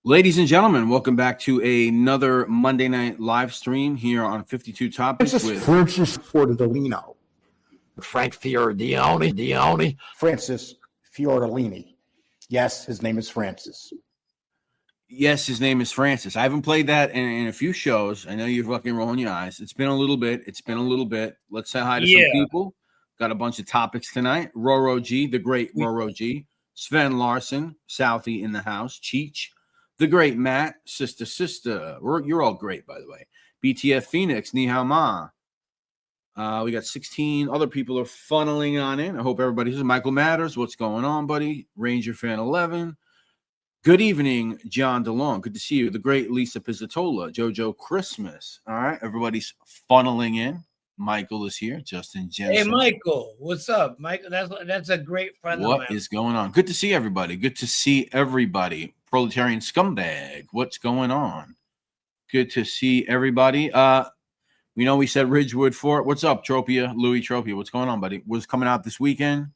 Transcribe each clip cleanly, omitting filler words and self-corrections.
Ladies and gentlemen, welcome back to another Monday night live stream here on 52 Topics with Francis Fiordolino. Frank Fiordolini. Francis Fiordolini. Yes, his name is Francis. Yes, his name is Francis. I haven't played that in a few shows. I know you're fucking rolling your eyes. It's been a little bit. Let's say hi to some people. Got a bunch of topics tonight. Roro G, the great Roro G. Sven Larson, Southie in the house. Cheech, the great Matt. Sister. You're all great, by the way. BTF Phoenix, Ni Hao Ma. We got 16 other people are funneling on in. I hope everybody's Michael Matters. What's going on, buddy? Ranger Fan 11. Good evening, John DeLong. Good to see you. The great Lisa Pizzatola, JoJo Christmas. All right, everybody's funneling in. Michael is here. Justin Jensen. Hey, Michael, what's up, Michael? That's a great friend of mine. What is going on? Good to see everybody. Good to see everybody. Proletarian scumbag. What's going on? Good to see everybody. We said Ridgewood Fort. What's up, Tropia? Louis Tropia. What's going on, buddy? Was coming out this weekend.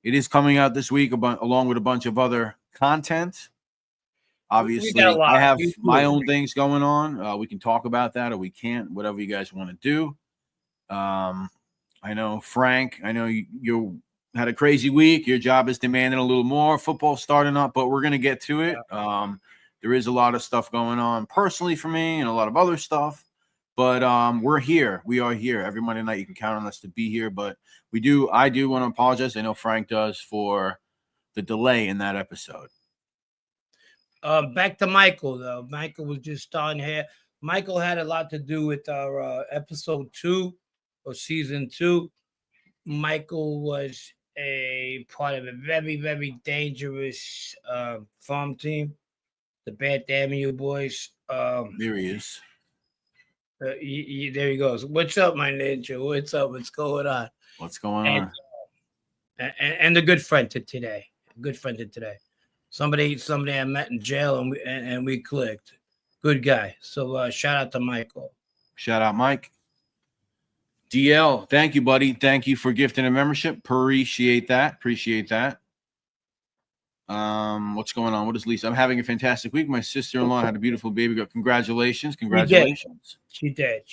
It is coming out this week along with a bunch of other content. Obviously, I have my own things going on. We can talk about that or we can't, whatever you guys want to do. I know, Frank, you had a crazy week. Your job is demanding a little more. Football starting up, but we're going to get to it. There is a lot of stuff going on personally for me and a lot of other stuff. But we're here. We are here. Every Monday night you can count on us to be here. But I do want to apologize. I know Frank does for the delay in that episode. Back to Michael, though. Michael was just starting here. Michael had a lot to do with our episode 2 or season 2. Michael was a part of a very, very dangerous farm team, the Bad Damn You Boys. There he is. There he goes. What's up, my ninja? What's up? What's going on? What's going on? And a good friend to today. Somebody I met in jail and we clicked. Good guy. So shout out to Michael. Shout out, Mike. DL, thank you, buddy. Thank you for gifting a membership. Appreciate that. What's going on? What is Lisa? I'm having a fantastic week. My sister-in-law had a beautiful baby girl. Congratulations. She did.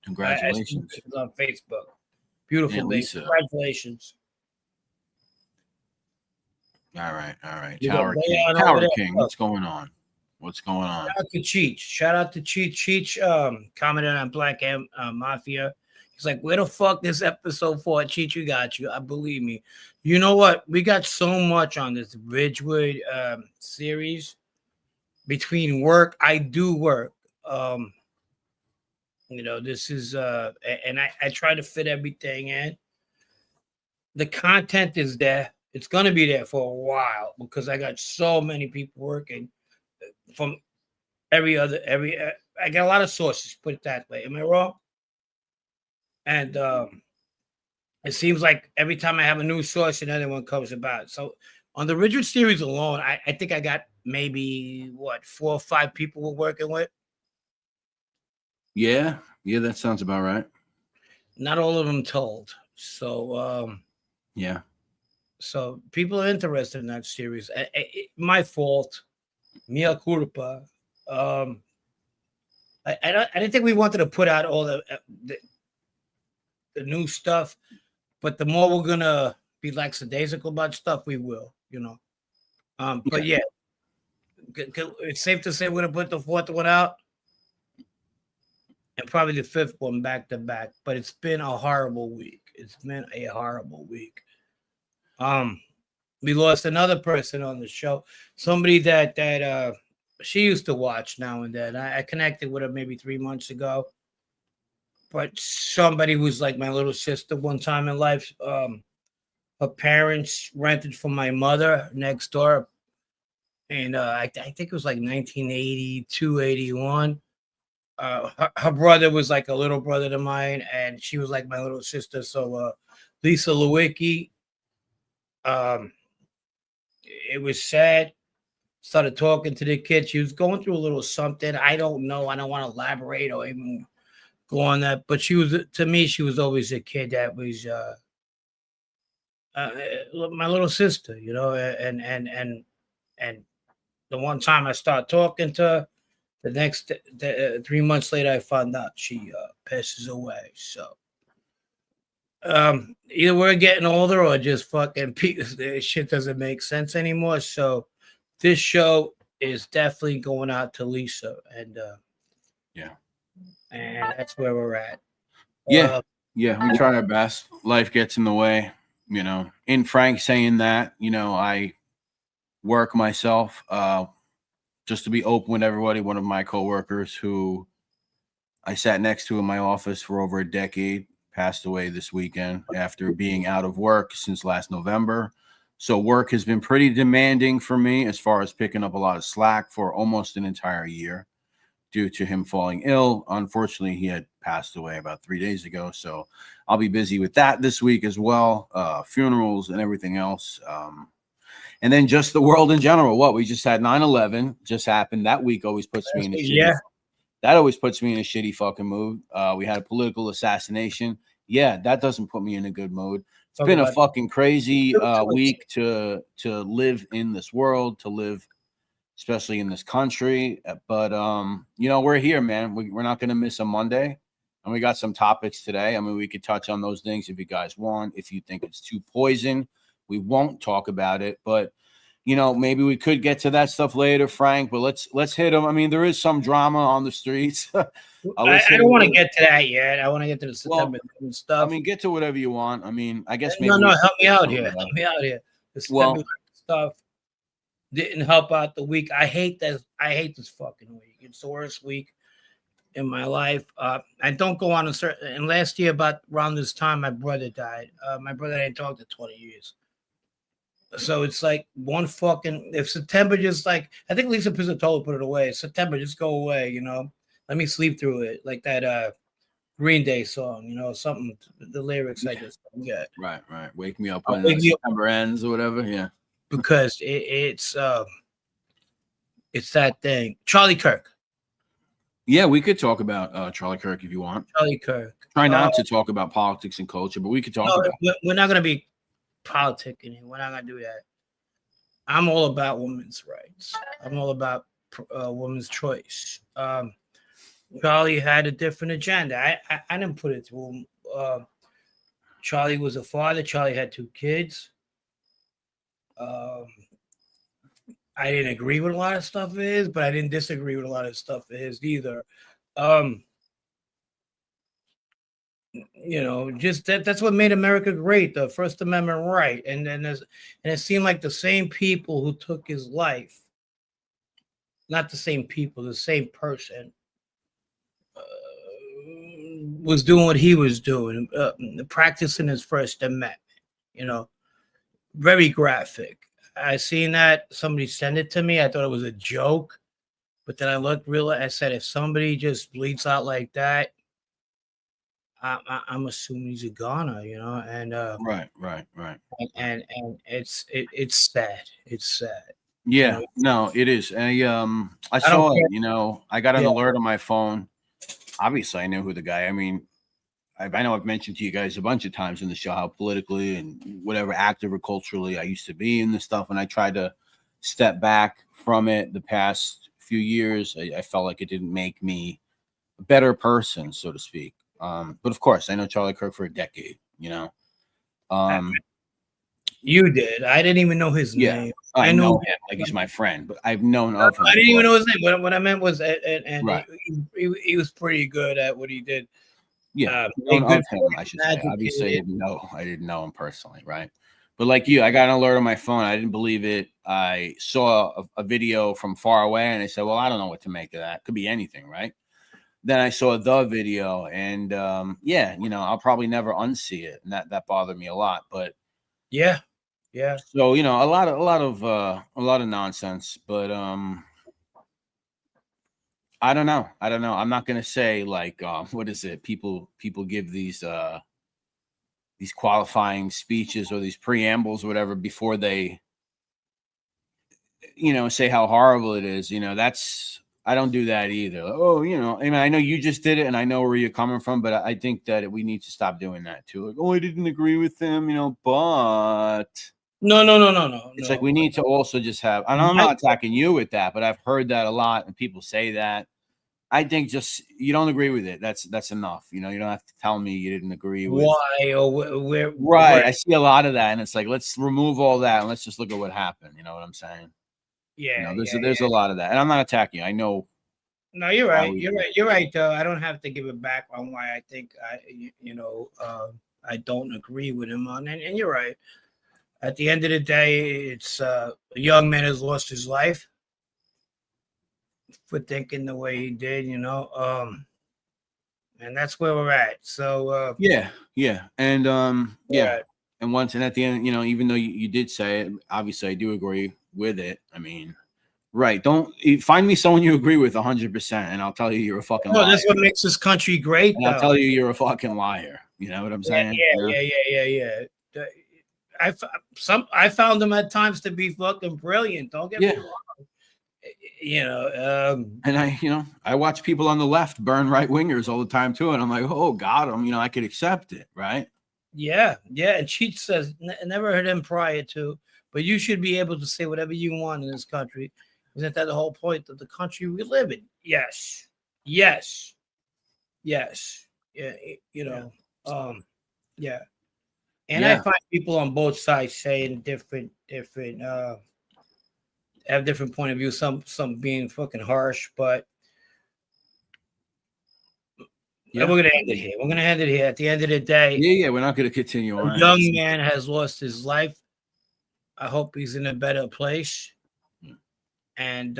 Congratulations. It was on Facebook. Beautiful baby. Lisa. Congratulations. All right. Tower King. What's going on? Shout out to Cheech. Commented on Black Mafia. He's like, where the fuck is episode 4? Cheech, you got you. I believe me. You know what? We got so much on this Ridgewood series. Between work, I do work. This is and I try to fit everything in. The content is there. It's gonna be there for a while because I got so many people working from I got a lot of sources, put it that way. Am I wrong? And it seems like every time I have a new source, another one comes about. So on the Ridgewood series alone, I think I got maybe 4 or 5 people we're working with. Yeah, that sounds about right. Not all of them told. So yeah. So people are interested in that series. My fault. Mea culpa. I didn't think we wanted to put out all the new stuff, but the more we're gonna be lackadaisical about stuff, we will, But yeah, it's safe to say we're gonna put the 4th one out and probably the 5th one back to back. But it's been a horrible week. We lost another person on the show, somebody that she used to watch now and then. I connected with her maybe 3 months ago. But somebody who's like my little sister one time in life, her parents rented from my mother next door. And I think it was like 1982, 81. Her brother was like a little brother to mine, and she was like my little sister. So Lisa Lewicki, it was sad. Started talking to the kid. She was going through a little something. I don't know. I don't want to elaborate or even go on that. But she was always a kid that was my little sister, and the one time I start talking to her, the next 3 months later, I found out she passes away. So, either we're getting older or just fucking shit doesn't make sense anymore. So, this show is definitely going out to Lisa, and Yeah. and that's where we're at. Yeah. Yeah. We try our best. Life gets in the way, you know. In Frank saying that, you know, I work myself. Just to be open with everybody, one of my coworkers who I sat next to in my office for over a decade passed away this weekend after being out of work since last November. So work has been pretty demanding for me as far as picking up a lot of slack for almost an entire year due to him falling ill. Unfortunately, he had passed away about 3 days ago. So I'll be busy with that this week as well, funerals and everything else. And then just the world in general. What we just had 9/11 just happened. That week always puts me in a shitty. That always puts me in a shitty fucking mood. We had a political assassination. Yeah, that doesn't put me in a good mood. It's been a fucking crazy week to live in this world, to live, especially in this country. But you know, we're here, man. We're not going to miss a Monday, and we got some topics today. I mean, we could touch on those things if you guys want. If you think it's too poison, we won't talk about it. But you know, maybe we could get to that stuff later, Frank. But let's hit them. I mean, there is some drama on the streets. I don't want to get to that yet. I want to get to the September stuff. I mean, get to whatever you want. I mean, I guess maybe no, help me out here. Help me out here. The September stuff didn't help out the week. I hate this. I hate this fucking week. It's the worst week in my life. I don't go on a certain. And last year, about around this time, my brother died. My brother hadn't talked to 20 years. So it's like one fucking. If September just like, I think Lisa Pizzatola put it away. September, just go away. You know, let me sleep through it. Like that Green Day song. You know, something. The lyrics I just don't get. Right. Wake me up when September ends or whatever. Yeah. Because it's that thing. Charlie Kirk. Yeah, we could talk about Charlie Kirk if you want. Charlie Kirk. Try not to talk about politics and culture, but we could talk about it. We're not going to be politicking here. We're not going to do that. I'm all about women's rights. I'm all about women's choice. Charlie had a different agenda. I didn't put it to him. Charlie was a father. Charlie had 2 kids. I didn't agree with a lot of stuff of his, but I didn't disagree with a lot of stuff of his either. You know, just that's what made America great, the First Amendment right. And it seemed like the same people who took his life, not the same people, the same person, was doing what he was doing, practicing his First Amendment, you know, very graphic. I seen that somebody sent it to me. I thought it was a joke, but then I looked real. I said, if somebody just bleeds out like that, I'm assuming he's a goner, you know. And right. And it's sad. It's sad. Yeah, you know? No, it is. I saw it. You know, I got an alert on my phone. Obviously, I knew who the guy. I mean, I know I've mentioned to you guys a bunch of times in the show how politically and whatever active or culturally I used to be in this stuff, and I tried to step back from it the past few years. I felt like it didn't make me a better person, so to speak. But of course, I know Charlie Kirk for a decade. You know, you did. I didn't even know his name. I know him like he's my friend, but I've known of him. I didn't even know his name. What I meant was, right. he was pretty good at what he did. Yeah, known of him, I should say. Obviously, I didn't know him personally, right? But like you, I got an alert on my phone. I didn't believe it. I saw a video from far away, and I said, "Well, I don't know what to make of that. Could be anything, right?" Then I saw the video, and yeah, you know, I'll probably never unsee it, and that bothered me a lot. But yeah. So you know, a lot of nonsense, but I don't know. I'm not gonna say like what is it? People give these qualifying speeches or these preambles or whatever before they, you know, say how horrible it is. You know, I don't do that either. Oh, you know, I mean, I know you just did it, and I know where you're coming from, but I think that we need to stop doing that too. Like, oh, I didn't agree with them, you know, but No. It's like we need to also just have, and I'm not attacking you with that, but I've heard that a lot, and people say that. I think just you don't agree with it. That's enough. You know, you don't have to tell me you didn't agree with why or where. right. I see a lot of that, and it's like let's remove all that and let's just look at what happened. You know what I'm saying? You Yeah, know, there's a lot of that, and I'm not attacking you. I know. No, you're why right. we You're do right. it. You're right. Though I don't have to give it back on why I think I don't agree with him on, and you're right. At the end of the day, it's a young man has lost his life for thinking the way he did. And that's where we're at. So Yeah, and we're at. and once and at the end, you know, even though you did say it, obviously I do agree with it. I mean, right? Don't find me someone you agree with 100%, and I'll tell you you're a fucking Oh, liar. that's what makes this country great, And I'll though. tell you you're a fucking liar. You know what I'm saying? Yeah. I found them at times to be fucking brilliant. Don't get me wrong. And I watch people on the left burn right wingers all the time too, and I'm like, oh, got him. You know, I could accept it, right? Yeah. And Cheech says, never heard him prior to, but you should be able to say whatever you want in this country. Isn't that the whole point of the country we live in? Yes. Yeah. Yeah. And I find people on both sides saying different have different point of view. Some being fucking harsh, but we're gonna end it here. We're gonna end it here. At the end of the day, we're not gonna continue on. A young man has lost his life. I hope he's in a better place. And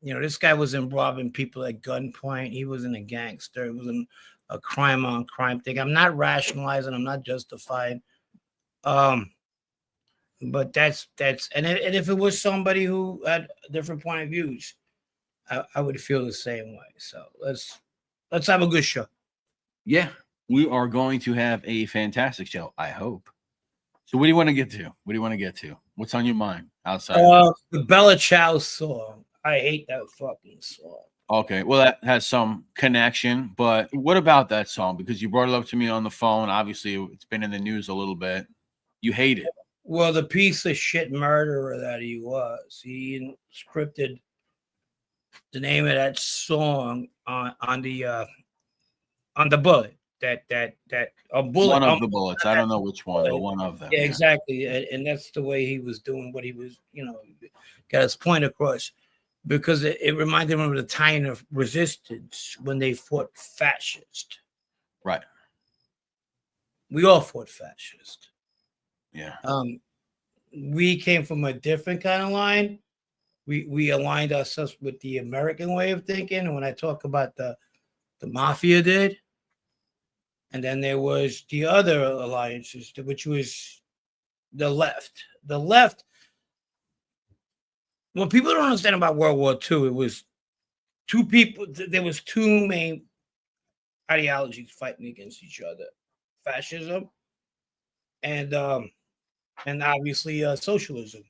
this guy wasn't robbing people at gunpoint. He wasn't a gangster. It wasn't a crime on crime thing. I'm not rationalizing. I'm not justifying. But that's and if it was somebody who had a different point of views, I would feel the same way. So let's have a good show. Yeah, we are going to have a fantastic show, I hope. So what do you want to get to? What's on your mind outside? The Bella Ciao song. I hate that fucking song. Okay, well, that has some connection, but what about that song? Because you brought it up to me on the phone. Obviously, it's been in the news a little bit. You hate it. Well, the piece of shit murderer that he was, he scripted the name of that song on the bullet. That a bullet. One of the bullets. I don't know which one, but one of them. Yeah, exactly. And that's the way he was doing what he was, got his point across. Because it reminded him of the time of resistance when they fought fascist. Right. We all fought fascist. Yeah. We came from a different kind of line. We aligned ourselves with the American way of thinking. And when I talk about the mafia did, and then there was the other alliances, which was the left. The left. What people don't understand about World War II, it was two people. There was two main ideologies fighting against each other: fascism and obviously socialism.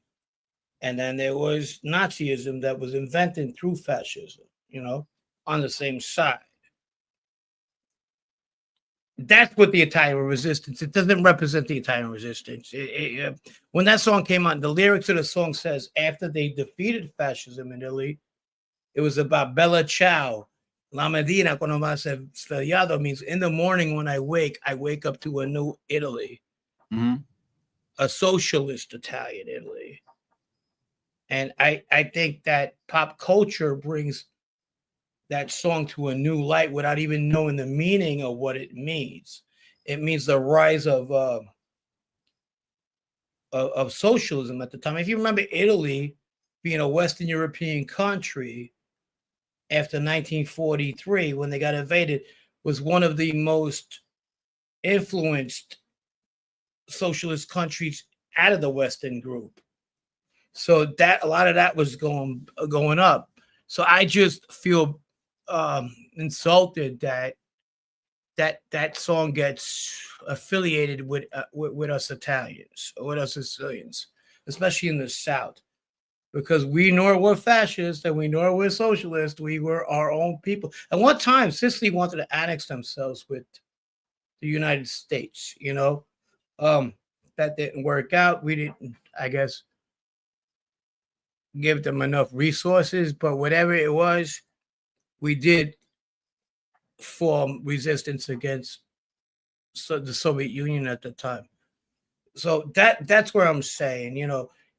And then there was Nazism that was invented through fascism. On the same side. That's what the Italian resistance. It doesn't represent the Italian resistance. When that song came out, the lyrics of the song says after they defeated fascism in Italy, it was about Bella Ciao. La Medina cuando va a ser svegliato means in the morning when I wake up to a new Italy, a socialist Italian Italy. And I think that pop culture brings that song to a new light without even knowing the meaning of what it means. It means the rise of socialism at the time. If you remember, Italy being a Western European country after 1943, when they got invaded, was one of the most influenced socialist countries out of the Western group. So that a lot of that was going up. So I just feel insulted that song gets affiliated with us Italians, with us Sicilians, especially in the South, because we nor were fascists and we nor were socialists. We were our own people. At one time, Sicily wanted to annex themselves with the United States. That that didn't work out. We didn't, I guess, give them enough resources, but whatever it was, we did form resistance against the Soviet Union at the time. So that's where I'm saying,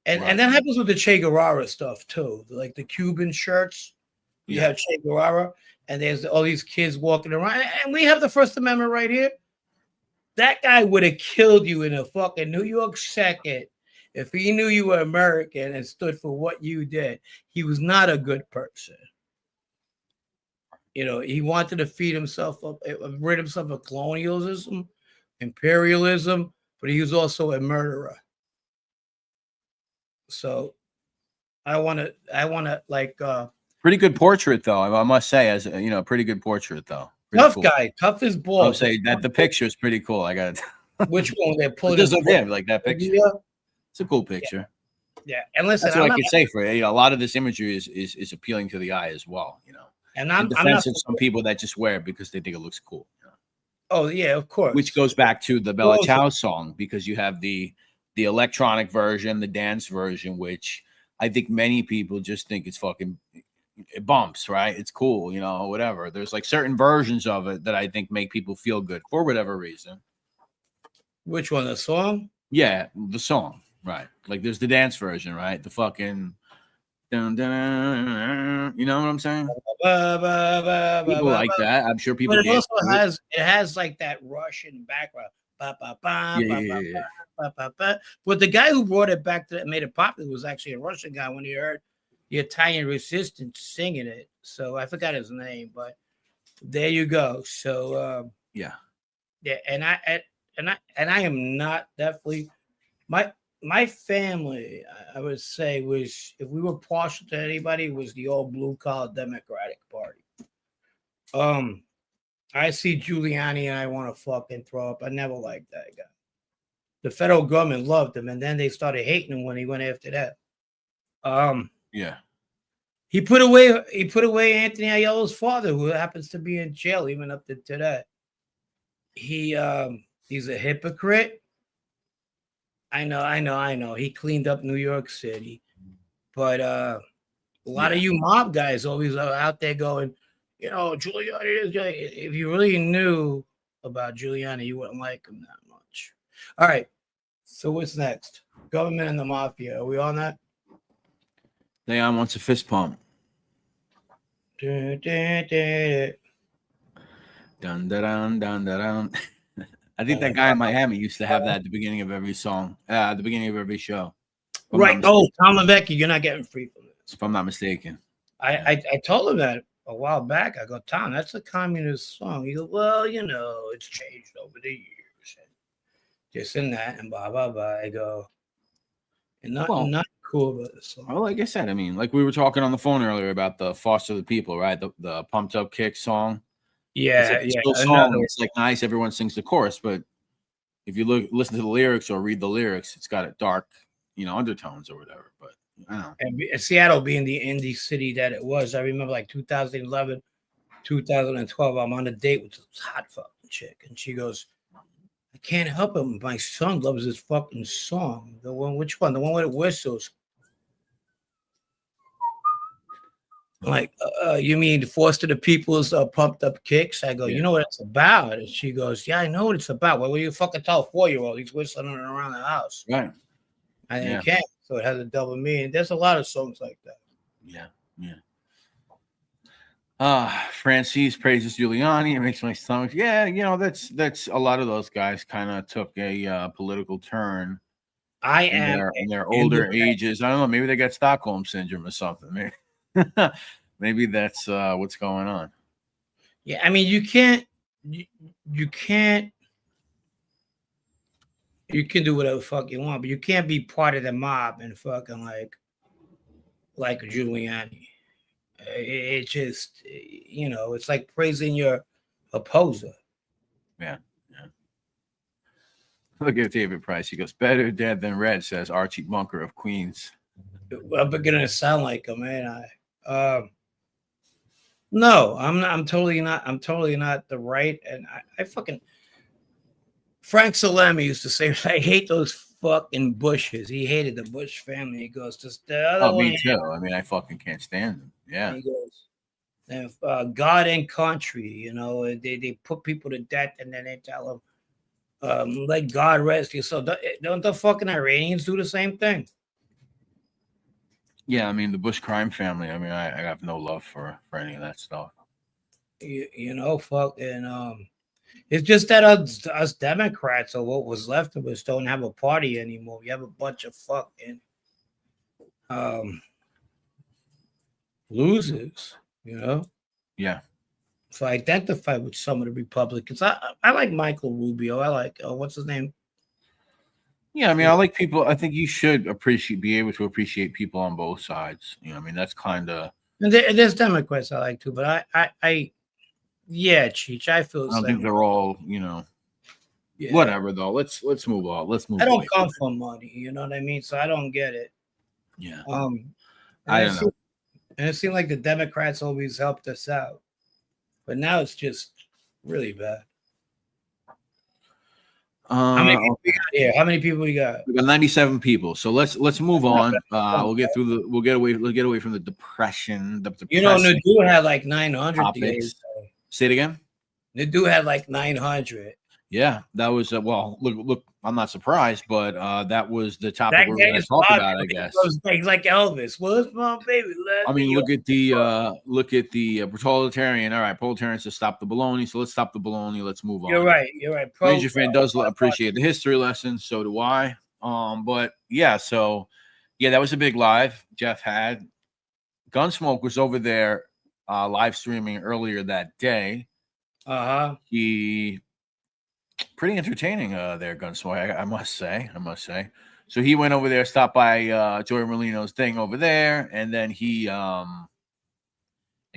and that happens with the Che Guevara stuff too, like the Cuban shirts. You have Che Guevara, and there's all these kids walking around, and we have the First Amendment right here. That guy would have killed you in a fucking New York second if he knew you were American and stood for what you did. He was not a good person. He wanted to feed himself up, rid himself of colonialism, imperialism, but he was also a murderer. So I want to like pretty good portrait though. I must say, as pretty good portrait though. Pretty tough cool. guy, tough as balls. I'll say that the picture is pretty cool. I got it. Which one they're pulling? Just of him, like that picture. Yeah. It's a cool picture. Yeah, and listen, that's what I can say for it. A lot of this imagery is appealing to the eye as well. And I'm defense of some people that just wear it because they think it looks cool. Oh yeah, of course. Which goes back to the Bella Ciao song, because you have the electronic version, the dance version, which I think many people just think it's fucking, it bumps, right? It's cool, whatever. There's like certain versions of it that I think make people feel good for whatever reason. Which one? The song? Yeah, the song, right? Like there's the dance version, right? The fucking dun, dun, you know what I'm saying? People like that. I'm sure people. But it also has like that Russian background. Yeah. But the guy who brought it back that made it popular was actually a Russian guy when he heard the Italian resistance singing it. So I forgot his name, but there you go. So yeah, and I am not definitely my family, I would say, was, if we were partial to anybody, was the old blue collar Democratic Party. I see Giuliani and I want to fucking throw up. I never liked that guy. The federal government loved him, and then they started hating him when he went after that. Yeah. He put away Anthony Aiello's father, who happens to be in jail even up to today. He's a hypocrite. I know. He cleaned up New York City, but a lot of you mob guys always are out there going, Giuliani. If you really knew about Giuliani, you wouldn't like him that much. All right. So what's next? Government and the mafia. Are we on that? Leon wants a fist pump. Dun, dun, dun. Dun, dun, dun, dun, dun. I think that guy in Miami used to have that at the beginning of every song, at the beginning of every show. Right. Oh, Tom Levecki, you're not getting free from this. If I'm not mistaken. I told him that a while back. I go, Tom, that's a communist song. He goes, well, it's changed over the years. And this and that and blah, blah, blah. I go, and not cool about this song. Well, like I said, I mean, like we were talking on the phone earlier about the Foster the People, right? The Pumped Up Kick song. Yeah, it's a song. It's like nice. Everyone sings the chorus, but if you listen to the lyrics or read the lyrics, it's got a dark, undertones or whatever. But I don't know. And Seattle being the indie city that it was, I remember like 2011, 2012. I'm on a date with this hot fucking chick, and she goes, "I can't help it. My son loves this fucking song. The one, which one? The one with the whistles." Like, you mean Foster the People's Pumped Up Kicks? I go, You know what it's about? And she goes, yeah, I know what it's about. Well, you fucking tell a 4-year-old he's whistling around the house. Right. And you can't. So it has a double meaning. There's a lot of songs like that. Yeah. Francis praises Giuliani. It makes my stomach. Yeah, that's a lot of those guys kind of took a political turn. In their older ages. I don't know. Maybe they got Stockholm syndrome or something. Maybe. Maybe that's what's going on. Yeah, I mean, you can do whatever the fuck you want, but you can't be part of the mob and fucking like Giuliani. It just, it's like praising your opposer. Yeah. Look at David Price. He goes, better dead than red, says Archie Bunker of Queens. I'm beginning to sound like him, man. No, I'm totally not the right. And I fucking Frank Salemi used to say, I hate those fucking Bushes. He hated the Bush family. He goes, just the other Oh, one. me too. I mean, I fucking can't stand them. Yeah. He goes, and God and country, you know, they put people to death, and then they tell them, let God rest your soul. Don't the fucking Iranians do the same thing? Yeah, I mean the Bush crime family. I mean, I have no love for any of that stuff. You know, fucking it's just that us Democrats, or what was left of us, don't have a party anymore. We have a bunch of fucking losers, you know. Yeah. So I identify with some of the Republicans. I like Michael Rubio. I like what's his name? Yeah, I mean, I like people. I think you should be able to appreciate people on both sides. You know, I mean, that's kind of. And there's Democrats I like too, but yeah, Cheech, I feel. I don't think they're all, you know. Yeah. Whatever though. Let's move on. Let's move. I don't come from money, you know what I mean? So I don't get it. Yeah. I don't know. And it seemed like the Democrats always helped us out, but now it's just really bad. How many people we got here? How many people we got? We got 97 people. So let's move on. We'll get away from the depression. You know, Nadu had like 900 days. Say it again. Nadu had like 900. Yeah, that was well. Look, I'm not surprised, but that was the topic we're going to talk about, I guess. He's like Elvis. What's my baby? I mean, look at the proletarian. All right, proletarians to stop the baloney. So let's stop the baloney. Let's move on. You're right. Ranger fan does appreciate the history lesson. So do I. But yeah, so yeah, that was a big live Jeff had. Gunsmoke was over there live streaming earlier that day. He pretty entertaining there, Gunsmoke. I must say. So he went over there, stopped by Joey Merlino's thing over there, and then he I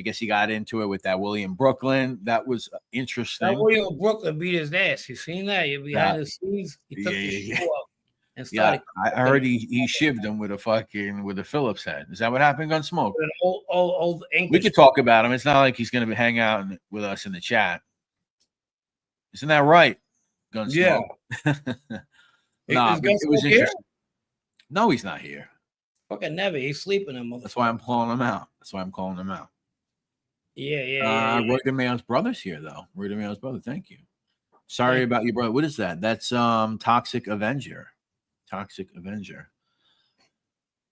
guess he got into it with that William Brooklyn. That was interesting. That William Brooklyn beat his ass. You seen that? You behind the scenes. He took the shoe off and started. Yeah, I heard he shivved him with a Phillips head. Is that what happened, Gunsmoke? An old English. We could talk about him. It's not like he's going to be hang out with us in the chat. Isn't that right, Gunsmoke? Yeah. Nah, it was interesting. No, he's not here. Fucking never. He's sleeping. That's why I'm calling him out. Yeah. Roy DeMayo's brother's here, though. Roy DeMayo's brother. Thank you. Sorry about your brother. What is that? That's Toxic Avenger.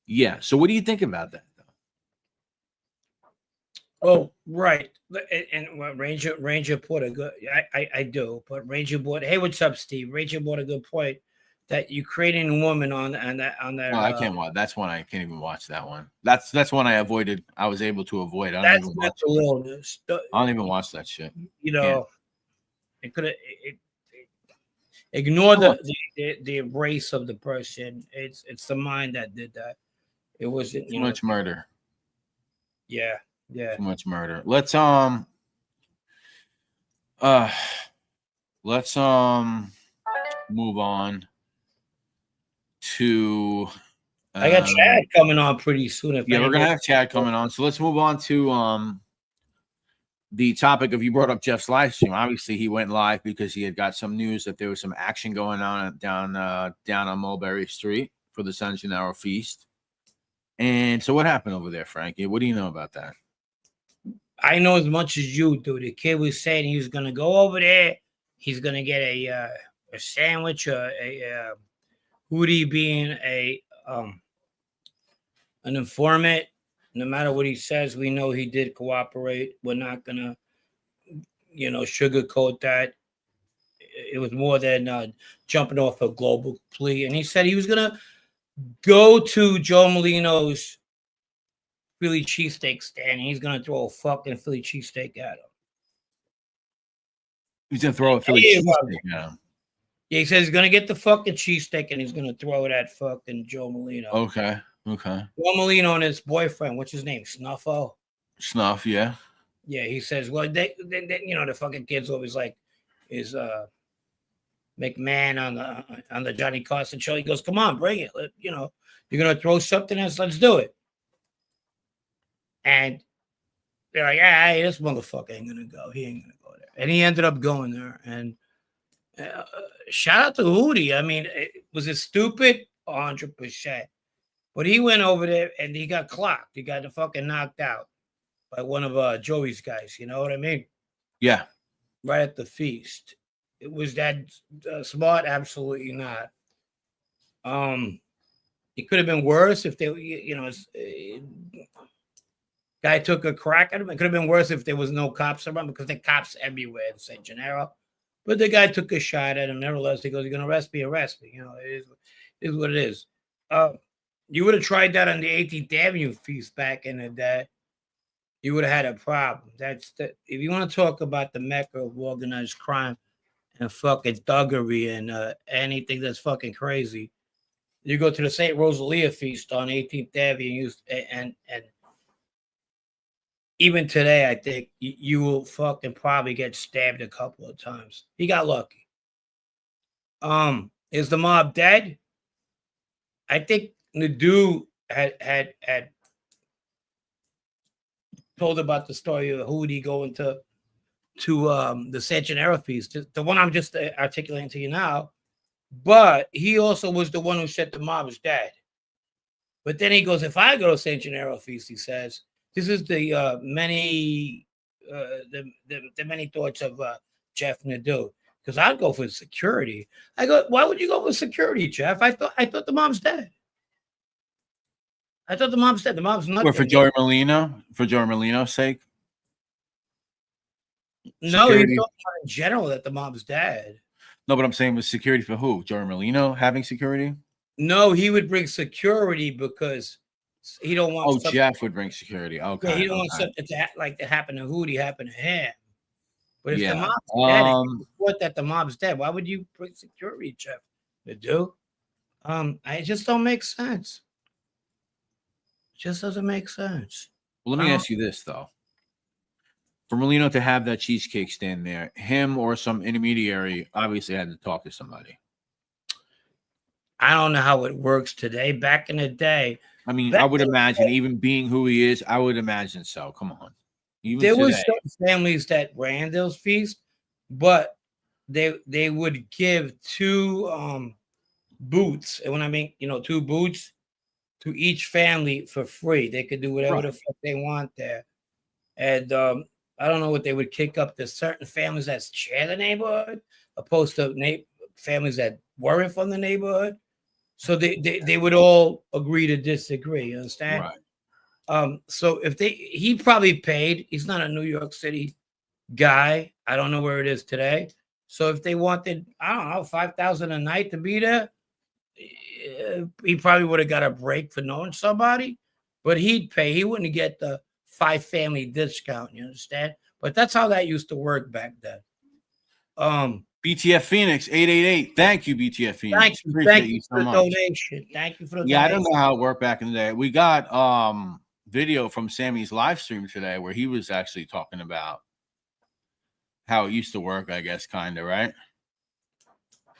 Yeah. So what do you think about that, though? Oh, right. And Ranger put a good. I do, but Ranger brought. Hey, what's up, Steve? Ranger brought a good point that Ukrainian woman on that. No, I can't watch. That's one I can't even watch. That one. That's one I avoided. I was able to avoid. I don't even watch that shit. You know, it could have. Ignore the race of the person. It's the mind that did that. It wasn't too much murder. Yeah. Too much murder. Let's move on to I got Chad coming on pretty soon. We're gonna have Chad coming on. So let's move on to the topic of you brought up Jeff's live stream. Obviously, he went live because he had got some news that there was some action going on down on Mulberry Street for the San Gennaro feast. And so what happened over there, Frankie? What do you know about that? I know as much as you do. The kid was saying he was going to go over there. He's going to get a sandwich, a Hootie being an informant. No matter what he says, we know he did cooperate. We're not going to, sugarcoat that. It was more than jumping off a global plea. And he said he was going to go to Joe Molino's Philly cheesesteak stand, and he's going to throw a fucking Philly cheesesteak at him. He's going to throw a Philly cheesesteak at him? Yeah, he says he's going to get the fucking cheesesteak, and he's going to throw it at fucking Joe Molino. Okay. Joe Molino and his boyfriend, what's his name? Snuffo? Snuff, yeah. Yeah, he says, well, they the fucking kids always like is McMahon on the Johnny Carson show. He goes, come on, bring it. You're going to throw something else. Let's do it. And they're like, hey, this motherfucker ain't going to go. He ain't going to go there. And he ended up going there. And Shout out to Hootie. I mean, was it stupid? 100%. But he went over there and he got clocked. He got fucking knocked out by one of Joey's guys. You know what I mean? Yeah. Right at the feast. It was that smart? Absolutely not. It could have been worse if they, guy took a crack at him. It could have been worse if there was no cops around because there are cops everywhere in St. Gennaro. But the guy took a shot at him. Nevertheless, he goes, "You're gonna arrest me, arrest me." You know, it is what it is. You would have tried that on the 18th Avenue feast back in the day, you would have had a problem. If you want to talk about the mecca of organized crime and fucking thuggery and anything that's fucking crazy, you go to the St. Rosalia feast on 18th Avenue, and even today, I think you will fucking probably get stabbed a couple of times. He got lucky. Is the mob dead? I think Nadu had told about the story of Hootie going to the St. Gennaro feast, the one I'm just articulating to you now. But he also was the one who said the mob is dead. But then he goes, if I go to St. Gennaro feast, he says, this is the many thoughts of Jeff Nadeau. Because I'd go for security. I go, why would you go for security, Jeff? I thought the mom's dead. I thought the mom's dead. The mom's not dead. For Joey Molino? For Joey Molino's sake? No, he's talking about in general that the mom's dead. No, but I'm saying with security for who? Joey Molino having security? No, he would bring security because he don't want. Oh, Jeff would bring security. Okay. Yeah, he don't want something to happen to Hootie happen to him. But if the mob's dead, you report that the mob's dead, why would you bring security, Jeff? To do? It just don't make sense. It just doesn't make sense. Well, let me ask you this though. For Molino to have that cheesecake stand there, him or some intermediary obviously had to talk to somebody. I don't know how it works today. Back in the day, I mean, I would imagine, even being who he is, I would imagine so. Come on. Even there today. were some families that ran those feasts, but they would give two boots. And when I mean, two boots to each family for free. They could do whatever the fuck they want there. And I don't know what they would kick up to certain families that share the neighborhood, opposed to families that weren't from the neighborhood. So they would all agree to disagree. You understand? Right. So he probably paid. He's not a New York City guy. I don't know where it is today. So if they wanted, I don't know, $5,000 a night to be there, he probably would have got a break for knowing somebody. But he'd pay. He wouldn't get the 5-family discount. You understand? But that's how that used to work back then. BTF Phoenix 888. Thank you, BTF Phoenix. Thank you for the donation. Thank you for the donation. I don't know how it worked back in the day. We got video from Sammy's live stream today where he was actually talking about how it used to work, I guess, kind of, right?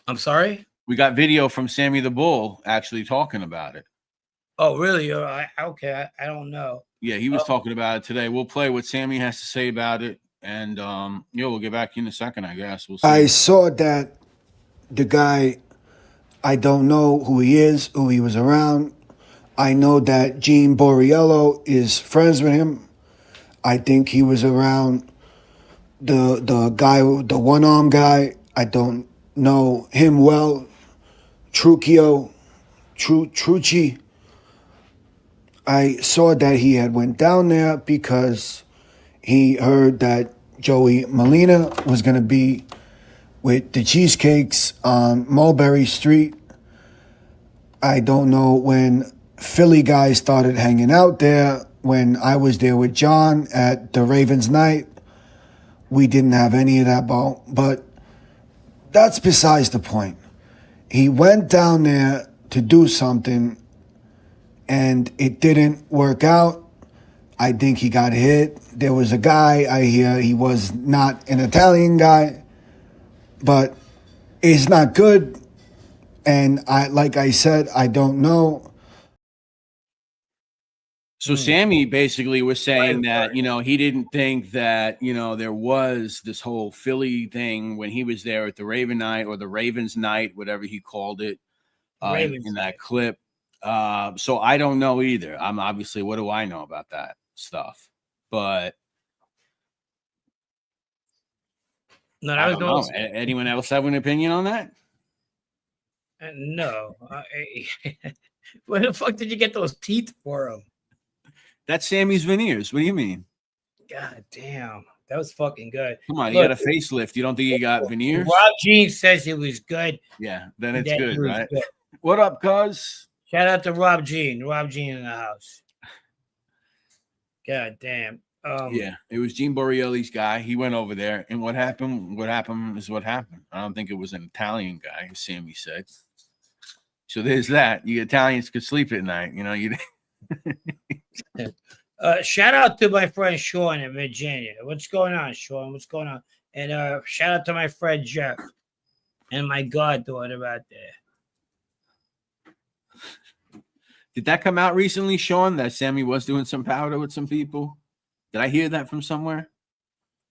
I'm sorry? We got video from Sammy the Bull actually talking about it. Oh, really? Okay, I don't know. Yeah, he was talking about it today. We'll play what Sammy has to say about it. And, we'll get back in a second, I guess. We'll see. I saw that the guy, I don't know who he is, who he was around. I know that Gene Borriello is friends with him. I think he was around the guy, the one-arm guy. I don't know him well. Trucci. I saw that he had went down there because he heard that Joey Molina was going to be with the cheesecakes on Mulberry Street. I don't know when Philly guys started hanging out there. When I was there with John at the Ravens night, we didn't have any of that ball. But that's besides the point. He went down there to do something, and it didn't work out. I think he got hit. There was a guy, I hear he was not an Italian guy, but it's not good. And like I said, I don't know. So Sammy basically was saying that, you know, he didn't think that, you know, there was this whole Philly thing when he was there at the Raven night or the Ravens night, whatever he called it, in that clip. So I don't know either. I'm obviously, what do I know about that stuff? But no, I don't know. Anyone else have an opinion on that? No. Where the fuck did you get those teeth for him? That's Sammy's veneers. What do you mean? God damn. That was fucking good. Come on, you got a facelift. You don't think you got veneers? Rob Jean says it was good. Yeah, then it's good, right? Good. What up, cuz? Shout out to Rob Jean. Rob Jean in the house. God damn. Yeah, it was Gene Borelli's guy. He went over there, and what happened? What happened is what happened. I don't think it was an Italian guy, as Sammy said. So there's that. You Italians could sleep at night. You know, you. Shout out to my friend Sean in Virginia. What's going on, Sean? What's going on? And shout out to my friend Jeff and my goddaughter out there. Did that come out recently, Sean? That Sammy was doing some powder with some people? Did I hear that from somewhere?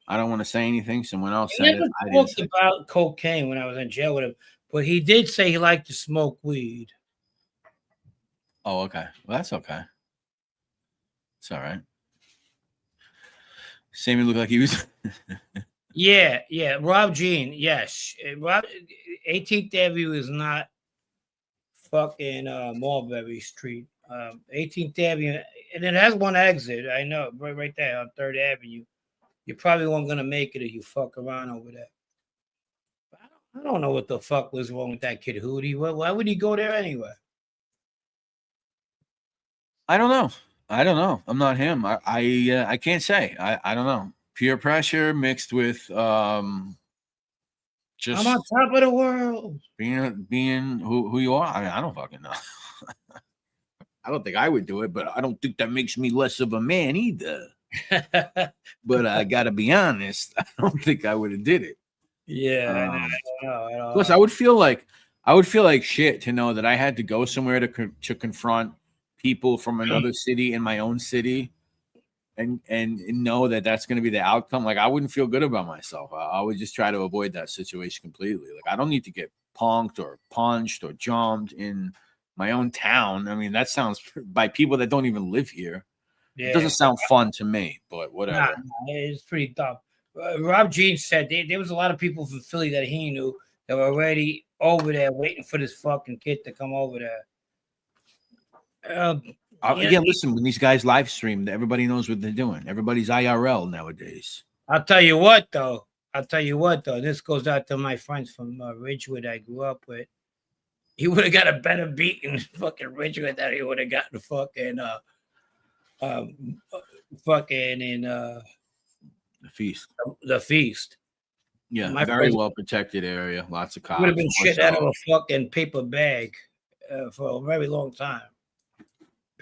I don't want to say anything. Someone else said it. I talked about cocaine when I was in jail with him, but he did say he liked to smoke weed. Oh, okay. Well, that's okay. It's all right. Sammy looked like he was. Yeah. Rob Jean, yes. 18th Avenue is not fucking Mulberry Street. 18th Avenue, and it has one exit. I know, right there on 3rd Avenue. You probably weren't gonna make it if you fuck around over there. I don't know what the fuck was wrong with that kid Hootie. Why would he go there anyway? I don't know. I'm not him. I can't say. I don't know. Peer pressure mixed with just I'm on top of the world. Being who you are. I mean, I don't fucking know. I don't think I would do it, but I don't think that makes me less of a man either. But I gotta be honest, I don't think I would have did it. Yeah, I don't know. Plus, I would feel like shit to know that I had to go somewhere to confront people from another city in my own city, and know that that's going to be the outcome. Like, I wouldn't feel good about myself. I would just try to avoid that situation completely. Like, I don't need to get punked or punched or jumped in my own town. I mean, that sounds by people that don't even live here. Yeah. It doesn't sound fun to me, but whatever. Nah, it's pretty dumb. Rob Jean said there was a lot of people from Philly that he knew that were already over there waiting for this fucking kid to come over there. Again, listen, when these guys live stream, everybody knows what they're doing. Everybody's IRL nowadays. I'll tell you what, though. This goes out to my friends from Ridgewood I grew up with. He would have got a better beat in fucking Ridgewood than he would have gotten fucking in the feast. The feast. Yeah, very well protected area. Lots of cops. Would have been shit out of a fucking paper bag for a very long time.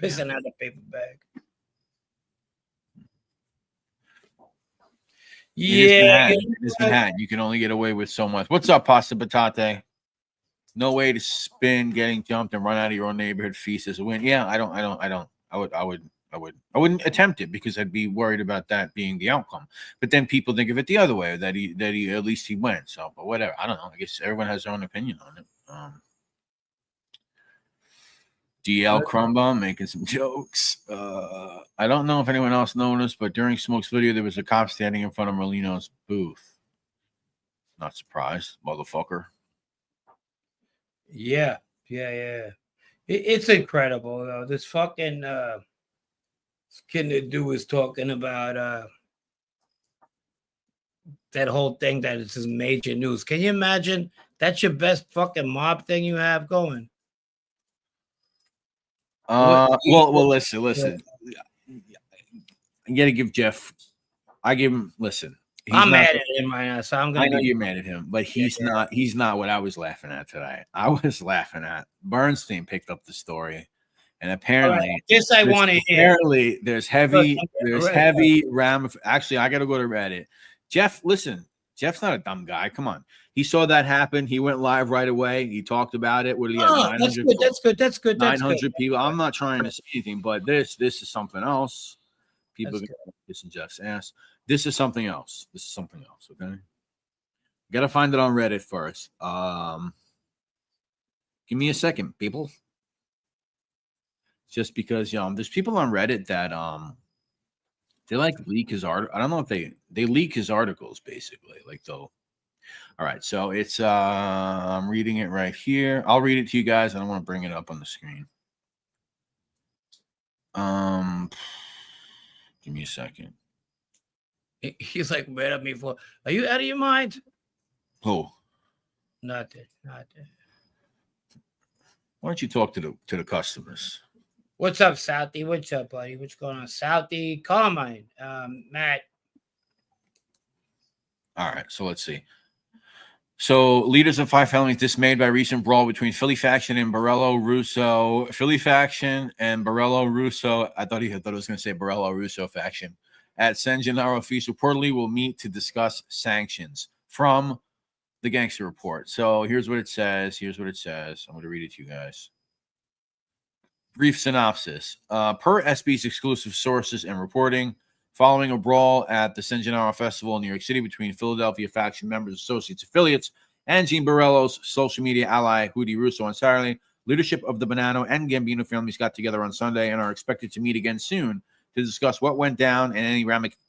Pissing out the paper bag. Yeah, it's Manhattan. You can only get away with so much. What's up, Pasta Patate? No way to spin, getting jumped, and run out of your own neighborhood feast as a win. Yeah, I wouldn't attempt it because I'd be worried about that being the outcome. But then people think of it the other way, that he at least he went. So, but whatever. I don't know. I guess everyone has their own opinion on it. DL Crumbum making some jokes. I don't know if anyone else noticed, but during Smoke's video, there was a cop standing in front of Merlino's booth. Not surprised, motherfucker. Yeah. It's incredible, though. This fucking kid that dude was talking about that whole thing that it's major news. Can you imagine? That's your best fucking mob thing you have going. Well, listen. You gotta give Jeff. I give him. Listen, I'm mad at him right now, so I'm gonna. I know you're mad at him, but he's not. He's not what I was laughing at today. I was laughing at Bernstein picked up the story, and apparently, this I want to hear. Apparently, there's heavy ram. Actually, I gotta go to Reddit. Jeff, listen. Jeff's not a dumb guy. Come on. He saw that happen. He went live right away. He talked about it. What did he have? Oh, that's 900 good. That's good. That's good. That's 900 good. people. I'm not trying to say anything, but this is something else. People That's get this in Jeff's ass. This is something else. This is something else. Okay. Got to find it on Reddit first. Give me a second, people. Just because there's people on Reddit that they like leak his art. I don't know if they leak his articles basically. Like they'll. All right, so it's I'm reading it right here. I'll read it to you guys. I don't want to bring it up on the screen. Give me a second. He's like mad at me for. Are you out of your mind? Who? Nothing. Why don't you talk to the customers? What's up, Southie? What's up, buddy? What's going on, Southie? Carmine, Matt. All right, so let's see. So, leaders of 5 families dismayed by recent brawl between Philly faction and Borello Russo. Philly faction and Borello Russo. I thought it was going to say Borello Russo faction at San Gennaro feast reportedly will meet to discuss sanctions from the gangster report. So here's what it says. I'm going to read it to you guys. Brief synopsis. Per SB's exclusive sources and reporting, following a brawl at the San Gennaro Festival in New York City between Philadelphia faction members, associates, affiliates, and Gene Borello's social media ally, Hudi Russo, on Saturday, leadership of the Bonanno and Gambino families got together on Sunday and are expected to meet again soon to discuss what went down and any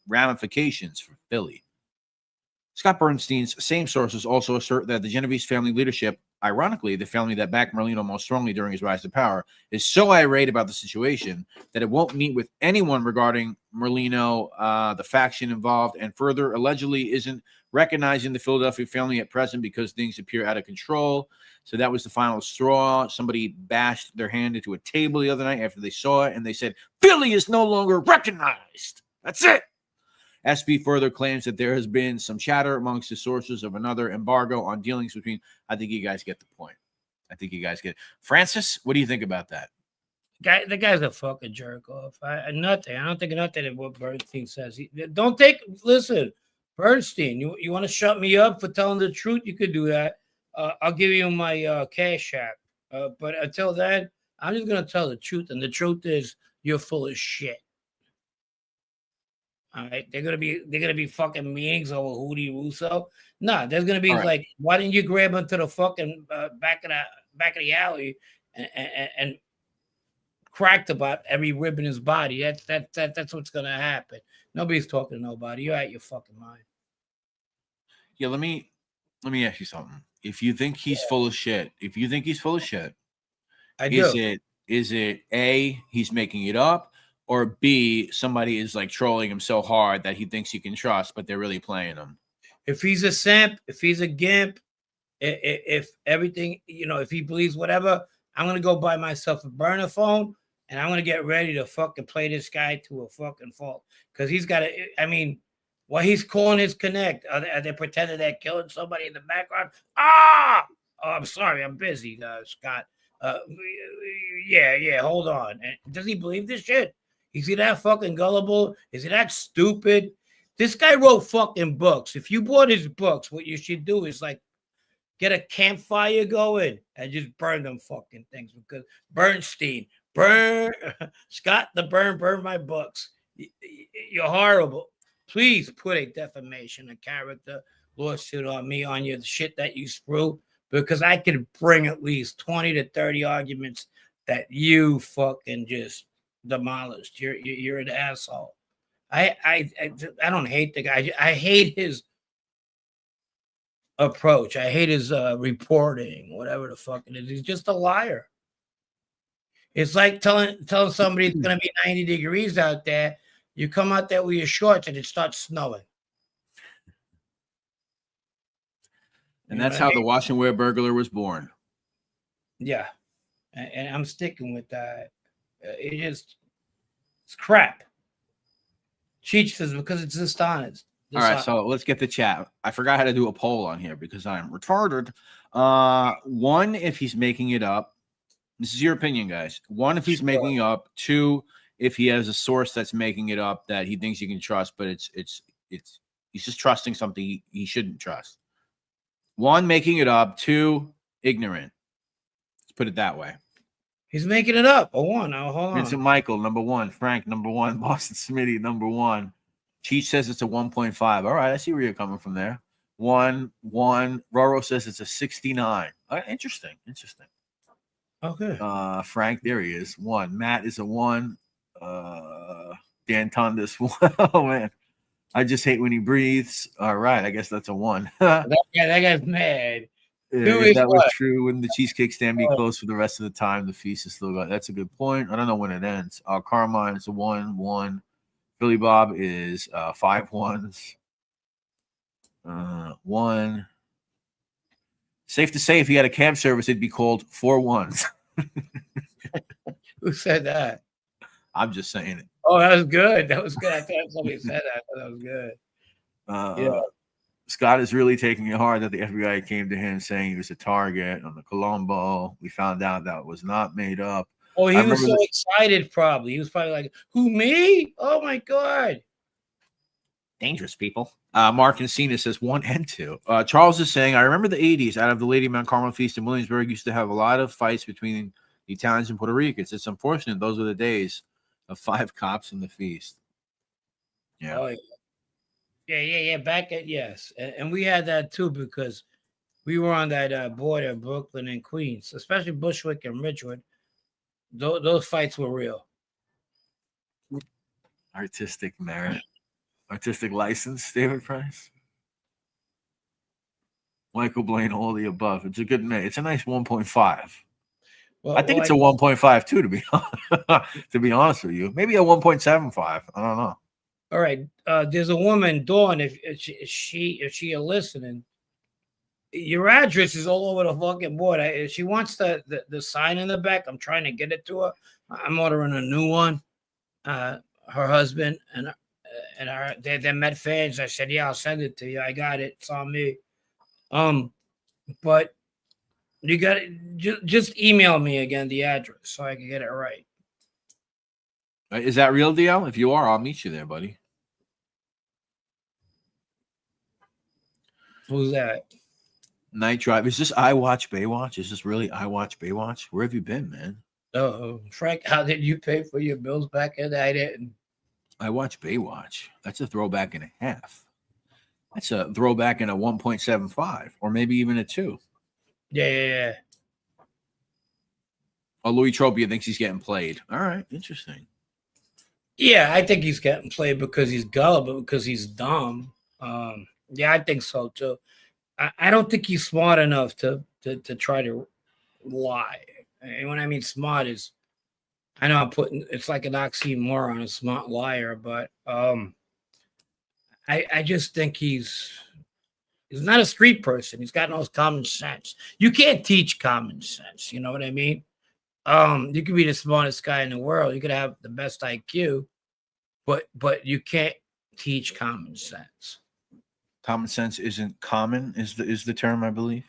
ramifications for Philly. Scott Bernstein's same sources also assert that the Genovese family leadership, ironically, the family that backed Merlino most strongly during his rise to power, is so irate about the situation that it won't meet with anyone regarding Merlino, the faction involved, and further allegedly isn't recognizing the Philadelphia family at present because things appear out of control. So that was the final straw. Somebody bashed their hand into a table the other night after they saw it, and they said, Philly is no longer recognized. That's it. SB further claims that there has been some chatter amongst the sources of another embargo on dealings between. I think you guys get the point. I think you guys get it. Francis, what do you think about that? The guy's a fucking jerk off. Nothing. I don't think nothing of what Bernstein says. Listen, Bernstein, you want to shut me up for telling the truth? You could do that. I'll give you my cash app. But until then, I'm just gonna tell the truth, and the truth is you're full of shit. All right, they're gonna be fucking meetings over Hudi Russo. No, there's gonna be like, why didn't you grab him to the fucking back of the alley and cracked about every rib in his body? That's what's gonna happen. Nobody's talking to nobody. You're out your fucking mind. Yeah, let me ask you something. If you think he's full of shit, I do. Is it A, he's making it up, or B, somebody is like trolling him so hard that he thinks you can trust, but they're really playing him? If he's a simp, if he's a gimp, if everything, if he believes whatever, I'm going to go buy myself a burner phone and I'm going to get ready to fucking play this guy to a fucking fault. Because he's got what he's calling his connect. Are they pretending they're killing somebody in the background? Oh, I'm sorry. I'm busy, Scott. Yeah, hold on. And does he believe this shit? Is he that fucking gullible? Is he that stupid? This guy wrote fucking books. If you bought his books, what you should do is like get a campfire going and just burn them fucking things. Because Bernstein, Scott the burn my books. You're horrible. Please put a defamation of character lawsuit on me on your shit that you screw, because I could bring at least 20 to 30 arguments that you fucking just demolished. You're an asshole. I don't hate the guy. I hate his approach. I hate his reporting, whatever the fuck it is. He's just a liar. It's like telling somebody it's going to be 90 degrees out there. You come out there with your shorts and it starts snowing. And that's how the wash and wear burglar was born. Yeah. And I'm sticking with that. It's crap. Cheech says because it's dishonest. All right, so let's get the chat. I forgot how to do a poll on here because I'm retarded. 1, if he's making it up. This is your opinion, guys. 1, if he's making it up. 2, if he has a source that's making it up that he thinks you can trust, but it's He's just trusting something he shouldn't trust. 1, making it up. 2, ignorant. Let's put it that way. He's making it up. A 1. Oh, hold on. Vincent Michael, number 1. Frank, number 1. Boston Smitty, number 1. Cheech says it's a 1.5. All right, I see where you're coming from there. 1. Roro says it's a 69. Interesting. Okay. Frank, there he is. 1. Matt is a 1. Dan Tundis, 1. Oh, man. I just hate when he breathes. All right, I guess that's a 1. that guy's mad. If that was true, wouldn't the Cheesecake Stand be closed for the rest of the time? The feast is still going. That's a good point. I don't know when it ends. Carmine is a 1. Billy Bob is 5 1s. 1. Safe to say, if he had a cab service, it'd be called 4 1s. Who said that? I'm just saying it. Oh, that was good. That was good. I thought somebody said that. That was good. Yeah. Scott is really taking it hard that the FBI came to him saying he was a target on the Colombo. We found out that was not made up. Oh, he was so excited, probably. He was probably like, who, me? Oh, my God. Dangerous people. Mark and Cena says 1 and 2. Charles is saying, I remember the 80s out of the Lady Mount Carmel Feast in Williamsburg used to have a lot of fights between the Italians and Puerto Ricans. It's unfortunate. Those were the days of 5 cops in the feast. Yeah. Oh, yeah. Back at, yes. And we had that too, because we were on that border of Brooklyn and Queens, especially Bushwick and Ridgewood. Those fights were real. Artistic merit. Artistic license, David Price. Michael Blaine, all the above. It's a good name. It's a nice 1.5. Well, I think it's a 1.5 too, to be honest with you. Maybe a 1.75. I don't know. All right. There's a woman, Dawn, if she are listening, your address is all over the fucking board. She wants the sign in the back. I'm trying to get it to her. I'm ordering a new one. Her husband and they're Met fans. I said, yeah, I'll send it to you. I got it. It's on me. But you got it. Just email me again the address so I can get it right. Is that real, DL? If you are, I'll meet you there, buddy. Who's that? Night Drive. Is this I Watch Baywatch? Is this really I Watch Baywatch? Where have you been, man? Oh, Frank, how did you pay for your bills back in? I didn't. I Watch Baywatch. That's a throwback and a half. That's a throwback and a 1.75, or maybe even a 2. Yeah. Oh, Louis Tropia thinks he's getting played. All right, interesting. Yeah, I think he's getting played because he's gullible, because he's dumb. Yeah, I think so too. I don't think he's smart enough to try to lie. And when I mean smart is, I know I'm putting, it's like an oxymoron, a smart liar, but I just think he's not a street person. He's got no common sense. You can't teach common sense. You know what I mean? You could be the smartest guy in the world. You could have the best IQ, but you can't teach common sense. Common sense isn't common is the term, I believe.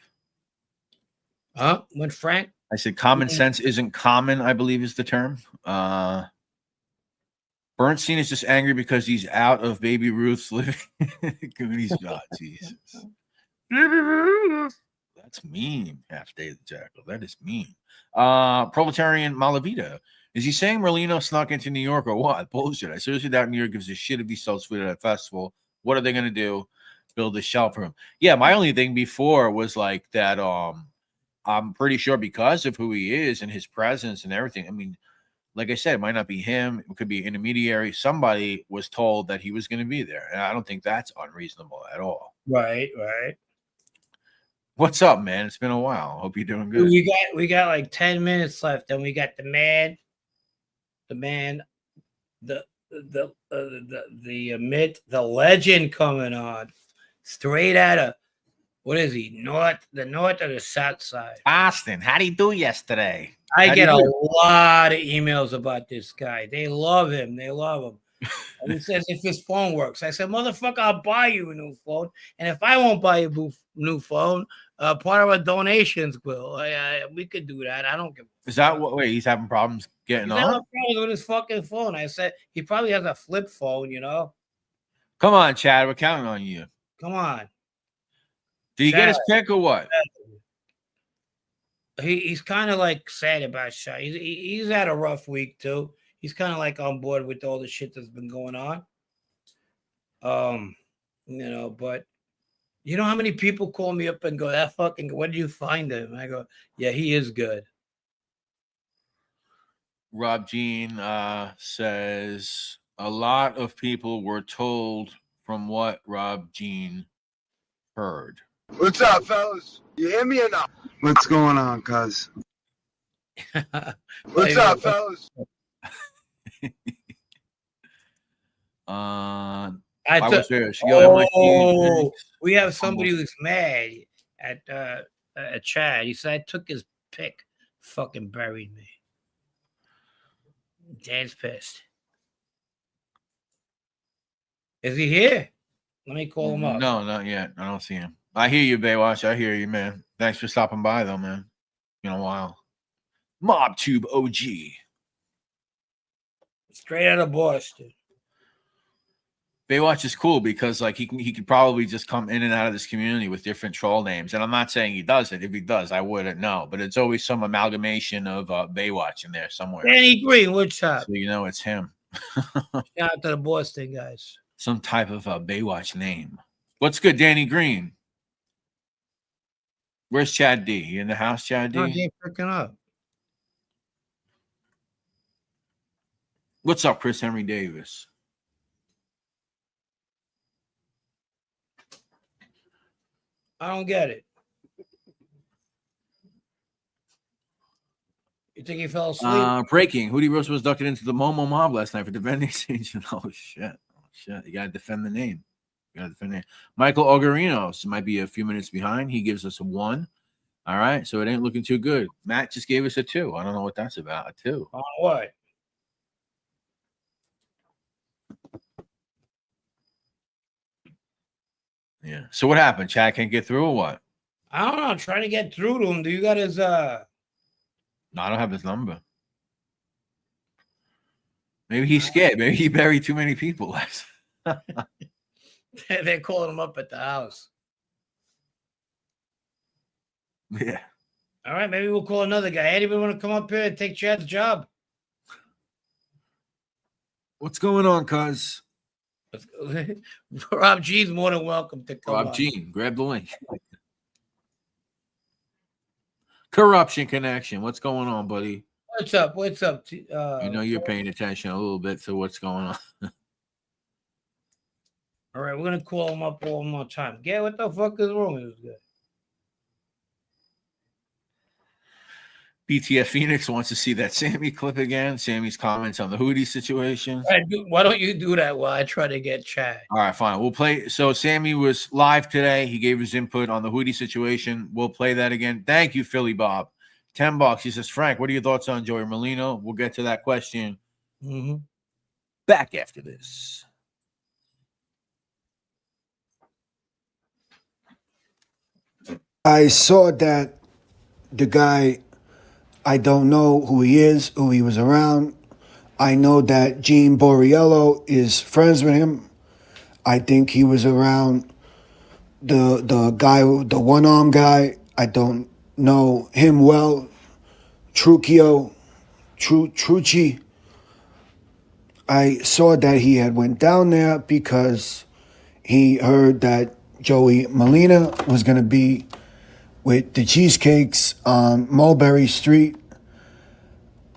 When Frank? I said common sense isn't common, I believe is the term. Bernstein is just angry because he's out of Baby Ruth's living. Goonies, God, Jesus. That's mean, Half Day the Jackal. That is mean. Proletarian Malavita. Is he saying Merlino snuck into New York or what? Bullshit. I seriously doubt New York gives a shit if he sells food at a festival. What are they going to do? Build a shelf for him? Yeah, my only thing before was like that. I'm pretty sure because of who he is and his presence and everything. I mean, like I said, it might not be him. It could be an intermediary. Somebody was told that he was going to be there. And I don't think that's unreasonable at all. Right. What's up, man? It's been a while. Hope you're doing good. We got like 10 minutes left, and we got the myth, the legend coming on straight out of, what is he? The north or the south side? Austin, how did he do yesterday? I get a lot of emails about this guy. They love him. And he says if his phone works. I said, motherfucker, I'll buy you a new phone. And if I won't buy you a new phone, part of our donations will. We could do that. I don't give a fuck. Is that what? Wait, he's having problems getting on? He's having problems with his fucking phone. I said he probably has a flip phone, you know. Come on, Chad. We're counting on you. Come on. Did he get his Chad. pick or what? He's kind of like sad about shot. He's had a rough week too. He's kind of like on board with all the shit that's been going on. But you know how many people call me up and go, "That fucking, where did you find him?" I go, "Yeah, he is good." Rob Jean says a lot of people were told from what Rob Jean heard. What's up, fellas? You hear me or not? What's going on, cuz? What's up, fellas? We have somebody who's mad at Chad. He said I took his pick. Fucking buried me. Dan's pissed. Is he here? Let me call him up. No, not yet. I don't see him. I hear you, Baywatch. I hear you, man. Thanks for stopping by, though, man. Been a while. MobTube OG. Straight out of Boston. Baywatch is cool because like he could probably just come in and out of this community with different troll names. And I'm not saying he does it. If he does, I wouldn't know. But it's always some amalgamation of Baywatch in there somewhere. Danny Green, what's up? So you know it's him. Shout out to the Boston guys. Some type of Baywatch name. What's good, Danny Green? Where's Chad D? You in the house, Chad D? No, he ain't picking up. What's up, Chris Henry Davis? I don't get it. You think he fell asleep? Breaking. Hootie Rose was ducked into the Momo mob last night for defending Sage. Oh, shit. Oh, shit. You got to defend the name. Michael Ogarinos might be a few minutes behind. He gives us a 1. All right. So it ain't looking too good. Matt just gave us a 2. I don't know what that's about. A 2. On what? Yeah. So what happened? Chad can't get through or what? I don't know. I'm trying to get through to him. Do you got his No, I don't have his number. Maybe he's scared. Maybe he buried too many people. They're calling him up at the house. Yeah. All right, maybe we'll call another guy. Anybody want to come up here and take Chad's job? What's going on, cuz? Rob G's more than welcome to come Rob up. G, grab the link. Corruption Connection. What's going on, buddy? What's up? What's up? You know you're paying attention a little bit to what's going on. All right, we're gonna call him up one more time. Yeah, what the fuck is wrong with this guy? BTF Phoenix wants to see that Sammy clip again. Sammy's comments on the Hootie situation. All right, why don't you do that while I try to get Chad? All right, fine. We'll play. So Sammy was live today. He gave his input on the Hootie situation. We'll play that again. Thank you, Philly Bob. $10. He says, Frank, what are your thoughts on Joey Molino? We'll get to that question back after this. I saw that the guy, I don't know who he is, who he was around. I know that Gene Borriello is friends with him. I think he was around the guy, the one-arm guy. I don't know him well. Trucci. I saw that he had went down there because he heard that Joey Molina was going to be with the Cheesecakes on Mulberry Street.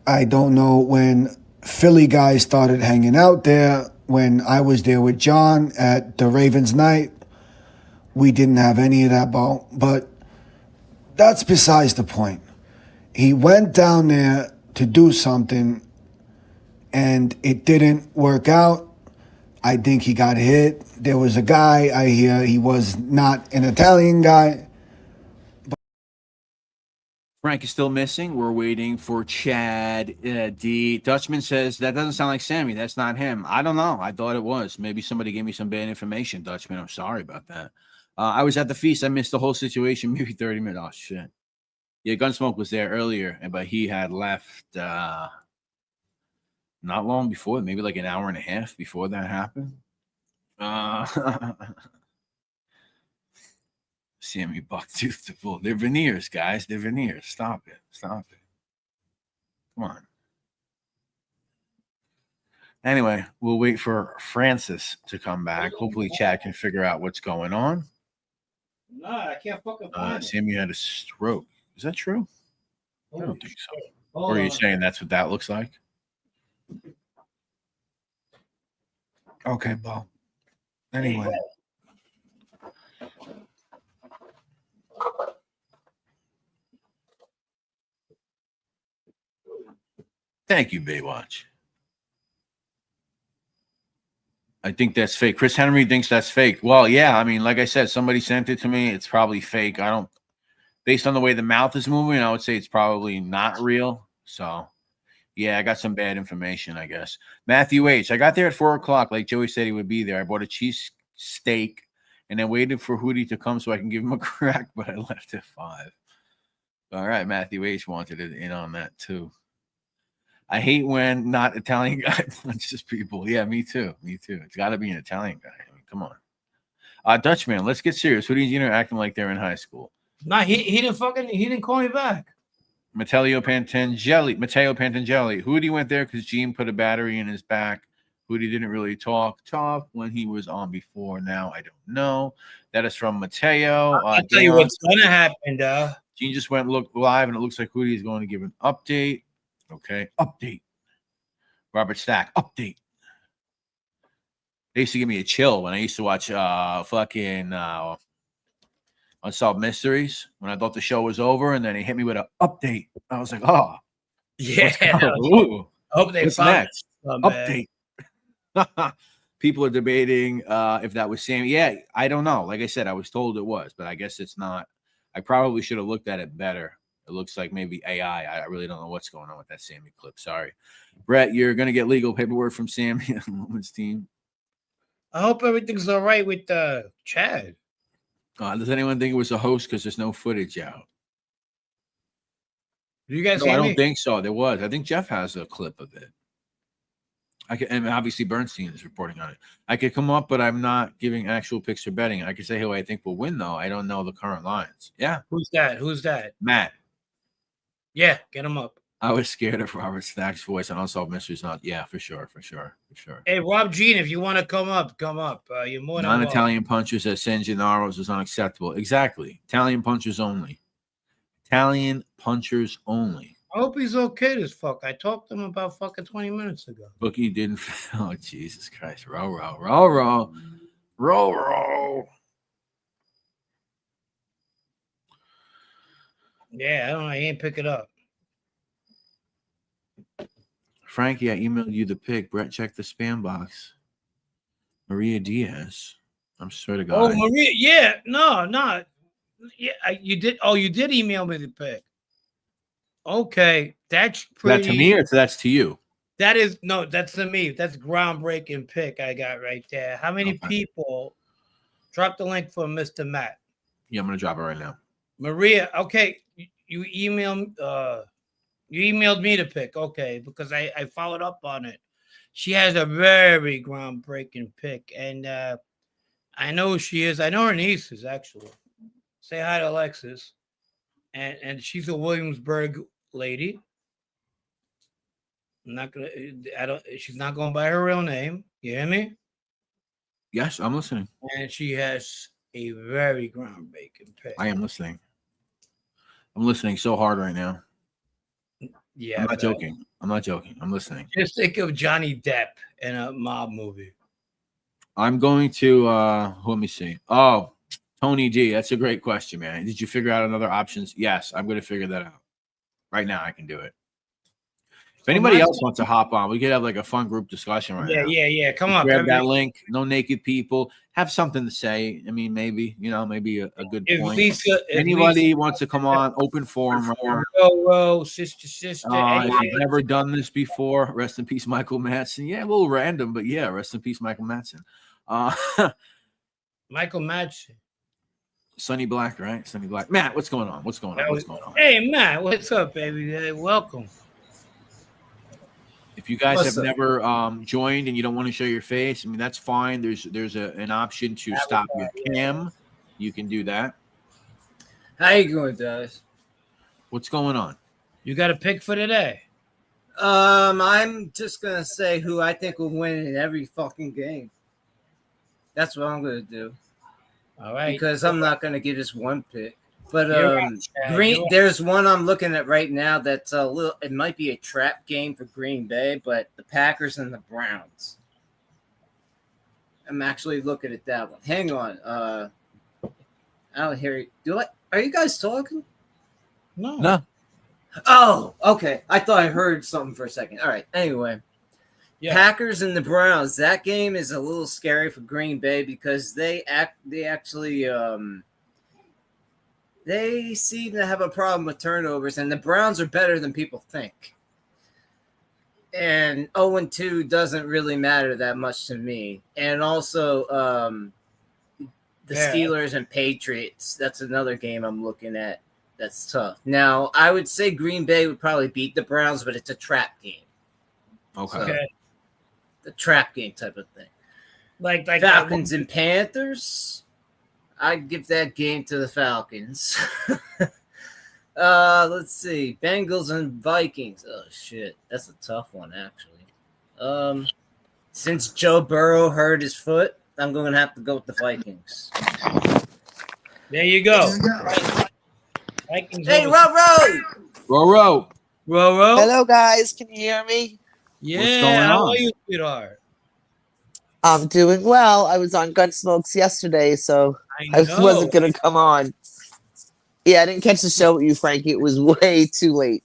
I don't know when Philly guys started hanging out there. When I was there with John at the Ravens night, we didn't have any of that ball. But that's besides the point. He went down there to do something, and it didn't work out. I think he got hit. There was a guy, I hear he was not an Italian guy. Frank is still missing. We're waiting for Chad D. Dutchman says, that doesn't sound like Sammy. That's not him. I don't know. I thought it was. Maybe somebody gave me some bad information, Dutchman. I'm sorry about that. I was at the feast. I missed the whole situation, maybe 30 minutes. Oh, shit. Yeah, Gunsmoke was there earlier, but he had left not long before, maybe like an hour and a half before that happened. Sammy Bucktooth the Bull. They're veneers, guys. They're veneers. Stop it. Stop it. Come on. Anyway, we'll wait for Francis to come back. Hopefully, Chad can figure out what's going on. No, I can't fucking find it. Sammy had a stroke. Is that true? I don't think so. Hold Or are you on. saying that's what that looks like? Okay, Bo. Anyway. Thank you, Baywatch. I think that's fake. Chris Henry thinks that's fake. Well, yeah, I mean, like I said, somebody sent it to me. It's probably fake. I don't, based on the way the mouth is moving, I would say it's probably not real. So, yeah, I got some bad information, I guess. Matthew H. I got there at 4 o'clock, like Joey said he would be there. I bought a cheese steak and then waited for Hootie to come so I can give him a crack, but I left at 5. All right, Matthew H. wanted it in on that too. I hate when not Italian guy punches people. Yeah, me too. Me too. It's got to be an Italian guy. I mean, come on. Dutchman, let's get serious. Who do you know acting like they're in high school? Nah, he didn't call me back. Matteo Pantangeli. Hootie went there because Gene put a battery in his back. Hootie didn't really talk tough when he was on before. Now I don't know. That is from Matteo. I'll tell you what's gonna happen, Gene just went look live, and it looks like Hootie is going to give an update. Okay, update. Robert Stack, update. They used to give me a chill when I used to watch fucking Unsolved Mysteries when I thought the show was over, and then he hit me with an update. I was like, oh, yeah. Ooh, I hope they what's found next? some, Update. People are debating if that was Sammy. Yeah, I don't know. Like I said, I was told it was, but I guess it's not. I probably should have looked at it better. It looks like maybe AI. I really don't know what's going on with that Sammy clip. Sorry. Brett, you're going to get legal paperwork from Sammy and the women's team. I hope everything's all right with Chad. Does anyone think it was a host because there's no footage out? Do you guys No, hear I me? don't think so. There was. I think Jeff has a clip of it. And obviously Bernstein is reporting on it. I could come up, but I'm not giving actual picks or betting. I could say who I think will win, though. I don't know the current lines. Yeah. Who's that? Matt. Yeah, get him up. I was scared of Robert Stack's voice on Unsolved Mysteries. Not, yeah, for sure. Hey, Rob Jean, if you want to come up. You're more than welcome. Non-Italian punchers at San Gennaro's is unacceptable. Exactly. Italian punchers only. Italian punchers only. I hope he's okay this fuck. I talked to him about fucking 20 minutes ago. Bookie didn't. Oh, Jesus Christ. Row. Yeah, I don't know. He ain't pick it up. Frankie, I emailed you the pic. Brett, check the spam box. Maria Diaz. I'm swear to God. Oh, Maria. Yeah. No. Yeah, you did. Oh, you did email me the pic. Okay. That's pretty. Is that to me or that's to you? That's to me. That's groundbreaking pic I got right there. How many people? Drop the link for Mr. Matt. Yeah, I'm going to drop it right now. Maria. Okay. You emailed me the pic. Okay. Because I followed up on it. She has a very groundbreaking pic. And I know who she is. I know her nieces, actually. Say hi to Alexis. And she's a Williamsburg lady. She's not going by her real name. You hear me? Yes, I'm listening. And she has a very groundbreaking pic. I am listening. I'm listening so hard right now. Yeah. I'm not joking. I'm listening. Just think of Johnny Depp in a mob movie. I'm going to let me see. Oh, Tony D. That's a great question, man. Did you figure out another options? Yes, I'm going to figure that out. Right now I can do it. If anybody else wants to hop on, we could have like a fun group discussion right now. Yeah. Come on. Grab that link. No naked people. Have something to say. I mean, maybe a good point. Anybody wants to come on, open forum. Sister. If you've never done this before, rest in peace, Michael Madsen. Yeah, a little random, but yeah, rest in peace, Michael Madsen. Michael Madsen. Sunny Black, right? Sunny Black. Matt, what's going on? What's going on? Hey, Matt, what's up, baby? Welcome. If you guys What's have up? never joined and you don't want to show your face, I mean that's fine. There's an option to stop your cam. You can do that. How you doing, guys? What's going on? You got a pick for today? I'm just gonna say who I think will win in every fucking game. That's what I'm gonna do. All right. Because I'm not gonna give this one pick. But You're right, Chad. Green, You're right. there's one I'm looking at right now that's a little. It might be a trap game for Green Bay, but the Packers and the Browns. I'm actually looking at that one. Hang on. I don't hear you. Are you guys talking? No. Oh, okay. I thought I heard something for a second. All right. Anyway, Yeah. Packers and the Browns. That game is a little scary for Green Bay because they actually they seem to have a problem with turnovers, and the Browns are better than people think. And 0-2 doesn't really matter that much to me. And also the Steelers and Patriots. That's another game I'm looking at. That's tough. Now, I would say Green Bay would probably beat the Browns, but it's a trap game. Okay. So, the trap game type of thing. Like Falcons and Panthers. I'd give that game to the Falcons. Let's see. Bengals and Vikings. Oh, shit. That's a tough one, actually. Since Joe Burrow hurt his foot, I'm going to have to go with the Vikings. There you go. Vikings. Hey, over- Roro. Roro. Hello, guys. Can you hear me? Yeah. What's going How on? are you, sweetheart? I'm doing well. I was on Gunsmokes yesterday, so I know. wasn't going to come on. Yeah, I didn't catch the show with you, Frankie. It was way too late.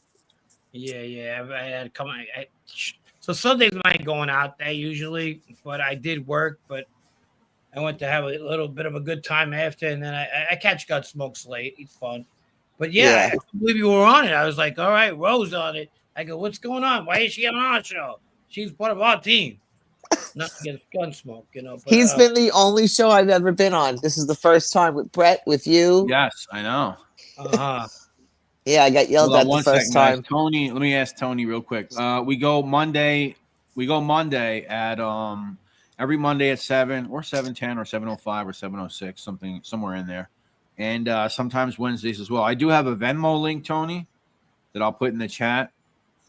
Yeah. I had to come. So Sundays I ain't going out there usually, but I did work. But I went to have a little bit of a good time after, and then I catch Gunsmokes late. It's fun. But yeah, I couldn't believe you were on it. I was like, all right, Rose on it. I go, what's going on? Why is she on our show? She's part of our team. Not against Gunsmoke, you know. But, He's been the only show I've ever been on. This is the first time with Brett, with you. Yes, I know. Yeah, I got yelled Hold on at the one first second, guys. time. Tony, let me ask Tony real quick. We go Monday at every Monday at 7 or 7:10 or 7:05 or 7:06, somewhere in there. And sometimes Wednesdays as well. I do have a Venmo link, Tony, that I'll put in the chat.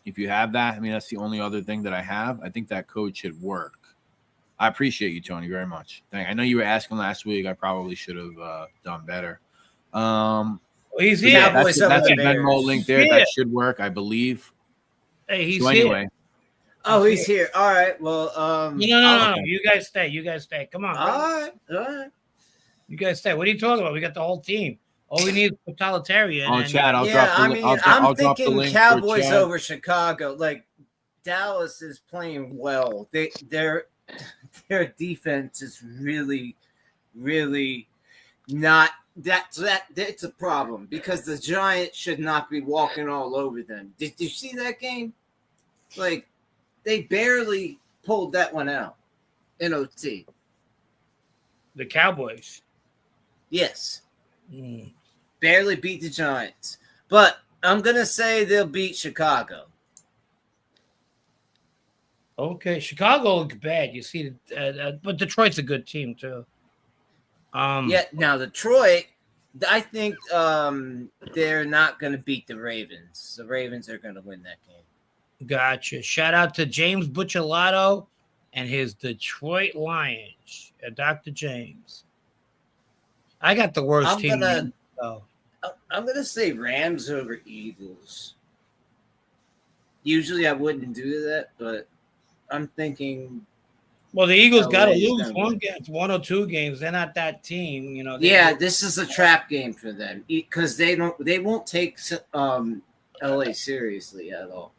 If you have that, I mean, that's the only other thing that I have. I think that code should work. I appreciate you, Tony, very much. I know you were asking last week. I probably should have done better. He's here. here. That's a Venmo link there. That should work, I believe. Hey, he's so anyway. here. Oh, he's here. All right. Well, No. You guys stay. Come on. All right. You guys stay. What are you talking about? We got the whole team. All we need is totalitarian. Oh, Chad, I'll Yeah, drop the I link. mean, I'll I'm drop the thinking link for Cowboys Chad. over Chicago. Like Dallas is playing well. Their defense is really, really not that. It's a problem because the Giants should not be walking all over them. Did you see that game? Like they barely pulled that one out in OT. The Cowboys. Yes. Barely beat the Giants. But I'm going to say they'll beat Chicago. Okay. Chicago look bad. You see, but Detroit's a good team, too. Yeah, now Detroit, I think they're not going to beat the Ravens. The Ravens are going to win that game. Gotcha. Shout out to James Bucciolato and his Detroit Lions. Dr. James. I got the worst team. I'm gonna say Rams over Eagles. Usually I wouldn't do that, but I'm thinking. Well, the Eagles got to LA is lose gonna win. one or two games. They're not that team, you know. This is a trap game for them because they won't take LA seriously at all.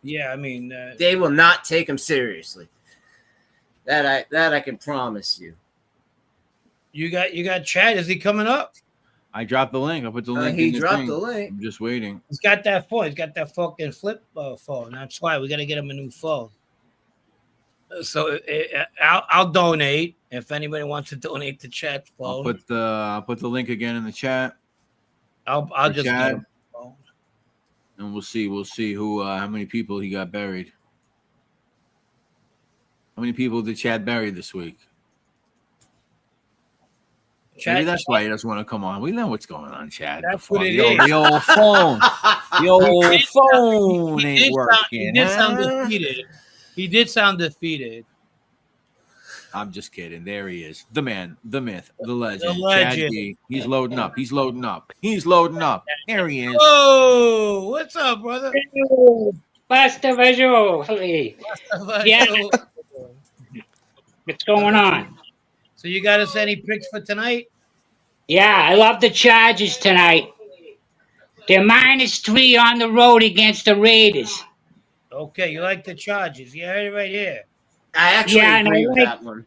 Yeah, I mean, they will not take them seriously. That I can promise you. You got Chad. Is he coming up? I dropped the link. I put the link. He in the dropped thing. the link. I'm just waiting. He's got that phone. He's got that fucking flip phone. That's why we got to get him a new phone. So I'll donate if anybody wants to donate to Chad's phone. I'll put the link again in the chat. I'll just get him a phone. And we'll see who how many people he got buried. many people did Chad bury this week? Chad- Maybe that's why he doesn't want to come on. We know what's going on, Chad. That's what it is. The old phone. The old phone He ain't did working. sound huh? defeated. He did sound defeated. I'm just kidding. There he is. The man, the myth, the legend. The legend. Chad D. He's loading up. He's loading up. He's loading up. There he is. Oh, what's up, brother? Pastor Visual. Yeah. What's going on? So you got us any picks for tonight? Yeah, I love the Chargers tonight. They're -3 on the road against the Raiders. Okay, you like the Chargers. You heard it right here. I actually Yeah, and agree I with like- that one.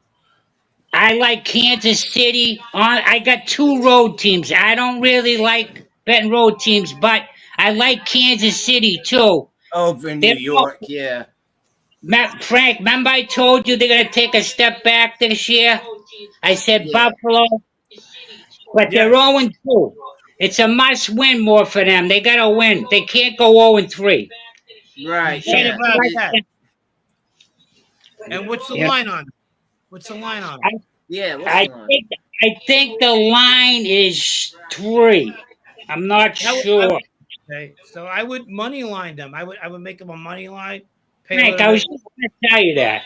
I like Kansas City. I got 2 road teams. I don't really like betting road teams, but I like Kansas City too. Over in They're New York, yeah. Frank, remember I told you they're going to take a step back this year? I said Yeah. Buffalo, but they're 0-2. It's a must-win more for them. They got to win. They can't go 0-3. Right, Right yeah. about that. And what's the Yeah. line on it? What's the line on it? Yeah, what's I the line? think the line is 3. I'm not sure. Okay, so I would money line them. I would make them a money line. Pay a Frank, little I was bit. just going to tell you that.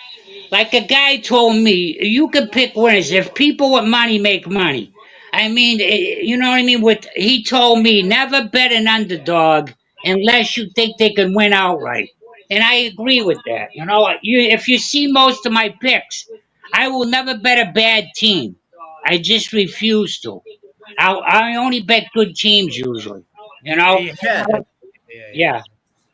Like a guy told me, you can pick winners. If people with money make money. I mean, you know what I mean? He told me, never bet an underdog unless you think they can win outright. And I agree with that. You know, if you see most of my picks, I will never bet a bad team. I just refuse to. I only bet good teams usually. You know? Yeah. Yeah.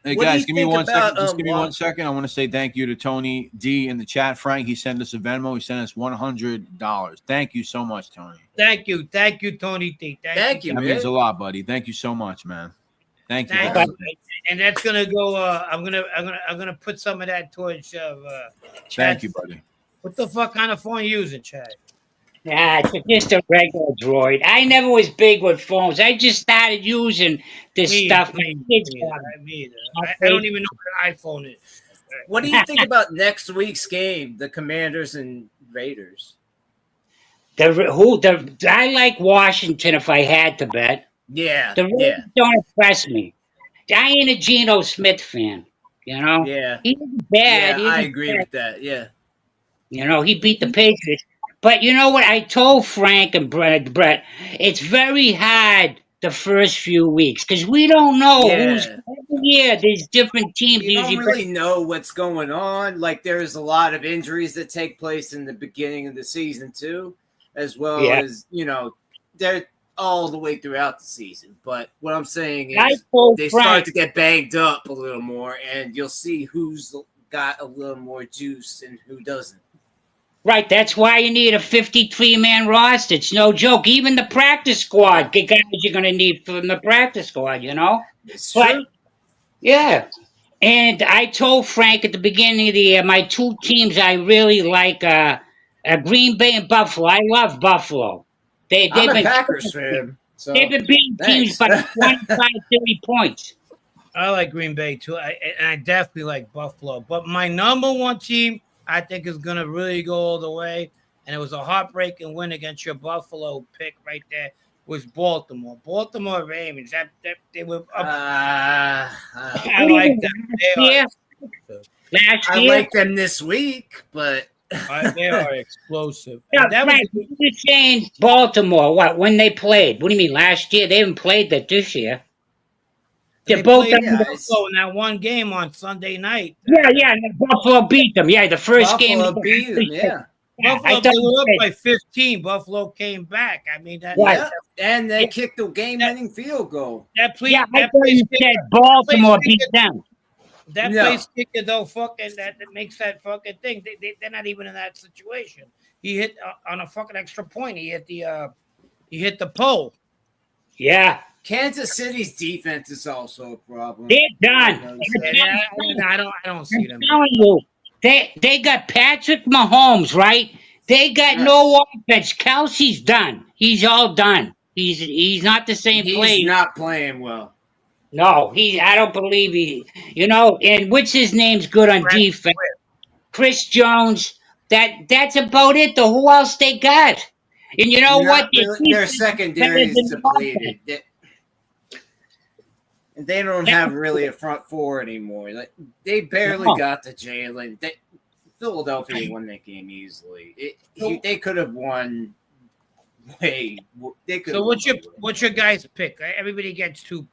Hey What do guys, you give me think 1 second. about, Just give me Juan? 1 second. I want to say thank you to Tony D in the chat. Frank, he sent us a Venmo. He sent us $100. Thank you so much, Tony. Thank you, Tony T. Thank you, That man. means a lot, buddy. Thank you so much, man. Thank you. Thank for you. everything. And that's gonna go. I'm gonna put some of that towards. Thank Chad. you, buddy. What the fuck kind of phone you using, Chad? Yeah, it's just a regular droid. I never was big with phones. I just started using this stuff. My kids got them. I don't even know what an iPhone is. What do you think about next week's game, the Commanders and Raiders? I like Washington if I had to bet. Yeah, The Raiders don't impress me. I ain't a Geno Smith fan. You know? yeah. He isn't bad. Yeah, I He agree isn't with bad. that. Yeah. You know, he beat the Patriots. But you know what? I told Frank and Brett, it's very hard the first few weeks because we don't know who's Yeah. every year. There's different teams. You don't usually really know what's going on. Like there's a lot of injuries that take place in the beginning of the season too, as well Yeah. as they're all the way throughout the season. But what I'm saying I is told they Frank, start to get banged up a little more, and you'll see who's got a little more juice and who doesn't. right, that's why you need a 53-man roster. It's no joke. Even the practice squad, the guys you're going to need from the practice squad, you know? It's But, true. yeah. And I told Frank at the beginning of the year, my 2 teams I really like Green Bay and Buffalo. I love Buffalo. They've I'm a been Packers fan. So They've been beating teams by thanks. 25, 30 points. I like Green Bay too. I definitely like Buffalo. But my number one team, I think, is gonna really go all the way. And it was a heartbreaking win against your Buffalo pick right there. Was Baltimore. Baltimore Ravens. That they were up. I like them. They are, Last I year, like them this week, but they are explosive. yeah, And that Frank, was you were saying Baltimore. What when they played? What do you mean last year? They haven't played that this year. they They're both played under- Buffalo in that one game on Sunday night. yeah. And Buffalo beat them. Yeah, the first Buffalo game. beat them. Yeah. Buffalo I they thought were up you by 15. Buffalo came back. I mean that. Right. Yeah, and they kicked the game-winning field goal. That place. Yeah, I that thought place you said Baltimore place- beat them. That No. place kicker though, fucking that makes that fucking thing. They're not even in that situation. He hit on a fucking extra point. He hit the pole. Yeah, Kansas City's defense is also a problem. they're I done. noticed I'm that. Yeah, I don't see them. telling you, they got Patrick Mahomes, right? They got Right. no offense. Kelsey's done. He's all done. He's not the same He's player. not playing well. No, I don't believe he. You know, and what's his name's good on defense? Chris Jones. That's about it. Though, who else they got? And you know what? Their secondary is depleted. They don't have really a front four anymore. Like, they barely got to Jalen. Philadelphia won that game easily. They could have won. They could. So what's your guys' pick? Everybody gets two.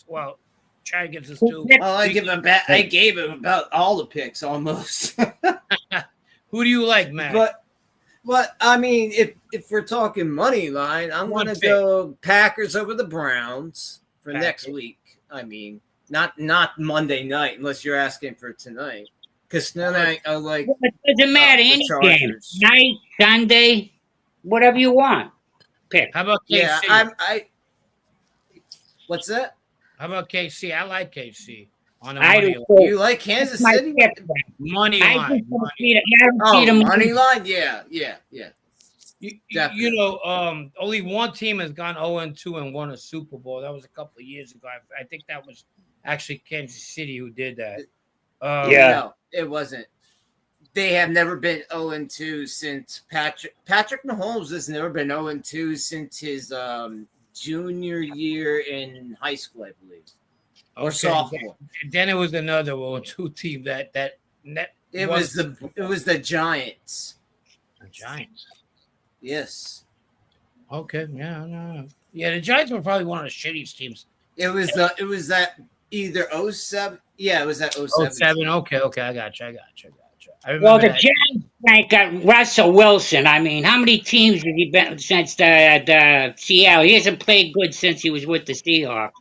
Well, Chad gets his two. Well, I gave him about all the picks almost. Who do you like, Matt? But I mean, if we're talking money line, I'm gonna go Packers over the Browns for next week. I mean, not Monday night, unless you're asking for tonight. Because tonight I like. Well, it doesn't matter. Any game, night, Sunday, whatever you want. Pick. How about KC? Yeah, what's that? How about KC? I like KC. On the I money do. You like Kansas City? Money line. Money line? Yeah. You know, only one team has gone 0-2 and won a Super Bowl. That was a couple of years ago. I think that was actually Kansas City who did that. No, it wasn't. They have never been 0-2 since Patrick Mahomes has never been 0-2 since his junior year in high school, I believe, or sophomore. Then it was another 0-2 team that it was the Giants. The Giants. Yes. Okay. Yeah. No. Yeah. The Giants were probably one of the shittiest teams. It was that either 07. Yeah, it was that 07. 07. Okay. I got you. Well, the Giants got Russell Wilson. I mean, how many teams have he been since the Seattle? He hasn't played good since he was with the Seahawks.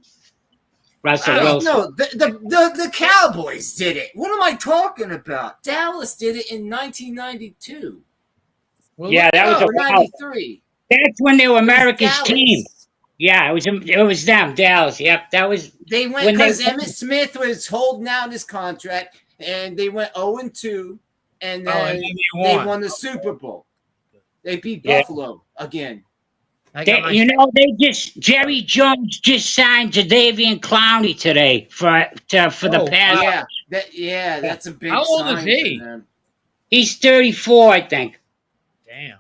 Russell Wilson. No, the Cowboys did it. What am I talking about? Dallas did it in 1992. Well, yeah, that was 93. That's when they were America's team. Yeah, it was them, Dallas. Yep, that was. They went because Emmitt Smith was holding out his contract, and they went 0-2, and then they won the Super Bowl. They beat Buffalo again. Jerry Jones just signed Jadeveon Clowney today for the past. That's a big. How old sign is he? for them. He's 34, I think. Damn.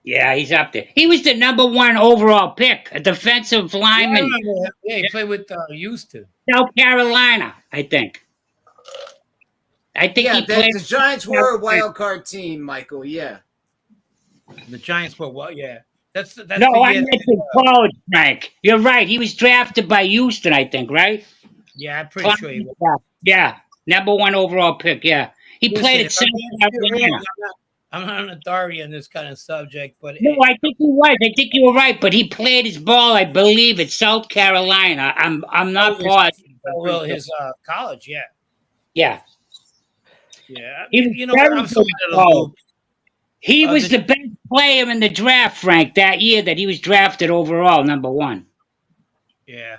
Yeah, he's up there. He was the #1 overall pick, a defensive lineman. Yeah, he played with Houston, South Carolina, I think. He played. The Giants were a wild card team, Michael. Yeah. The Giants were yeah. That's no, I meant the college, Frank. You're right. He was drafted by Houston, I think, right? Yeah, I'm pretty sure he was. Yeah, #1 overall pick. Yeah, he played at South Carolina. I'm not an authority on this kind of subject, but no, I think he was. I think you were right, but he played his ball, I believe, at South Carolina. I'm not positive. Well, his college, yeah. Yeah. You know, I'm so He was the best player in the draft, Frank, that year that he was drafted overall, #1. Yeah.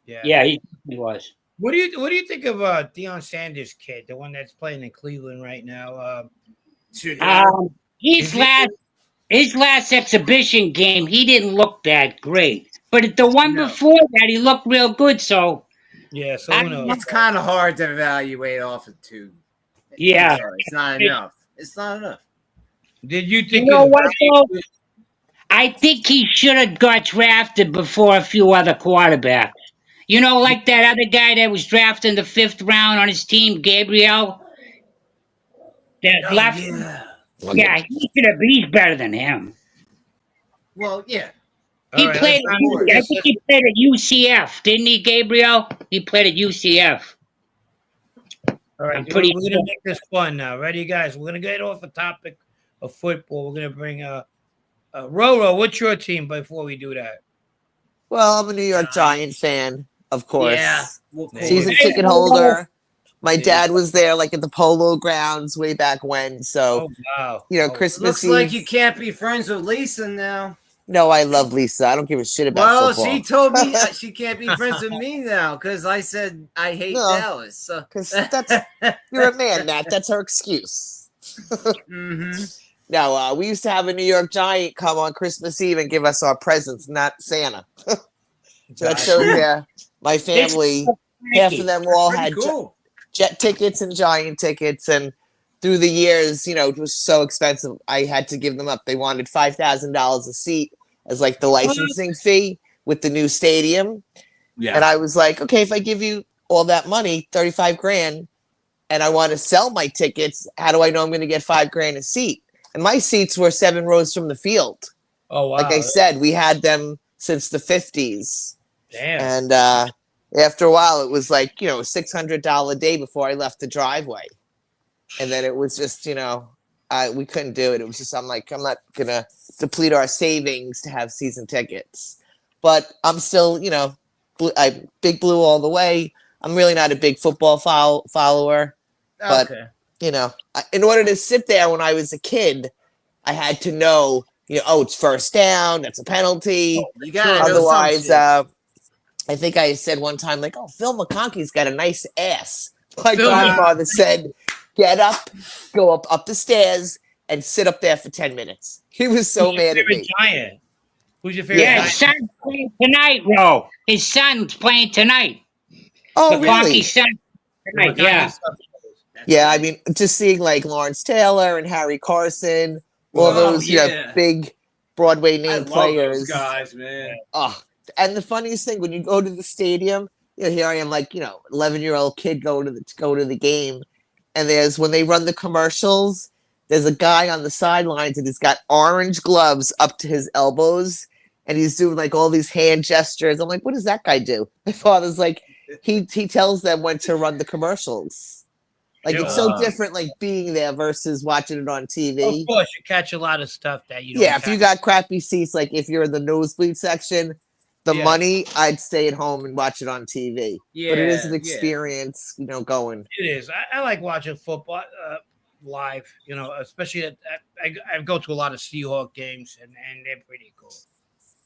Yeah, he was. What do you think of Deion Sanders' kid, the one that's playing in Cleveland right now? His last exhibition game, he didn't look that great, but the one before that, he looked real good. So yeah, so it's kind of hard to evaluate off of 2. Yeah, it's not enough. It's not enough. Did you think? You know what, though? I think he should have got drafted before a few other quarterbacks. You know, like that other guy that was drafted in the 5th round on his team, Gabriel. That left. Yeah, he's better than him. Well, yeah. I think he played at UCF, didn't he, Gabriel? He played at UCF. All right, we're going to make this fun now. Ready, guys? We're going to get off the topic of football. We're going to bring Roro. What's your team before we do that? Well, I'm a New York Giant fan, of course. Yeah. Season ticket holder. My dad was there, like at the Polo Grounds way back when. So, Christmas looks Eve. like you can't be friends with Lisa now. No, I love Lisa. I don't give a shit about football. She told me she can't be friends with me now because I said I hate Dallas. Because you're a man, Matt. That's her excuse. No, we used to have a New York Giant come on Christmas Eve and give us our presents, not Santa. So that shows you my family. Half of them all had jet tickets and Giant tickets, and through the years, it was so expensive. I had to give them up. They wanted $5,000 a seat as like the licensing fee with the new stadium. Yeah. And I was like, okay, if I give you all that money, 35 grand, and I want to sell my tickets, how do I know I'm going to get $5,000 a seat? And my seats were 7 rows from the field. Oh, wow. Like I said, we had them since the 50s. Damn. And after a while, it was like, $600 a day before I left the driveway. And then it was just, we couldn't do it. It was just, I'm like, I'm not going to deplete our savings to have season tickets. But I'm still, I Big Blue all the way. I'm really not a big football follower. But, Okay. In order to sit there when I was a kid, I had to know, it's first down, that's a penalty. You gotta know Otherwise, some I think I said one time, like, oh, Phil McConkey's got a nice ass. My grandfather said, get up, go up the stairs, and sit up there for 10 minutes. He was so mad at me. Giant? Who's your favorite? Yeah, his son's playing tonight, bro. His son's playing tonight. Oh, really? McConkey's son tonight, yeah. Yeah, I mean, just seeing like Lawrence Taylor and Harry Carson, all those big Broadway name players. Those guys, man. Oh, and the funniest thing, when you go to the stadium, here I am, like 11-year-old kid go to the game, and when they run the commercials, there's a guy on the sidelines and he's got orange gloves up to his elbows, and he's doing like all these hand gestures. I'm like, what does that guy do? My father's like, he tells them when to run the commercials. Like, it's so different, like, being there versus watching it on TV. Of course, you catch a lot of stuff that you don't Yeah, if you got crappy seats, like if you're in the nosebleed section, money, I'd stay at home and watch it on TV. Yeah, but it is an experience, going. It is. I like watching football live, especially I go to a lot of Seahawk games, and they're pretty cool.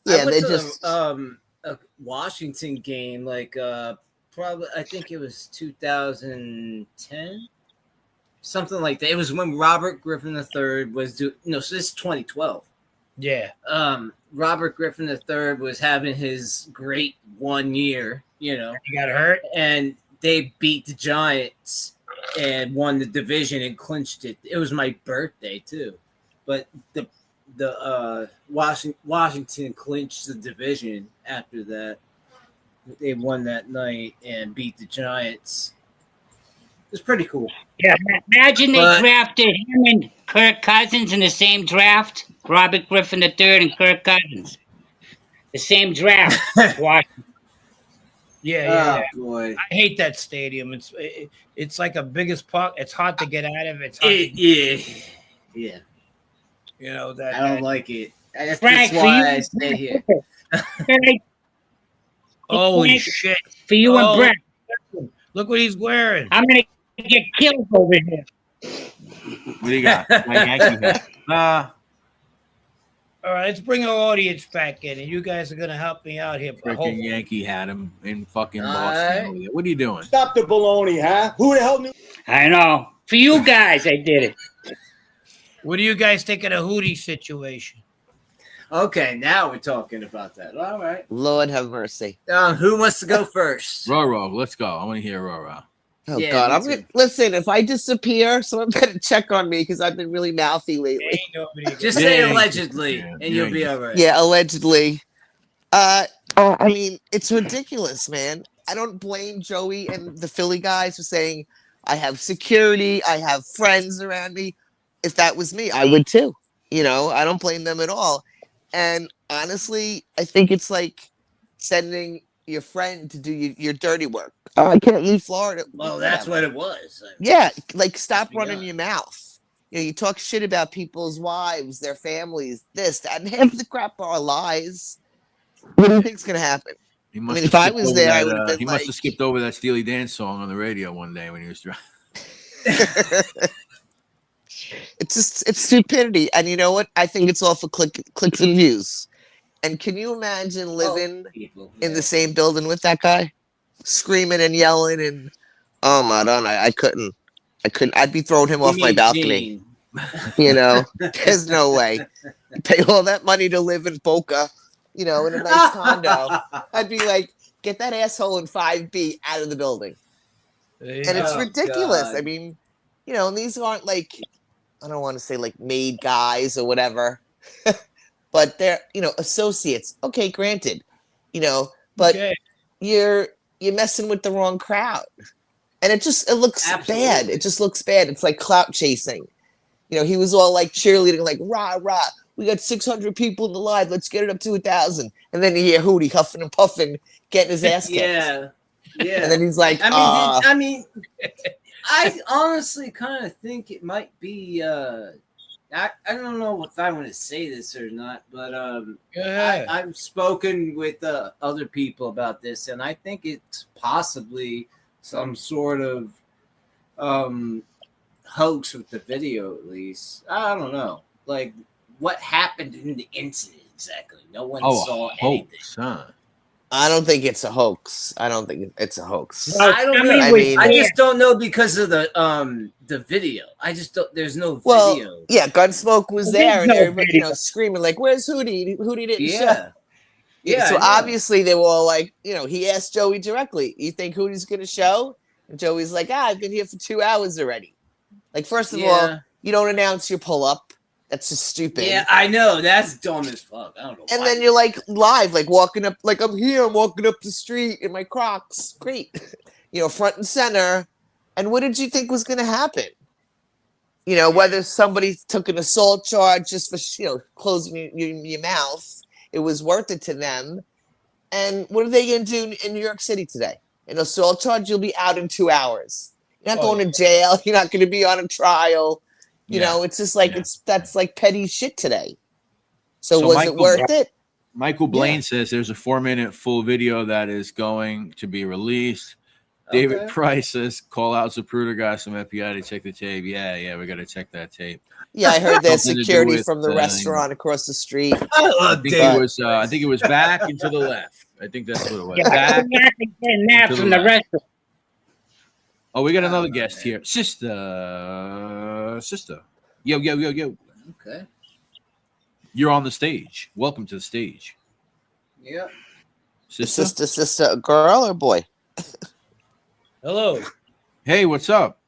Yeah, I went they to just... a Washington game, like, probably, I think it was 2010, something like that. It was when Robert Griffin III was so this is 2012. Yeah. Robert Griffin III was having his great 1 year, He got hurt, and they beat the Giants and won the division and clinched it. It was my birthday too, but the Washington clinched the division after that. They won that night and beat the Giants. It was pretty cool. Yeah, imagine they drafted him and Kirk Cousins in the same draft. Robert Griffin III and Kirk Cousins. The same draft. Yeah. Boy. I hate that stadium. It's like a biggest park. It's hard to get out of. It's hard yeah. That I don't like it. That's Frank, why I stay here. Holy shit! For you and Brett. Look what he's wearing. I'm gonna get killed over here. What do you got? My Yankee hat. All right, let's bring our audience back in, and you guys are gonna help me out here. Freaking Yankee had him in fucking Boston. What are you doing? Stop the baloney, huh? Who the hell knew? I know. For you guys, I did it. What do you guys think of the Hootie situation? Okay, now we're talking about that. All right. Lord have mercy. Who wants to go first? Roro, let's go. I want to hear Roro. Oh, yeah, God. Listen, if I disappear, someone better check on me because I've been really mouthy lately. Just say allegedly, and you'll be all right. Yeah, allegedly. I mean, it's ridiculous, man. I don't blame Joey and the Philly guys for saying, I have security, I have friends around me. If that was me, I would too. I don't blame them at all. And honestly, I think it's like sending your friend to do your dirty work. Oh, I can't leave Florida. Well, that's what it was. Yeah, like stop running your mouth. You talk shit about people's wives, their families, this, that, and half the crap are lies. What do you think's gonna happen? If I was there, I would have been he must have skipped over that Steely Dan song on the radio one day when he was driving. It's stupidity. And you know what? I think it's all for clicks and views. And can you imagine living in the same building with that guy? Screaming and yelling and I couldn't. I'd be throwing him off my balcony. There's no way. Pay all that money to live in Boca, in a nice condo. I'd be like, get that asshole in 5B out of the building. And it's ridiculous. God. I mean, and these aren't like, I don't want to say like made guys or whatever, but they're, associates. Okay, granted, but Okay. you're messing with the wrong crowd. And it looks Absolutely. bad. It just looks bad. It's like clout chasing. He was all like cheerleading, like, rah, rah. We got 600 people in the live. Let's get it up to 1,000. And then you hear Hootie huffing and puffing, getting his ass kicked. Yeah. And then he's like, I mean, I honestly kind of think it might be. I don't know if I want to say this or not, but I've spoken with other people about this, and I think it's possibly some sort of hoax with the video. At least I don't know, like what happened in the incident exactly. No one saw anything. Hoax, huh? I don't think it's a hoax. I don't think it's a hoax. I don't know. I mean, I just don't know because of the video. I just don't. There's no video. Well, yeah, Gunsmoke was there, and no everybody, video. Screaming like, "Where's Hootie? Hootie didn't show." Yeah. Yeah. So I know. obviously they were all like, he asked Joey directly, "You think Hootie's gonna show?" And Joey's like, "I've been here for 2 hours already." Like, first of all, you don't announce your pull up. That's just stupid. Yeah, I know. That's dumb as fuck. I don't know. And why. then you're like live, like walking up, like I'm here, I'm walking up the street in my Crocs. Great. Front and center. And what did you think was going to happen? Whether somebody took an assault charge just for, closing your mouth, it was worth it to them. And what are they going to do in New York City today? An assault charge, you'll be out in 2 hours. You're not going to jail. You're not going to be on a trial. It's just like that's like petty shit today. So was Michael, it worth it? Michael Blaine says there's a 4-minute full video that is going to be released. David Price says call out Zapruder guys from FBI to check the tape. Yeah, we got to check that tape. Yeah, I heard there's Something to do security with, from the restaurant across the street. I think it was back and to the left. I think that's what it was. Back that from the restaurant. Oh, we got another guest here. Sister. Yo. Okay. You're on the stage. Welcome to the stage. Yeah. Sister, a girl or boy? Hello. Hey, what's up?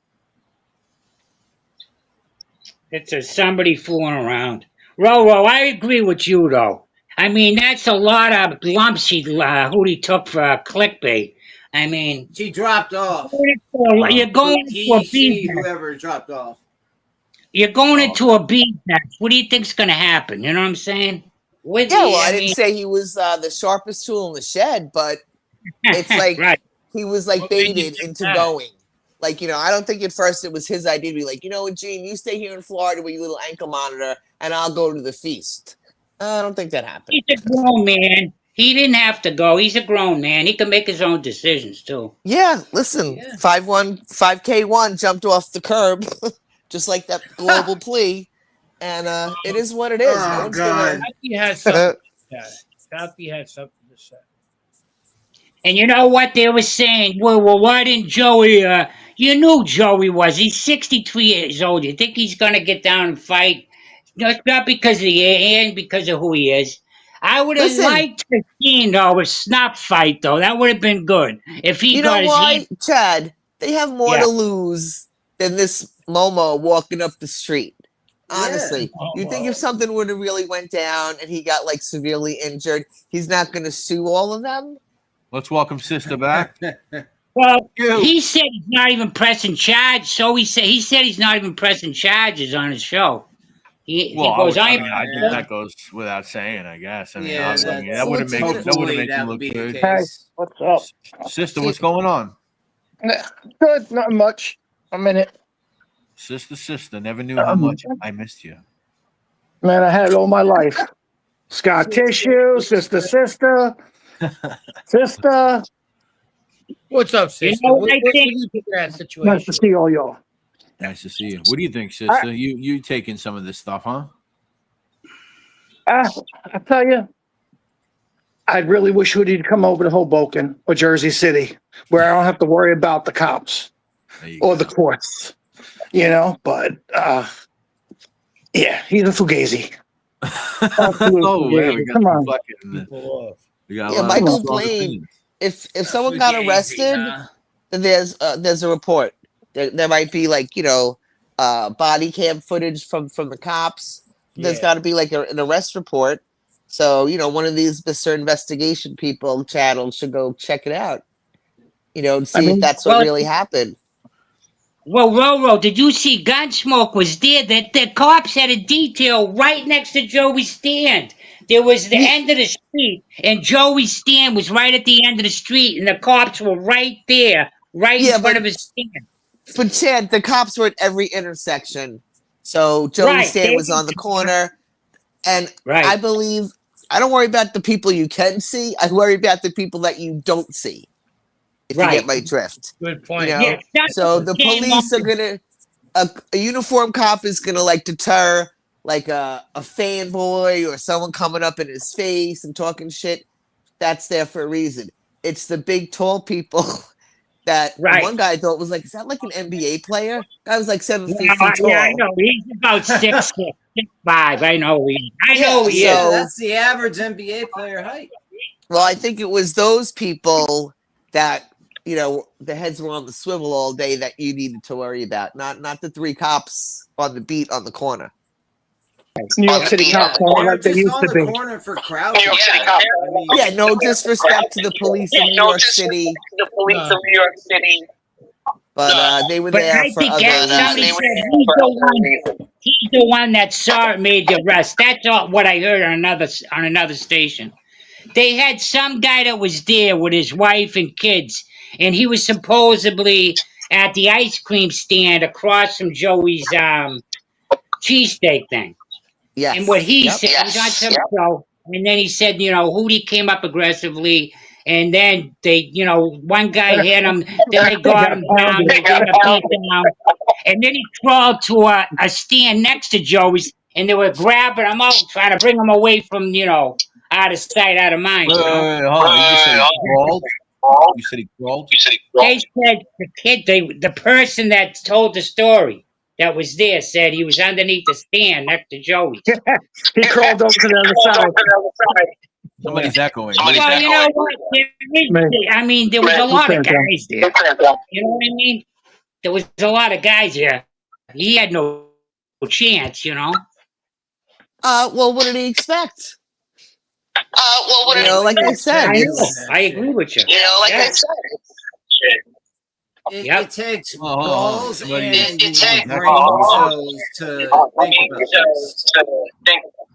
It's somebody fooling around. Roro, I agree with you, though. I mean, that's a lot of lumps Hootie took for clickbait. I mean, she dropped off. You're going into a bee's nest. Whoever dropped off. You're going into a bee's nest. What do you think's going to happen? You know what I'm saying? I didn't say he was the sharpest tool in the shed, but it's like he was like baited into going. Like, I don't think at first it was his idea to be like, what, Gene, you stay here in Florida with your little ankle monitor, and I'll go to the feast. I don't think that happened. He's a grown man. He didn't have to go. He's a grown man. He can make his own decisions, too. Yeah, listen, 5K1 jumped off the curb, just like that global plea, and it is what it is. Oh, God. Happy had something to say. Happy had something to say. And you know what they were saying? Well, why didn't Joey? You knew Joey was. He's 63 years old. You think he's going to get down and fight? No, it's not because of the and because of who he is. I would have liked to see, though, a snap fight, though. That would have been good. If he got his hand. Chad, they have more to lose than this Momo walking up the street. Honestly, you think if something would have really went down and he got like severely injured, he's not going to sue all of them? Let's welcome Sister back. Well, he said he's not even pressing charges. So he said he's not even pressing charges on his show. He goes, I think that goes without saying, I guess. I mean, that would have made you look good. Hey, what's up? Sister, what's going on? Good, not much. A minute. Sister, never knew how much I missed you. Man, I had it all my life. Scar tissue, sister. What's up, sister? What do you think of that situation? Nice to see all y'all. Nice to see you. What do you think, sister? You taking some of this stuff, huh? I tell you, I really wish Hootie to come over to Hoboken or Jersey City, where I don't have to worry about the cops or the courts, But yeah, he's a fugazi. Come on. Michael Blaine. If someone got arrested, then there's a report. There might be body cam footage from the cops. There's Yeah. got to be like an arrest report. So, one of these Mr. Investigation people channels should go check it out, and see if that's what really happened. Well, Roro, did you see Gunsmoke was there? That the cops had a detail right next to Joey's stand. There was the end of the street, and Joey's stand was right at the end of the street, and the cops were right there, right in front of his stand. But Chad, the cops were at every intersection. So Joey's stand was on the corner. And I believe, I don't worry about the people you can see. I worry about the people that you don't see. If you get my drift. Good point. So the police are going to, a uniform cop is going to like deter like a fanboy or someone coming up in his face and talking shit. That's there for a reason. It's the big, tall people that one guy thought was like, is that like an NBA player? Guy was like 7 feet tall. Yeah, I know. He's about 6'5". I know he is. Yeah, that's the average NBA player height. Well, I think it was those people that, the heads were on the swivel all day that you needed to worry about. Not the 3 cops on the beat on the corner. New York City cops like they used to be. Corner for crowd. New York City cops. Yeah, no disrespect to the police in New York City. But they were there for other reasons. He's the one that saw it, made the arrest. That's all what I heard on another station. They had some guy that was there with his wife and kids, and he was supposedly at the ice cream stand across from Joey's cheesesteak thing. Yes. And what he said, he was on some show, and then he said, Hootie came up aggressively, and then they, one guy hit him, then they got him down, they gave him a beat down, and then he crawled to a stand next to Joey's, and they were grabbing him out, trying to bring him away from, out of sight, out of mind. Wait, hold on. You just said he crawled? You said he crawled? They said the kid, the person that told the story that was there said he was underneath the stand next to Joey. He crawled over to the other side. Somebody's echoing. Well, you know what? There was a lot of guys there. You know what I mean? There was a lot of guys there. He had no chance, Well, what did he expect? Like I said, I agree with you. I said, it takes balls and brain cells to think about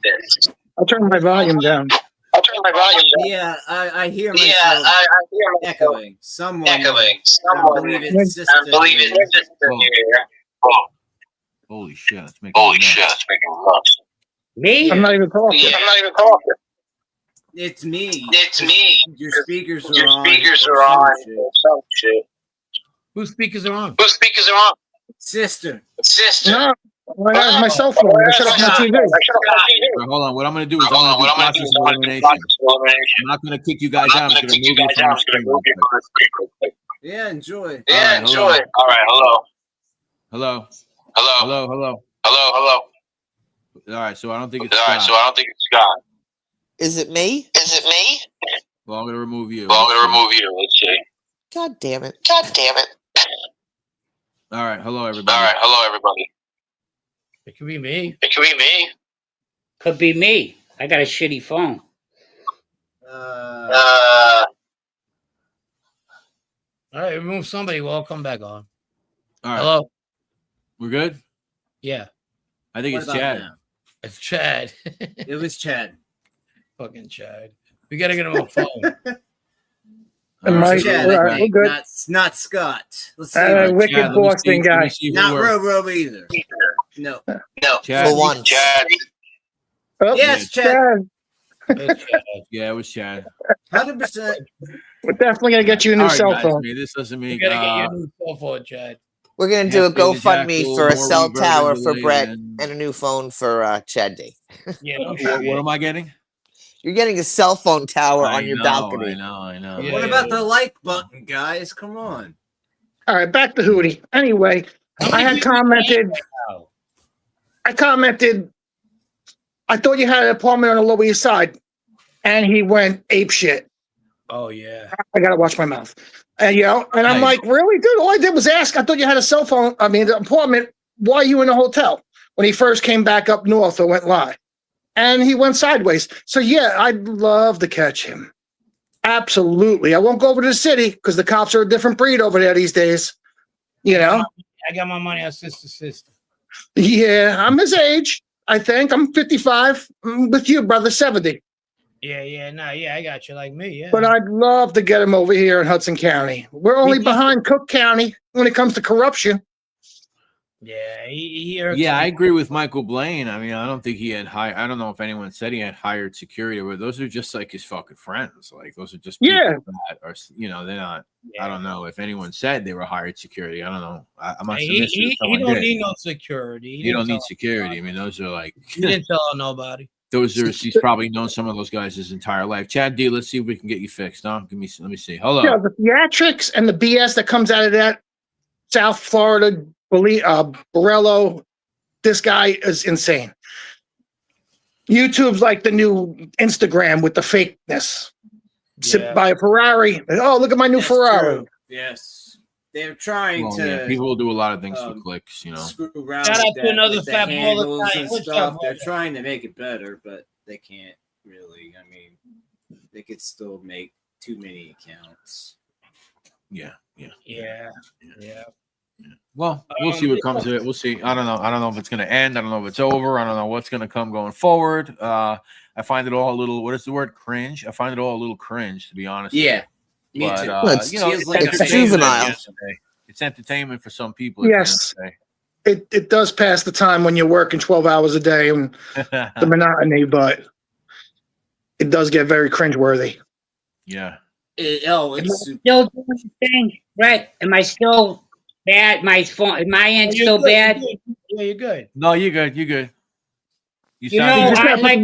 this. I'll turn my volume down. Yeah, I hear myself echoing. Someone. I believe it's just Holy shit, that's making nuts. Me? I'm not even talking. It's me. Your speakers are on. Some shit. Whose speakers are on? Sister. No, I have my cell phone. I shut off my TV. Hold on. What I'm going to do is I'm going to do process elimination. I'm not going to kick you guys out. I'm going to move you from the screen. Yeah, enjoy. All right, hello. Hello. All right, so I don't think it's Scott. Is it me? Well, I'm going to remove you. Let's see. God damn it. All right, hello, everybody. It could be me. Could be me. I got a shitty phone. All right, remove somebody. We'll all come back on. All right. Hello. We're good? Yeah. I think it's Chad. Now? It's Chad. It was Chad. Fucking Chad. We got to get him a phone. Chad, we're good. Not Scott. Let's see. Wicked Boston guy. Not Robo either. No. Chad. For one. Oh, Yes, Chad. Yeah, it was Chad. 100%. We're definitely going to get you a new cell phone. This doesn't We mean got to get you a new cell phone, Chad. We're going to do a GoFundMe for a more cell reverb tower in the for lane Brett and- and a new phone for Chad D. Yeah, no What shit. am I getting? You're getting a cell phone tower on your I balcony. know. Yeah. What about the like button, guys? Come on. All right, back to Hootie. Anyway, I had commented. I thought you had an apartment on the Lower East Side, and he went ape shit. Oh, yeah. I gotta watch my mouth. And I'm like, really, dude? All I did was ask. I thought you had a cell phone. I mean, the apartment why are you in a hotel? When he first came back up north or went live. And he went sideways. So, yeah, I'd love to catch him. Absolutely. I won't go over to the city because the cops are a different breed over there these days. You know? I got my money on sister. Yeah, I'm his age, I think. I'm 55. I'm with you, brother, 70. Yeah, I got you like me, yeah. But I'd love to get him over here in Hudson County. We're only behind Cook County when it comes to corruption. Yeah, I agree with Michael Blaine. I mean, I don't think he had I don't know if anyone said he had hired security, but those are just like his fucking friends. Like those are just people that are, they're not. Yeah. I don't know if anyone said they were hired security. I don't know. I must have missed it. He don't need no security. He don't need security. I mean, those are like he didn't tell nobody. He's probably known some of those guys his entire life. Chad D, let's see if we can get you fixed. Huh? Let me see. Hello. Yeah, the theatrics and the BS that comes out of that South Florida. Borello, this guy is insane. YouTube's like the new Instagram with the fakeness. Sit by a Ferrari. Oh, look at my new Ferrari. True. Yes. They're trying to. Yeah, people will do a lot of things for clicks, Screw around Shout out to another fat ball of and stuff. They're trying to make it better, but they can't really. I mean, they could still make too many accounts. Yeah. Well, we'll see what comes of it. We'll see. I don't know if it's going to end. I don't know if it's over. I don't know what's going to come going forward. I find it all a little, what is the word? Cringe. I find it all a little cringe, to be honest. Yeah, me too. It's juvenile. It's entertainment for some people. Yes, it does pass the time when you're working 12 hours a day and the monotony, but it does get very cringeworthy. Yeah. It's still doing the thing, right? Am I still bad? My end still bad? Yeah, you're good. No, you're good. You're good. I like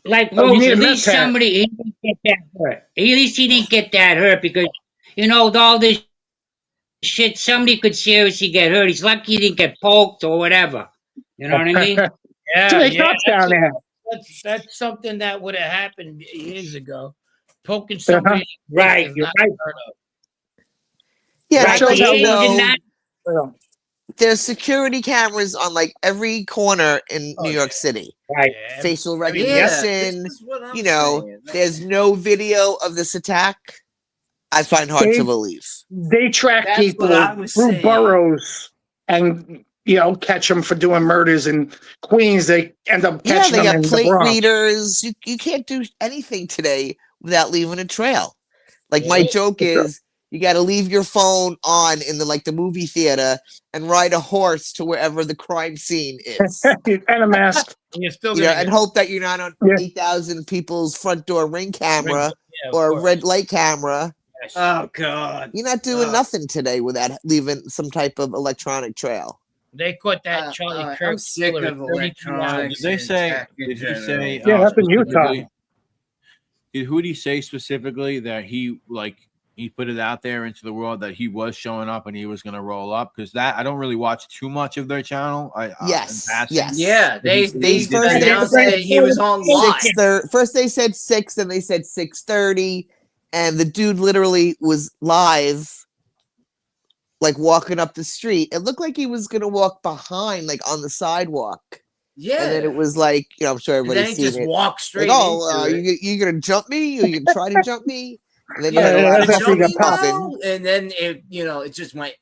like Rose, at least somebody he didn't get that hurt. At least he didn't get that hurt because all this shit, somebody could seriously get hurt. He's lucky he didn't get poked or whatever. You know what I mean? That's something that would have happened years ago. Poking somebody, right? You're right. Yeah, right. There's security cameras on like every corner in New York City. Right. Facial recognition. There's no video of this attack. I find hard to believe. They track people through boroughs and catch them for doing murders in Queens. They end up catching them. Yeah, they in got plate the Bronx. readers. You can't do anything today without leaving a trail. Like my joke is, you got to leave your phone on in the movie theater and ride a horse to wherever the crime scene is. And a mask. And hope that you're not on 8,000 people's front door ring camera or a red light camera. Oh God! You're not doing nothing today without leaving some type of electronic trail. They caught that Charlie Kirk. I'm sick of electronics. Did he say? Yeah, that's in Utah. Who did he say specifically that he put it out there into the world that he was showing up and he was going to roll up? Because that I don't really watch too much of their channel. Yes. Yeah, they announced that he was on live. First they said 6, and they said 6:30, and the dude literally was live, like walking up the street. It looked like he was going to walk behind, like on the sidewalk. Yeah, and then it was like, I'm sure everybody's seen it. Just walk straight. Like, you gonna jump me? Or you gonna try to jump me? And then and then it just went.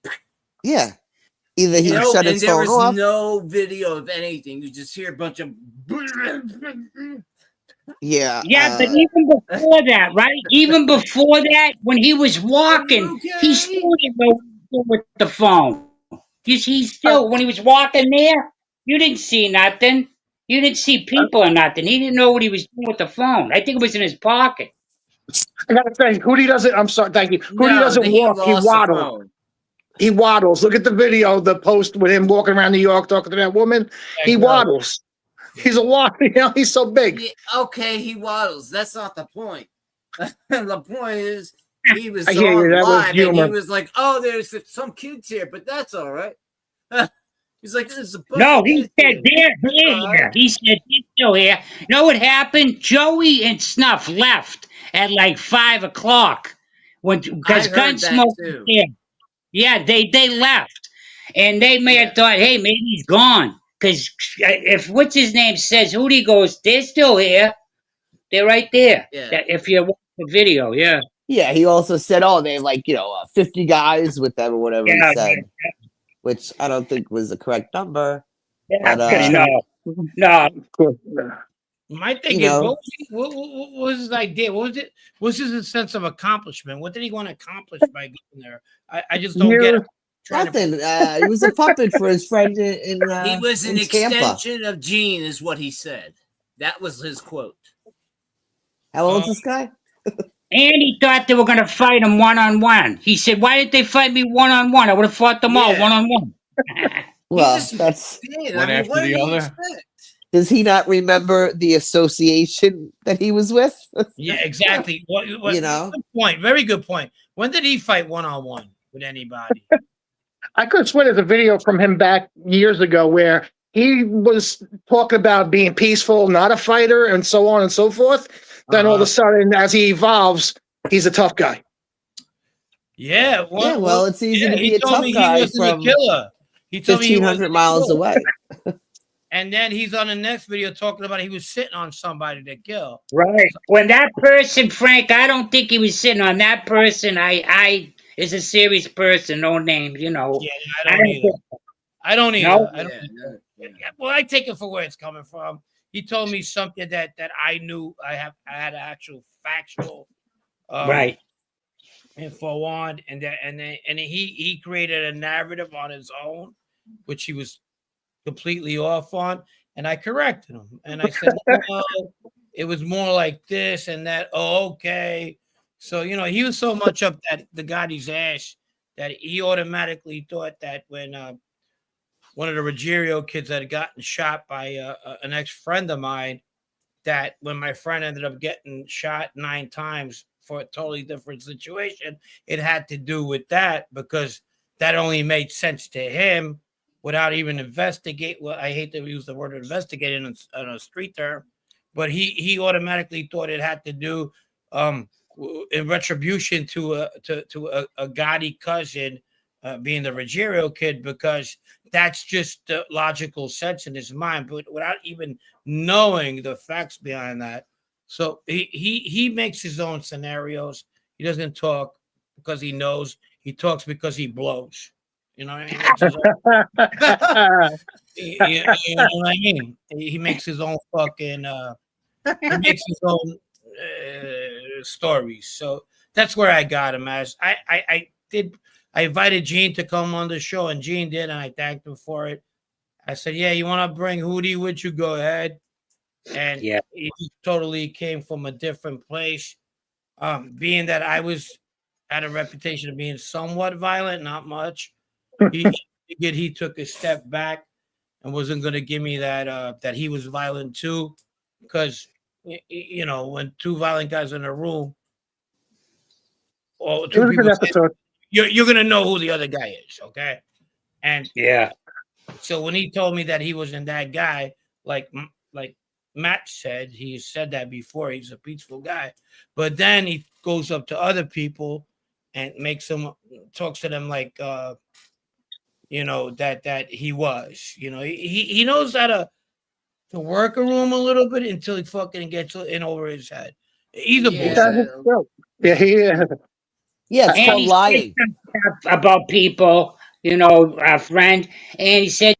Yeah, either he shut his phone off. There was no video of anything. You just hear a bunch of. Yeah. But even before that, right? Even before that, when he was walking, he still didn't know what to do with the phone. He still, when he was walking there, you didn't see nothing. You didn't see people or nothing. He didn't know what he was doing with the phone. I think it was in his pocket. I gotta say, Hootie doesn't. I'm sorry, thank you. Hootie doesn't walk. He waddles. He waddles. Look at the video, the post with him walking around New York talking to that woman. He waddles. He's a walk. He's so big. Yeah, okay, he waddles. That's not the point. The point is he was on live and he was like, "Oh, there's some kids here, but that's all right." He's like, "There's a bunch." No, he said they're here. He said he's still here. You know what happened? Joey and Snuff left at like 5 o'clock because Gunsmoke was there. Yeah, they left, and they may have thought, hey, maybe he's gone. Because if what's his name says Hootie goes, they're still here. They're right there. Yeah. If you watch the video, yeah. Yeah, he also said, "Oh, they have 50 guys with them or whatever he Yeah, said," which I don't think was the correct number. yeah, But no. My thing You is, know. what was his idea? What was it? What's his sense of accomplishment? What did he want to accomplish by going there? I just don't get it. Nothing. He was a puppet for his friend in He was an in Tampa. extension of Gene, is what he said. That was his quote. How old's this guy? And he thought they were going to fight him one-on-one. He said, why didn't they fight me one-on-one? I would have fought them all one-on-one. Well, that's one after the other. Does he not remember the association that he was with? Yeah, exactly. What, You know? Good point. Very good point. When did he fight one-on-one with anybody? I could swear there's a video from him back years ago where he was talking about being peaceful, not a fighter, and so on and so forth. Then all of a sudden, as he evolves, he's a tough guy. Yeah, well, it's easy to be he a told tough me guy he wasn't from a killer. He told me he 1,500 wasn't a miles killer. away. And then he's on the next video talking about he was sitting on somebody to kill. Right. When that person, Frank, I don't think he was sitting on that person. I is a serious person, no names, you know. Yeah, I don't either. I don't either. No? I don't either. Well, I take it for where it's coming from. He told me something that I knew I had actual factual Right. info on, and he created a narrative on his own, which he was completely off on, and I corrected him, and I said, no, it was more like this and that. Oh, okay. So he was so much up the Gotti's ass that he automatically thought that when one of the Ruggiero kids had gotten shot by an ex-friend of mine, that when my friend ended up getting shot 9 times for a totally different situation, it had to do with that, because that only made sense to him without even investigate. Well, I hate to use the word investigate in a street term, but he automatically thought it had to do in retribution to a Gotti cousin being the Ruggiero kid, because that's just the logical sense in his mind, but without even knowing the facts behind that. So he makes his own scenarios. He doesn't talk because he knows. He talks because he blows. You know what I mean? You know what I mean? He makes his own fucking. He makes his own stories. So that's where I got him as. I invited Gene to come on the show, and Gene did, and I thanked him for it. I said, "Yeah, you want to bring Hootie with you? Go ahead." And yeah, he totally came from a different place. Being that I had a reputation of being somewhat violent, not much. He took a step back and wasn't going to give me that he was violent too, because when 2 violent guys in a room, or 2 people, you're going to know who the other guy is, okay? And yeah. So when he told me that he wasn't that guy, like Matt said, he said that before, he's a peaceful guy, but then he goes up to other people and talks to them like that he was, he knows how to work a room a little bit until he fucking gets in over his head. He's a bullshit. Yeah, it's and called lying. About people, a friend, and he said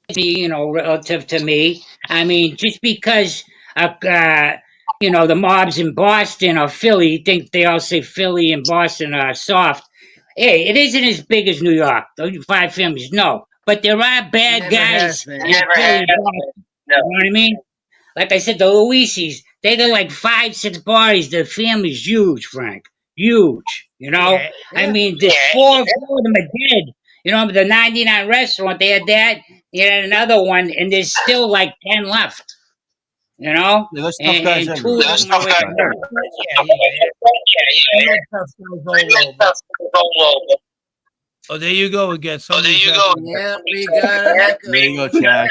to me, relative to me, I mean, just because the mobs in Boston or Philly, you think they all say Philly and Boston are soft. Hey, it isn't as big as New York. Those 5 families, no. But there are bad guys in Philly and Boston. You know what I mean? Like I said, the Luisis, they got like 5, 6 bodies. The family's huge, Frank. Huge. I mean, there's 4 of them are dead. The 99 restaurant, they had that. You had another one, and there's still like 10 left. Yeah, that's tough guys. And 2 of them are with Oh, there you go again. Yeah, we got it. There you go, Jack.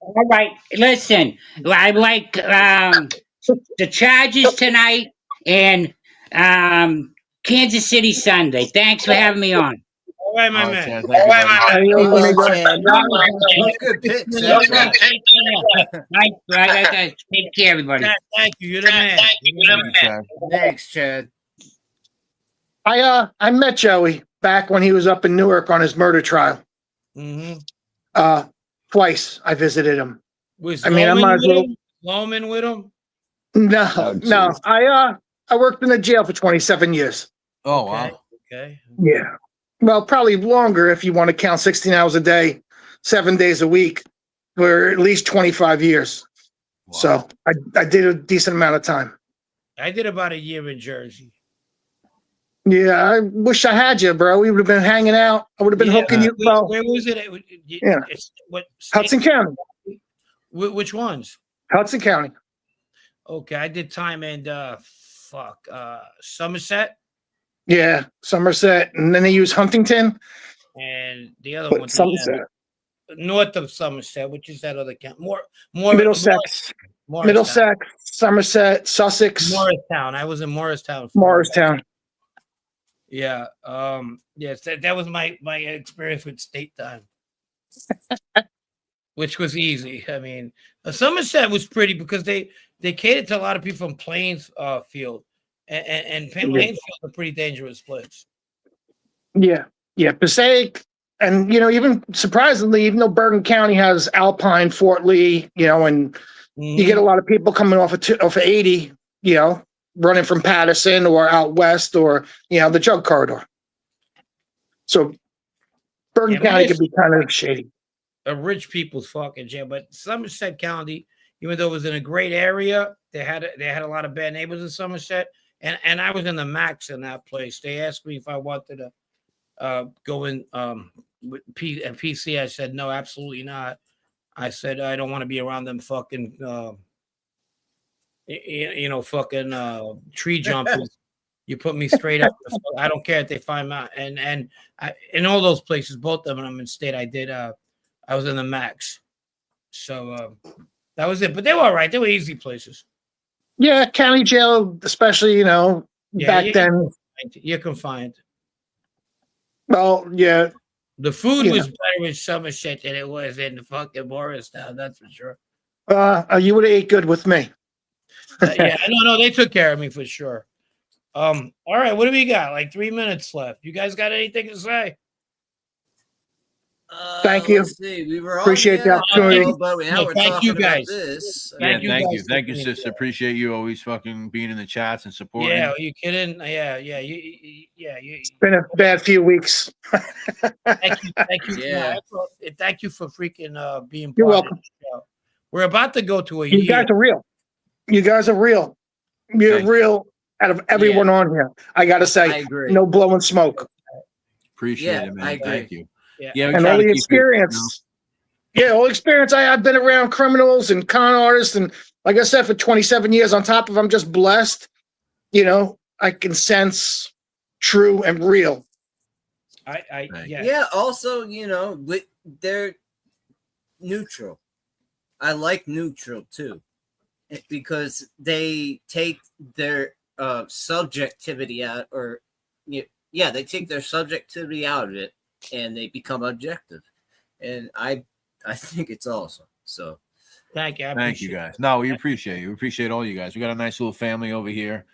All right, listen. I like the Chargers tonight, and Kansas City Sunday. Thanks for having me on. All right, my All right, man. Chad, thank you, buddy. Be well, Chad. Both good picks. Take Chad. care. Right. Take care, everybody. Chad, thank you. You're the man. Thank you, Chad. Thanks, Chad. I met Joey back when he was up in Newark on his murder trial. Mm-hmm. Twice I visited him. Was I mean, I Loman might as with well. him? Loman with him? No. I worked in the jail for 27 years. Oh, Okay. wow. Okay. Yeah. Well, probably longer if you want to count 16 hours a day, 7 days a week, for at least 25 years. Wow. So I did a decent amount of time. I did about a year in Jersey. Yeah, I wish I had you, bro. We would have been hanging out. I would have been hooking you. Well, Where was it? Yeah. What Hudson County. Which ones? Hudson County. Okay, I did time in Somerset, Yeah, Somerset, and then they use Huntington. and the other But one Somerset, north of Somerset, which is that other county? More Middlesex, Middlesex, Somerset, Sussex, Morristown. I was in Morristown. Morristown. Yeah. Yes, that was my experience with state time, which was easy. I mean, Somerset was pretty because they catered to a lot of people from Plainfield, and Plainfield is a pretty dangerous place. Yeah, Passaic, and even surprisingly, even though Bergen County has Alpine, Fort Lee, and you get a lot of people coming off of 80, running from Patterson or out west or the drug corridor. So Bergen County can be kind of shady. A rich people's fucking jail, but Somerset County, even though it was in a great area, they had a lot of bad neighbors in Somerset, and I was in the max in that place. They asked me if I wanted to go in with PC. I said no, absolutely not. I said I don't want to be around them fucking fucking tree jumpers. You put me straight up. I don't care if they find me out. And I, in all those places, both of them in state, I did. I was in the max, so that was it. But they were all right. They were easy places. Yeah, county jail, especially back then. You're confined. Well, yeah. The food was better in Somerset than it was in the fucking Morristown. That's for sure. You would have ate good with me. Yeah, no, they took care of me for sure. All right, what do we got? Like 3 minutes left. You guys got anything to say? Thank you. Let's see. We were Appreciate the opportunity. but now we're Thank you, talking about guys. this. Thank you, sister. Appreciate you always fucking being in the chats and supporting. Yeah, are you kidding? Yeah. It's been a bad few weeks. Thank you. Yeah. Thank you for freaking being. You're part welcome. of the show. We're about to go to a You year. guys are real. You guys are real. You're real out of everyone on here. I gotta I say, agree. no blowing smoke. Appreciate it, man. I agree. Thank you. Yeah. we And try all to the keep it, experience. Yeah, all the experience I've been around criminals and con artists, and like I said, for 27 years, on top of I'm just blessed. I can sense true and real. Yeah. Also, they're neutral. I like neutral too, because they take their subjectivity out, they take their subjectivity out of it, and they become objective. And I think it's awesome. So Thank you. Thank you, guys. No, we appreciate you. We appreciate all you guys. We got a nice little family over here.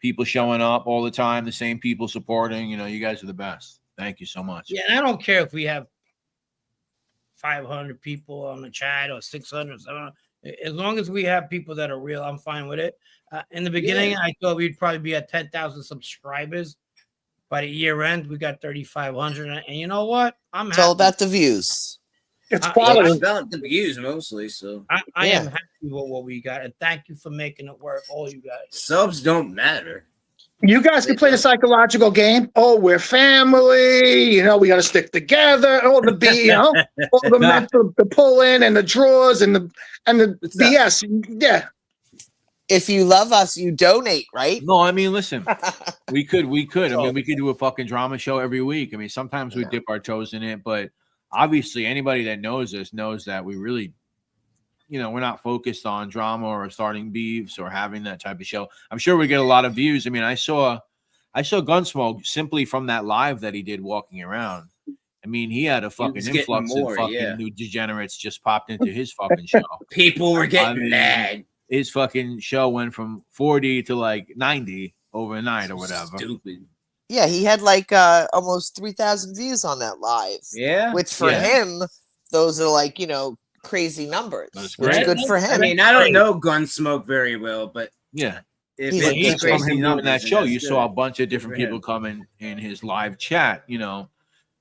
People showing up all the time. The same people supporting. You guys are the best. Thank you so much. Yeah, and I don't care if we have 500 people on the chat or 600. As long as we have people that are real, I'm fine with it. In the beginning, I thought we'd probably be at 10,000 subscribers. By the year end, we got 3,500. And you know what? It's all about the views. It's quality. It's about the views mostly. So I am happy with what we got. And thank you for making it work, all you guys. Subs don't matter. You guys can play the psychological game. Oh, we're family. We got to stick together. All the all the mental, the pull in and the draws and the BS. Yeah. If you love us, you donate, right? No, I mean, listen, we could. I mean, we could do a fucking drama show every week. I mean, sometimes we dip our toes in it, but obviously anybody that knows us knows that we really, we're not focused on drama or starting beefs or having that type of show. I'm sure we get a lot of views. I mean, I saw I saw Gunsmoke simply from that live that he did walking around. I mean, he had a fucking was getting influx more, of fucking yeah. new degenerates just popped into his fucking show. People were getting mean, mad. His fucking show went from 40 to like 90 overnight or whatever. Stupid. Yeah, he had like almost 3,000 views on that live. Yeah. Which for him, those are like, you know, crazy numbers. That's Which is great. good for him. I mean, I don't know Gunsmoke very well, but yeah. if He's it's Just from crazy him doing numbers, that then show, that's you good. saw a bunch of different Good for people him. come in his live chat, you know,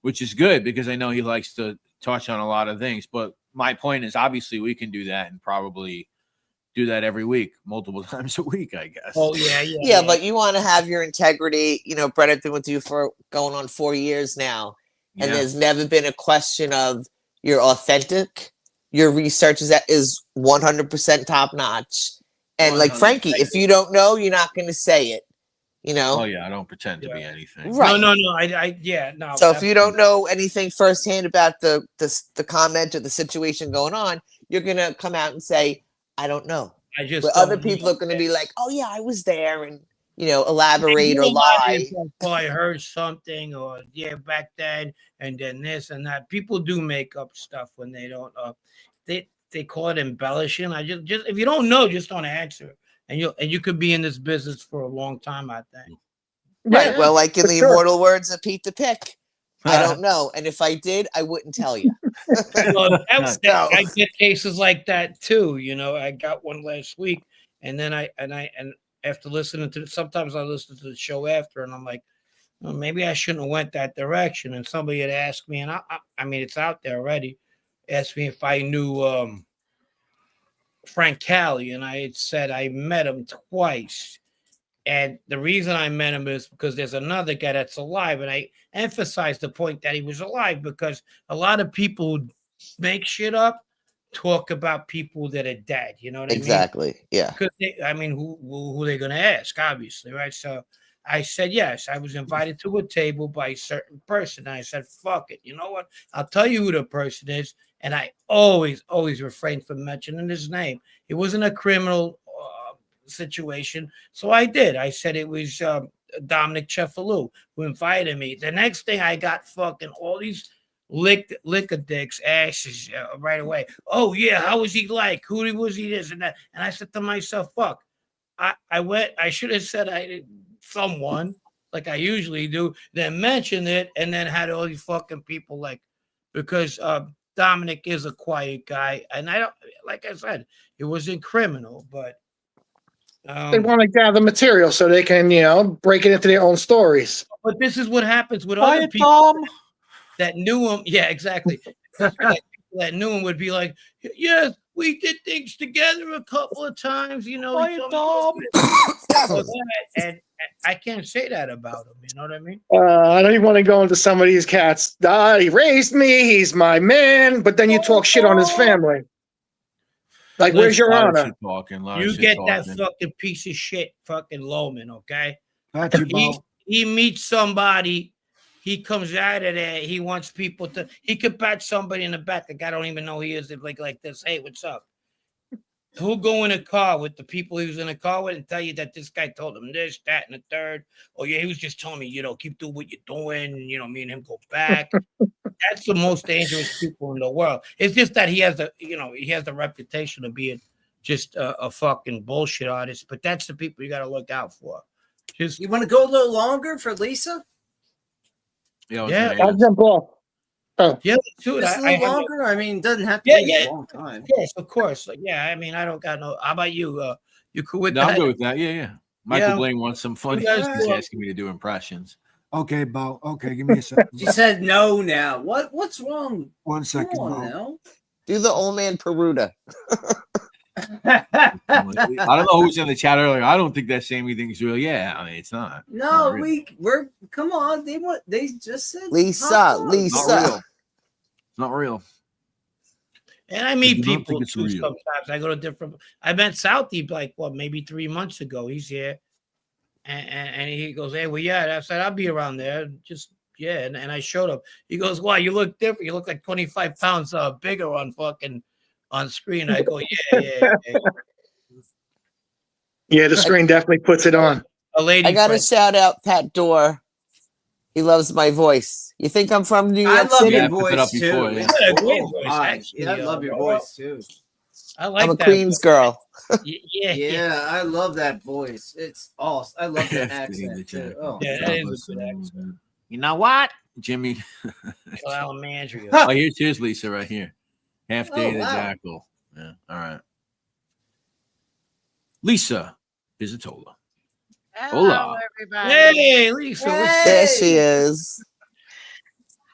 which is good because I know he likes to touch on a lot of things. But my point is, obviously, we can do that and probably do that every week, multiple times a week, I guess. Oh yeah. But you want to have your integrity. You know, Brett, I've been with you for going on 4 years now, and Yeah. there's never been a question of you're authentic. Your research is 100% top notch. And like Frankie, if you don't know, you're not going to say it. You know? Oh yeah, I don't pretend to be anything. Right. No. No. So if you don't know anything firsthand about the comment or the situation going on, you're gonna come out and say, "I don't know." But other people are gonna be like, "Oh yeah, I was there," and you know, elaborate or lie. Well, I heard something, or back then, and then this and that. People do make up stuff when they don't. They call it embellishing. I just if you don't know, just don't answer. And you could be in this business for a long time, I think. Right. Yeah, well, like in for the sure. immortal words of Pete the Pick, I don't know. And if I did, I wouldn't tell you. Well, I get cases like that too. You know, I got one last week, and then I after listening to sometimes I listen to the show after, and I'm like, well, maybe I shouldn't have went that direction. And somebody had asked me, and I mean, it's out there already. Asked me if I knew Frank Cali, and I had said I met him twice. And the reason I met him is because there's another guy that's alive. And I emphasized the point that he was alive because a lot of people who make shit up talk about people that are dead. You know what I mean? Exactly. Yeah. Because who are they going to ask? Obviously, right? So I said, yes, I was invited to a table by a certain person. And I said, fuck it. You know what? I'll tell you who the person is. And I always refrain from mentioning his name. It wasn't a criminal situation. So I did. I said it was Dominic Cefalou who invited me. The next thing I got fucking all these liquor dicks asses right away. Oh yeah, how was he like? Who was he this and that? And I said to myself, fuck. I should have said someone like I usually do, then mentioned it and then had all these fucking people like because Dominic is a quiet guy, and I don't like I said, it wasn't criminal, but they want to gather material so they can, you know, break it into their own stories. But this is what happens with other people that knew him. Yeah, exactly. That knew him would be like, yes, we did things together a couple of times, you know. And I can't say that about him. You know what I mean? I don't even want to go into some of these cats. He raised me. He's my man. But then you talk shit on his family. Like, where's your honor? You get that fucking piece of shit, fucking Loman, okay? He meets somebody. He comes out of there. He wants people to. He could pat somebody in the back. The guy don't even know he is. Like this. Hey, what's up? Who'll go in a car with the people he was in a car with and tell you that this guy told him this, that, and the third? Oh yeah, he was just telling me, you know, keep doing what you're doing. And, you know, me and him go back. That's the most dangerous people in the world. It's just that he has the reputation of being just a fucking bullshit artist. But that's the people you got to look out for. Just you want to go a little longer for Lisa? Yeah, I'll jump off. Oh. Yeah, dude, just a little longer. I mean, it doesn't have to be a long time. Yes, of course. Yeah, I mean, I don't got no. How about you? You cool with that? I'm good with that. Yeah. Michael Blaine wants some fun. He's asking me to do impressions. Okay, Bo. Okay, give me a second. She said no now. What's wrong? 1 second, Bo. Now. Do the old man Peruta. I don't know who's in the chat earlier. I don't think that samey thing's real. Yeah, I mean, it's not. No, not we're come on. They just said Lisa. It's not real. And I meet people too sometimes. I go to different. I met Southie like maybe 3 months ago. He's here, and he goes, "Hey, well, yeah." I said, "I'll be around there." Just and I showed up. He goes, "Wow, you look different. You look like 25 pounds bigger on screen." I go, "Yeah." Yeah, the screen definitely puts it on. A lady I got to friend. shout out Pat Dorr. He loves my voice. You think I'm from New I York love City? your Yeah, put it voice up before, too. yeah. It's You got a great cool. voice, actually, Yeah, I love your well, voice too. I like I'm a that. Queens girl. Yeah. Yeah, I love that voice. It's awesome. I love that Half day the accent too. jackal. Oh, Yeah, that God is a bless good him. accent. You know what, Jimmy? Salamandria. Oh, here's Lisa right here. Half day Oh, the wow. jackal. Yeah. All right. Lisa Pizzatola. Hello, Hola. everybody. Hey, Lisa. There she is.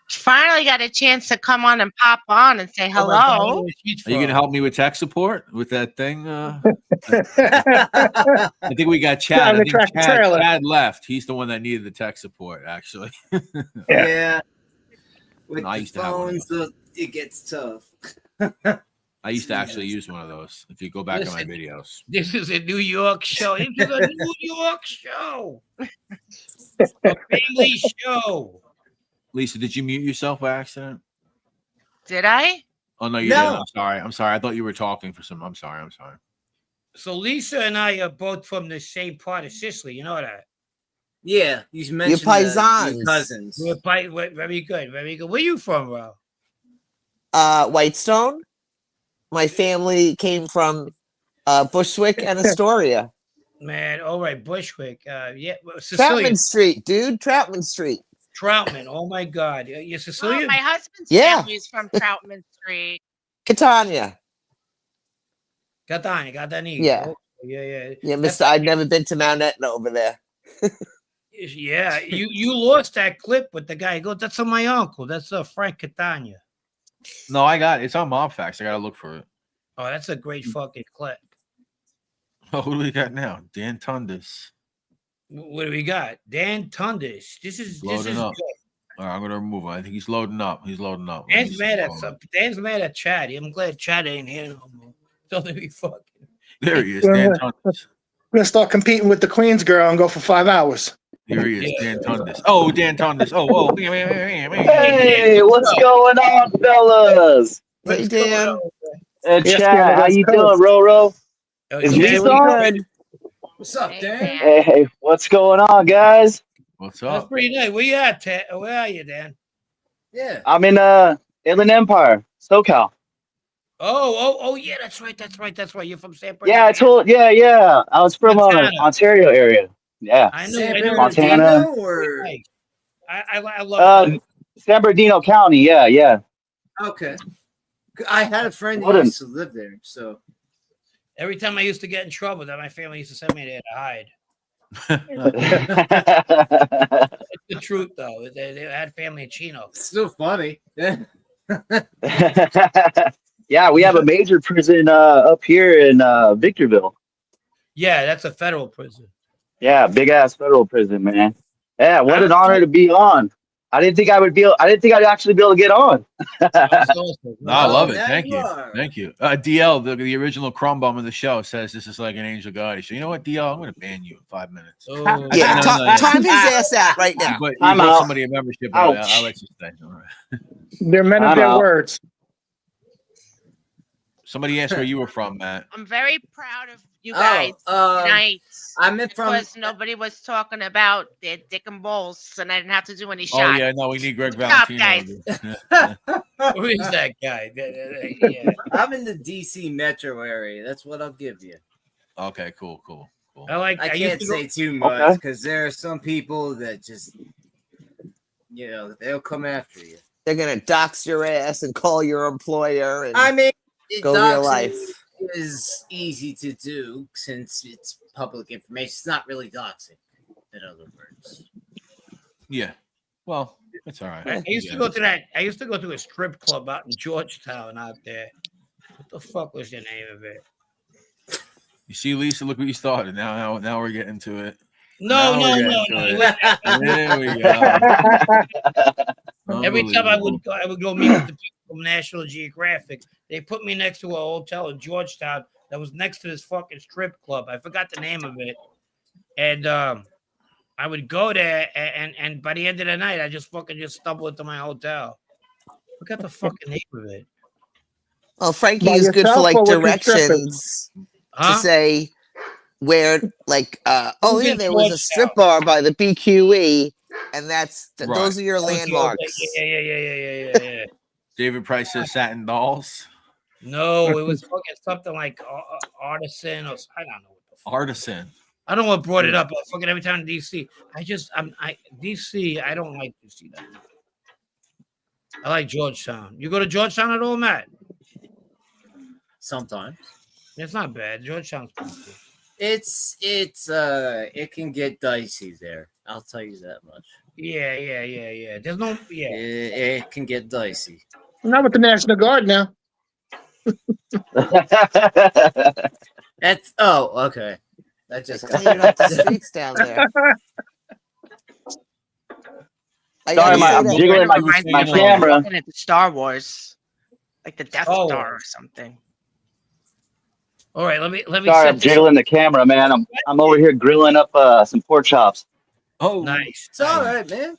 Finally got a chance to come on and pop on and say Oh my God, hello. where she's Are you going to from. help me with tech support with that thing? I think we got Chad. Driving I the think tractor Chad, trailer. Chad left. He's the one that needed the tech support, actually. yeah. With No, I the used to have one of phones, it gets tough. I used to actually use one of those. If you go back in my Listen, videos. This is a New York show. This is a New York show. A family show. Lisa, did you mute yourself by accident? Did I? Oh no, you No. didn't. I'm sorry. I thought you were talking for some. I'm sorry. So Lisa and I are both from the same part of Sicily. You know that. Yeah, you mentioned your paisans. cousins. We're very good. Very good. Where you from, bro? Whitestone. My family came from Bushwick and Astoria. Man, all right, Bushwick. Yeah, Sicilian. Troutman Street, dude. Troutman Street. Troutman. Oh my God, you're Oh, Sicilian. my husband's Yeah. family is from Troutman Street. Catania. Catania. Yeah. Oh, yeah. Yeah, Mister. I've never been to Mount Etna over there. Yeah, you lost that clip with the guy. He goes, that's my uncle. That's Frank Catania. No, I got it's on Mob Facts. I gotta look for it. Oh, that's a great fucking clip. Oh, who do we got now? Dan Tundis. What do we got? Dan Tundis. This is Loading up. good. All right, I'm gonna remove him. I think he's loading up. Dan's Dan's mad at Chad. I'm glad Chad ain't here no more. Don't let me fucking. There he is, Dan Tundis. I'm gonna start competing with the Queens girl and go for 5 hours. Here he is, Dan Tundis. Oh, Dan Tundis. Oh. Hey, what's going on, fellas? Hey, Dan. Chad, Yes, how you doing, Roro? Is Lisa on? What's up, Dan? Hey, what's going on, guys? What's That's up? pretty nice. Where you at, Ted? Where are you, Dan? Yeah. I'm in Inland Empire, SoCal. Oh, yeah, that's right. You're from San Bernardino. Yeah, I was from Ontario area. Yeah. I know. San I know. Montana. Or... I love San Bernardino County. Yeah. Okay. I had a friend What who an- used to live there, so every time I used to get in trouble, that my family used to send me there to hide. It's the truth, though. They had family in Chino. it's still funny. Yeah, we have a major prison up here in Victorville. Yeah, that's a federal prison. Yeah, big ass federal prison, man. Yeah, what an honor to be on. I didn't think I'd actually be able to get on. No, I love it. there Thank you you. are. Thank you. DL, the original crumb bum of the show, says this is like an angel god. So you know what, DL? I'm going to ban you in 5 minutes. Oh, Yeah, No. time his ass out right now. But you I'm got out. somebody a membership. I'll Ouch. let you stay. All right. They're men of I'm their out. words. Somebody asked where you were from, Matt. I'm very proud of you guys Oh, tonight I'm in from. because nobody was talking about their dick and balls, and I didn't have to do any Oh, shots. yeah, no, we need Greg Good job, Valentino. Who is that guy? Yeah. I'm in the DC metro area. That's what I'll give you. Okay, cool. I used can't to go- say too much because there are some people that just, they'll come after you. They're gonna dox your ass and call your employer and I mean, go real doxing life. is easy to do since it's public information. It's not really doxing, in other words. Yeah. Well, it's all right. I used to go to that. I used to go to a strip club out in Georgetown out there. What the fuck was the name of it? You see, Lisa, look what you started. Now we're getting to it. No. There we go. Every time I would go meet with the people from National Geographic, they put me next to a hotel in Georgetown that was next to this fucking strip club. I forgot the name of it, and I would go there, and by the end of the night, I just stumble into my hotel. Forgot the fucking name of it. Well, Frankie By is good for yourself like or with your directions to Huh? say where like oh Who's yeah, in there was a Georgetown? strip bar by the BQE, and that's Right. those are your That was the old place. landmarks. Yeah. David Price says satin dolls. No, it was fucking something like artisan or I don't know what the fuck. Artisan. I don't know what brought it up. Fucking every time in DC. DC. I don't like DC that much. I like Georgetown. You go to Georgetown at all, Matt? Sometimes. It's not bad. Georgetown's pretty cool. It can get dicey there. I'll tell you that much. Yeah. There's no It can get dicey. Not with the National Guard now. That's okay. That just cleaning up the streets down there. Sorry, I'm jiggling my camera. Looking at the Star Wars, like the Death Star or something. All right, let me. Sorry, I'm jiggling the camera, man. I'm over here grilling up some pork chops. Oh, nice. It's all right, man.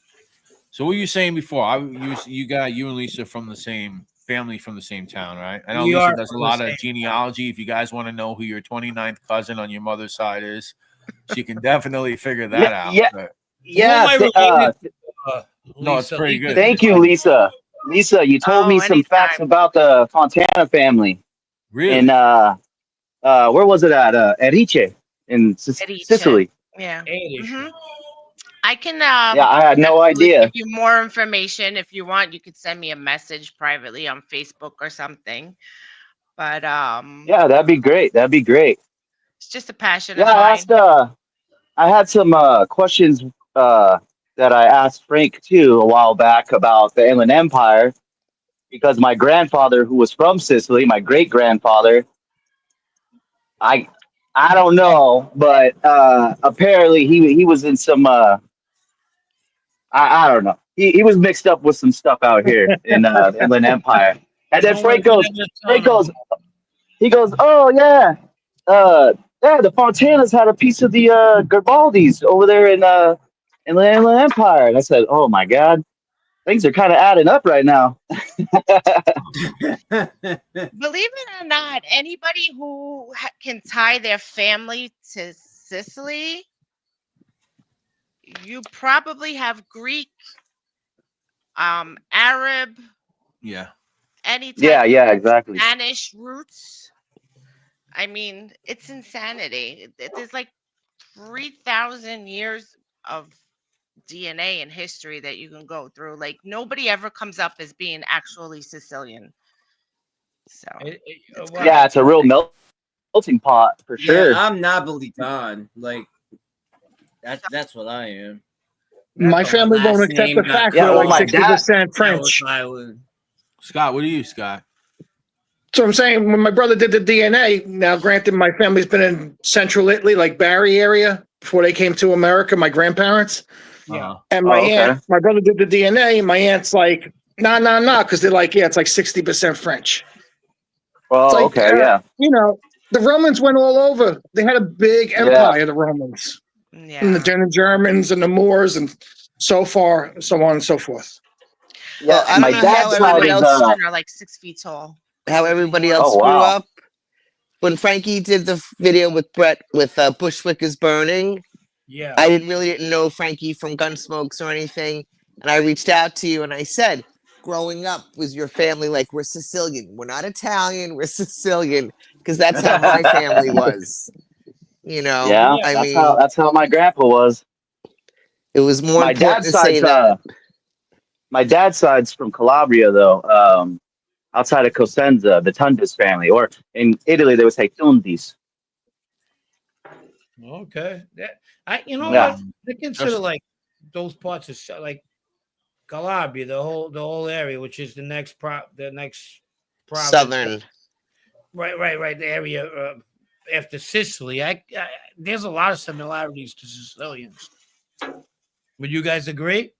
So what were you saying before? You and Lisa from the same family, from the same town, right? I know We Lisa are does a from lot the of same genealogy. If you guys want to know who your 29th cousin on your mother's side is, she can definitely figure that out. Yeah. But- Yeah. no, it's pretty good. Thank you, Lisa. Lisa, you told me some facts about the Fontana family. Really? And where was it at? Erice in Sicily. Yeah. I can. Yeah, I had no idea. Give you more information if you want. You could send me a message privately on Facebook or something. But yeah, that'd be great. That'd be great. it's just a passion Yeah, of mine. I asked. I had some questions that I asked Frank too a while back about the Inland Empire, because my grandfather, who was from Sicily, my great grandfather, I don't know, but apparently he was in some I don't know. He was mixed up with some stuff out here in the Inland Empire. And then Frank goes, he goes, oh yeah, yeah, the Fontanas had a piece of the Garibaldis over there in the Inland Empire. And I said, oh my God, things are kind of adding up right now. Believe it or not, anybody who can tie their family to Sicily, you probably have Greek, Arab, Yeah. any type Yeah, of exactly. Spanish roots. I mean, it's insanity. There's like 3,000 years of DNA and history that you can go through. Like nobody ever comes up as being actually Sicilian. So Yeah, it's a real melting pot for sure. Yeah, I'm Napolitan. Like that's what I am. My family won't accept the fact Yeah, we're well, like my dad- 60% French. Scott, what are you, Scott? So I'm saying when my brother did the DNA, now granted my family's been in central Italy, like Bari area, before they came to America, my grandparents. Yeah. And my aunt, my brother did the DNA, and my aunt's like, nah, because they're like, yeah, it's like 60% French. Oh, It's like, okay, yeah. You know, the Romans went all over. They had a big empire, the Romans. Yeah. And the Germans and the Moors and so on and so forth. Yeah, I my don't know how dad's side everybody is else Children are like 6 feet tall. how everybody else Oh, grew wow. up. When Frankie did the video with Brett with Bushwick is Burning, Yeah. I didn't know Frankie from Gunsmokes or anything, and I reached out to you and I said, growing up, was your family like, we're Sicilian? We're not Italian, we're Sicilian, because that's how my family was. You know, Yeah, I mean, that's how my grandpa was. it was more My important dad's to say side's that. my dad's side's from Calabria though, outside of Cosenza, the Tundis family, or in Italy they would say Tundis. Okay. You know Yeah. what? I consider like those parts of like Calabria, the whole area, which is the next province. Southern. Right. The area after Sicily. There's a lot of similarities to Sicilians. Would you guys agree?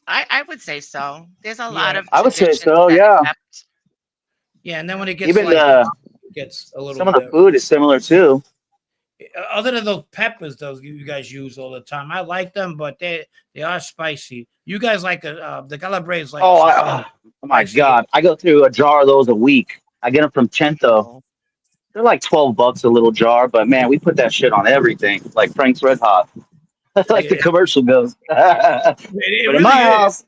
I would say so. There's a lot of I would say traditions so, that yeah. are kept. Yeah, and then when it gets Even it gets a little some of the food is similar too. Other than those peppers, those you guys use all the time, I like them, but they are spicy. You guys like the Calabrese, like Oh my God, I go through a jar of those a week. I get them from Cento. They're like $12 a little jar, but man, we put that shit on everything, like Frank's Red Hot, like the commercial goes. But It in really my is. house,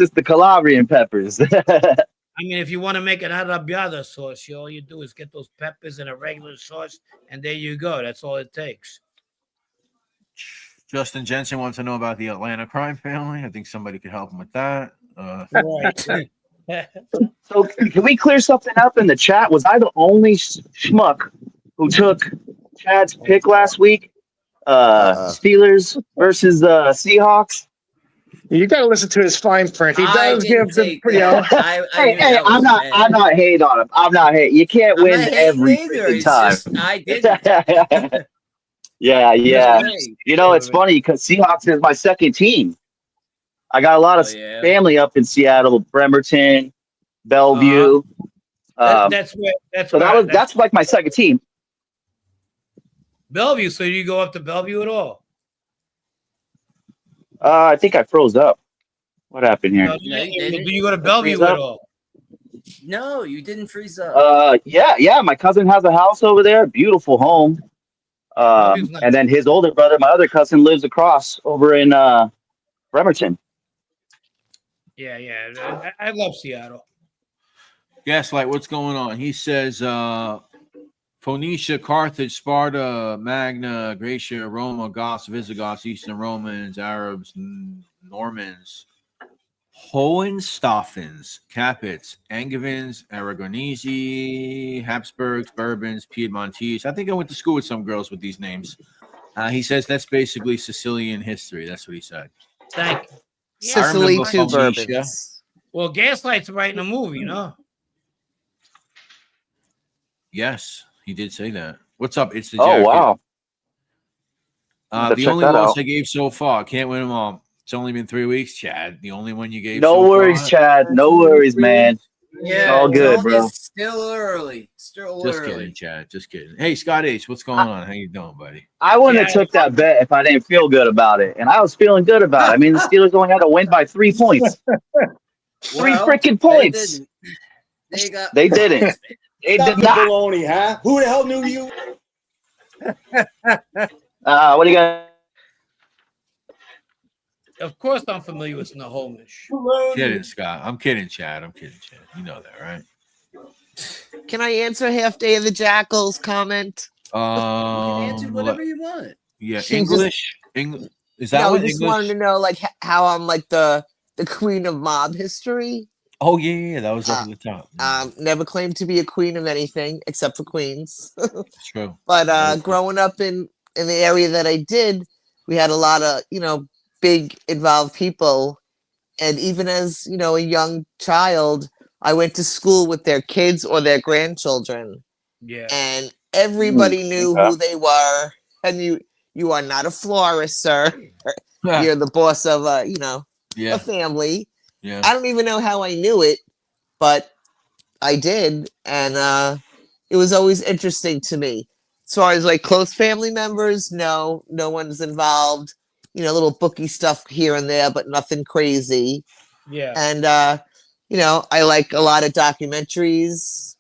it's the Calabrian peppers. I mean, if you want to make an arrabbiata sauce, all you do is get those peppers in a regular sauce, and there you go. That's all it takes. Justin Jensen wants to know about the Atlanta crime family. I think somebody could help him with that. Right. So can we clear something up in the chat? Was I the only schmuck who took Chad's pick last week? Steelers versus Seahawks. You got to listen to his fine print. He I does didn't give the take pretty. that. I Hey, knew that was bad. I'm not hating on him. I'm not hating. You can't I'm win not hating every either. freaking It's time. just I didn't. Yeah. Hey. You know, it's funny because Seahawks is my second team. I got a lot of yeah. family up in Seattle, Bremerton, Bellevue. That's like my second team. Bellevue. So you go up to Bellevue at all? I think I froze up. What happened here? No, you didn't. Do you go to Bellevue at all? No, you didn't freeze up. Yeah. My cousin has a house over there, beautiful home. Nice. And then his older brother, my other cousin, lives across over in Bremerton. Yeah. I love Seattle. Gaslight, what's going on? He says Phoenicia, Carthage, Sparta, Magna, Graecia, Roma, Goths, Visigoths, Eastern Romans, Arabs, Normans, Hohenstaufens, Capites, Angevins, Aragonese, Habsburgs, Bourbons, Piedmontese. I think I went to school with some girls with these names. He says that's basically Sicilian history. That's what he said. Thank you. Sicily, two Phoenicia. bourbons. Well, Gaslight's writing a movie, Yes, he did say that. What's up? It's the Oh, jacket. wow. The check only that loss out. I gave so far. Can't win them all. It's only been 3 weeks, Chad. The only one you gave. No so worries, far. Chad. No worries, man. Yeah, It's all good, bro. It's still early. Still Just early. kidding, Chad. Just kidding. Hey, Scott H, what's going on? How you doing, buddy? I wouldn't have took that bet if I didn't feel good about it. And I was feeling good about it. I mean, the Steelers only had to win by 3 points. Three freaking points. They didn't. They Stop did the not. baloney, huh? Who the hell knew you? What do you got? Of course, I'm familiar with Snohomish. Kidding, Scott. I'm kidding, Chad. I'm kidding, Chad. You know that, right? Can I answer Half Day of the Jackals comment? You can answer whatever you want. Yeah, She English. Is that No, what we just English? wanted to know like how I'm like the queen of mob history. Oh yeah, that was over the top. Never claimed to be a queen of anything except for queens. It's true. But growing up in the area that I did, we had a lot of big involved people, and even as a young child, I went to school with their kids or their grandchildren. Yeah, and everybody knew who they were. And you are not a florist, sir. You're the boss of a family. Yeah. I don't even know how I knew it, but I did, and it was always interesting to me. As far as like close family members, no one's involved. Little bookie stuff here and there, but nothing crazy. yeah. And I like a lot of documentaries.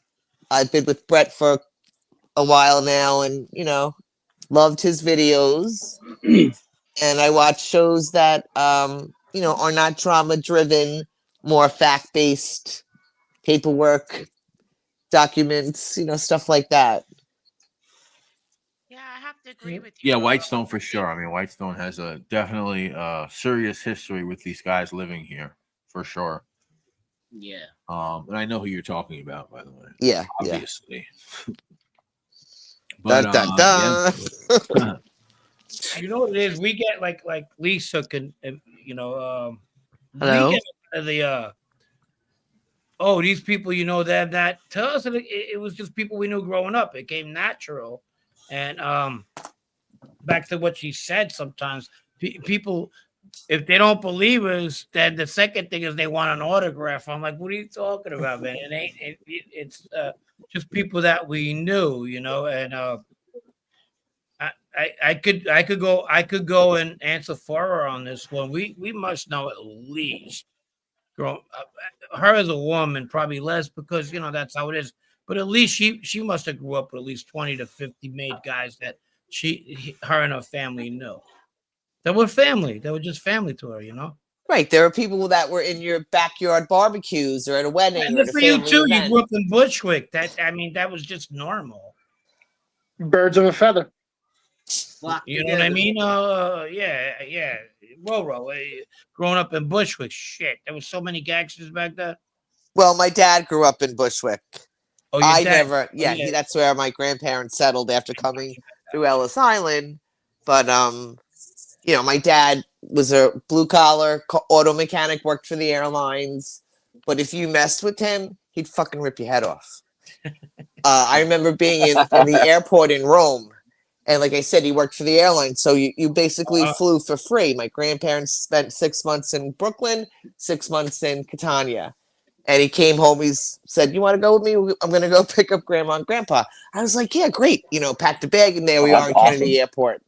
I've been with Brett for a while now, and loved his videos. And I watch shows that are not drama driven, more fact based, paperwork, documents, stuff like that. Yeah, I have to agree with Yeah, Whitestone for sure. I mean, Whitestone has a definitely serious history with these guys living here for sure. Yeah. And I know who you're talking about, by the way. Yeah, obviously. But, yeah. You know what it is? We get like Lisa can, Hello? we get the these people, that tell us that it was just people we knew growing up. It came natural. And back to what she said, sometimes people, if they don't believe us, then the second thing is they want an autograph. I'm like, what are you talking about, man? It's just people that we knew, and I could go and answer for her on this one. We must know at least her as a woman, probably less, because that's how it is. But at least she must have grew up with at least 20 to 50 made guys that her and her family knew. That were family. That were just family to her, you know? Right. There are people that were in your backyard barbecues or at a wedding And or at a for you family too, you event. grew up in Bushwick. That was just normal. Birds of a feather. You know what I mean? Yeah. Roro, growing up in Bushwick, shit. There was so many gangsters back then. Well, my dad grew up in Bushwick. Oh, your I dad? never, Oh, yeah. that's where my grandparents settled after coming through Ellis Island. But my dad was a blue collar auto mechanic, worked for the airlines. But if you messed with him, he'd fucking rip your head off. I remember being in the airport in Rome. And like I said, he worked for the airline. So you basically flew for free. My grandparents spent 6 months in Brooklyn, 6 months in Catania. And he came home. He said, "You want to go with me? I'm going to go pick up Grandma and Grandpa." I was like, "Yeah, great." Packed a bag, and there we are in Kennedy Airport.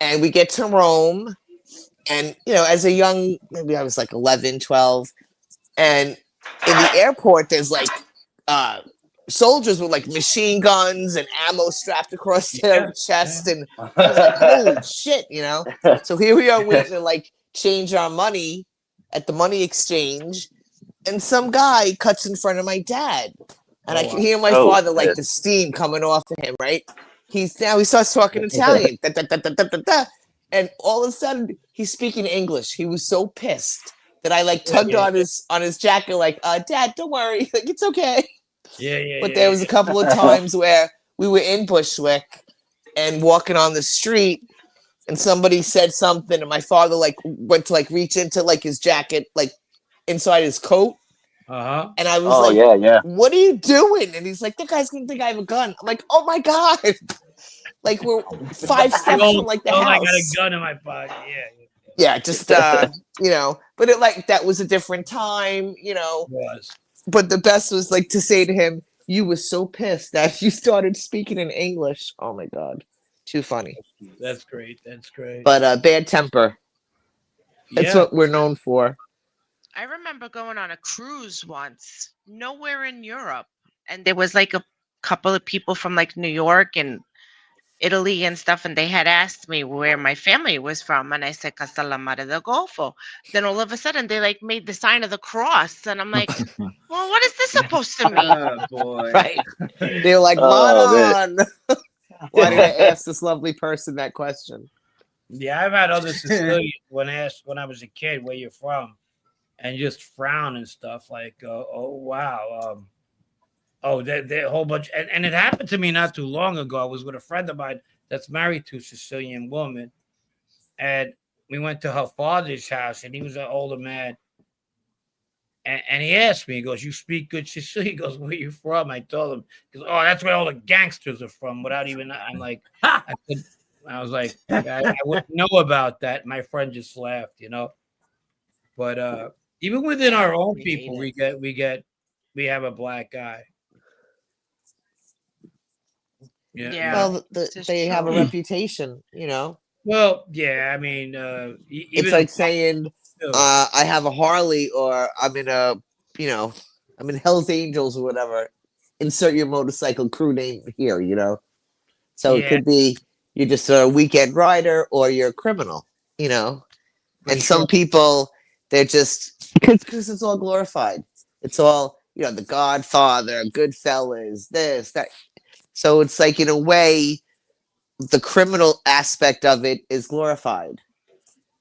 And we get to Rome. And, as a young, maybe I was like 11, 12. And in the airport, there's like soldiers with like machine guns and ammo strapped across their chest. And I was like, holy shit, So here we are waiting to like change our money at the money exchange. And some guy cuts in front of my dad. And I can hear my father, like the steam coming off of him, right? He starts talking Italian. Da, da, da, da, da, da, da. And all of a sudden, he's speaking English. He was so pissed that I like tugged on his jacket, like, "Dad, don't worry. Like, it's okay." But there was a couple of times where we were in Bushwick and walking on the street, and somebody said something, and my father like went to like reach into like his jacket, like inside his coat. And I was "What are you doing?" And he's like, "That guy's gonna think I have a gun." I'm like, "Oh my God." Like we're 5 steps from like the house. I got a gun in my pocket. Yeah, just but it like that was a different time, It was. But the best was like to say to him, "You were so pissed that you started speaking in English." Oh my God. Too funny. That's great. That's great. But bad temper. That's what we're known for. I remember going on a cruise once, nowhere in Europe. And there was like a couple of people from like New York and Italy and stuff, and they had asked me where my family was from, and I said Castellammare del Golfo. Then all of a sudden they like made the sign of the cross, and I'm like, well, what is this supposed to mean? Oh boy. Right. They're like, "Manon." Why did I ask this lovely person that question? Yeah, I've had other Sicilians when asked when I was a kid, "Where you're from?" and just frown and stuff like, "Oh wow." They a whole bunch, and it happened to me not too long ago. I was with a friend of mine that's married to a Sicilian woman, and we went to her father's house, and he was an older man, and he asked me, he goes, "You speak good Sicilian?" He goes, "Where you from?" I told him, he goes, "Oh, that's where all the gangsters are from." Without even, I'm like, I was like, I wouldn't know about that. My friend just laughed, But even within our own people, we have a black guy. Yeah. Well, they have a reputation, Well, yeah, I mean, It's like saying, "I have a Harley," or I'm in Hell's Angels or whatever. Insert your motorcycle crew name here, So it could be you're just a weekend rider or you're a criminal, And some people, they're just because it's all glorified. It's all The Godfather, Goodfellas, this, that. So it's like in a way, the criminal aspect of it is glorified.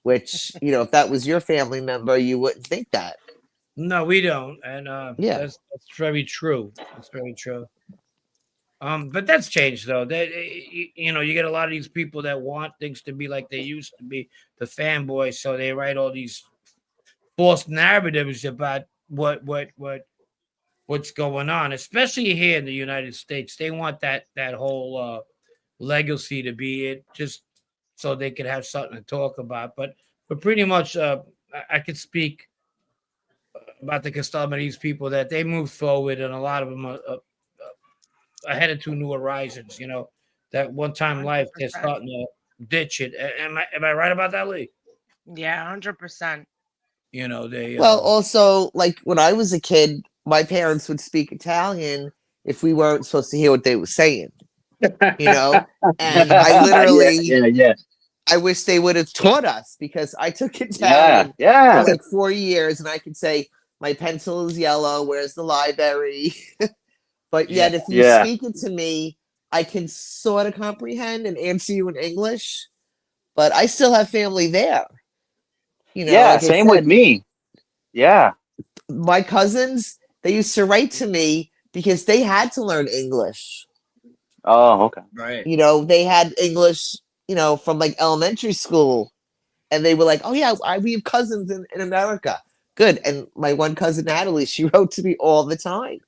Which if that was your family member, you wouldn't think that. No, we don't, and that's very true. That's very true. But that's changed though. That you get a lot of these people that want things to be like they used to be, the fanboys. So they write all these false narratives about what's going on, especially here in the United States. They want that whole legacy to be it, just so they could have something to talk about. But pretty much, I could speak about the Castellamese people that they move forward, and a lot of them are ahead of two new horizons. That one time life, they're starting to ditch it. Am I right about that, Lee? Yeah, 100%. They also, like when I was a kid, my parents would speak Italian, if we weren't supposed to hear what they were saying, you know? And I literally, yeah. I wish they would have taught us because I took Yeah, Italian yeah. for like 4 years and I could say, my pencil is yellow, where's the library? But yet, if you Yeah. speak it to me, I can sort of comprehend and answer you in English, but I still have family there. You know, Yeah, like I same with said, me. Yeah. my cousins, they used to write to me because they had to learn English. Oh, okay. Right. You know, they had English, you know, from like elementary school. And they were like, oh, yeah, we have cousins in America. Good. And my one cousin, Natalie, she wrote to me all the time.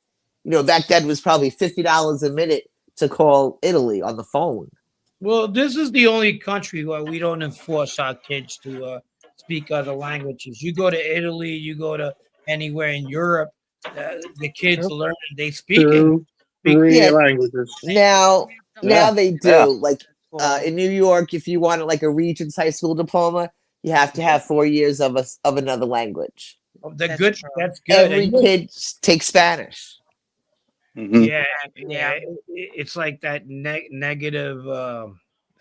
You know, back then was probably $50 a minute to call Italy on the phone. Well, this is the only country where we don't enforce our kids to speak other languages. You go to Italy, you go to anywhere in Europe, the kids learn, they speak English. 3 Yeah. languages. Now they do. Yeah. Like in New York, if you want like a Regents high school diploma, you have to have 4 years of another language. Oh, that's true. That's good. Every And kid takes Spanish. Mhm. yeah, Yeah. it's like that negative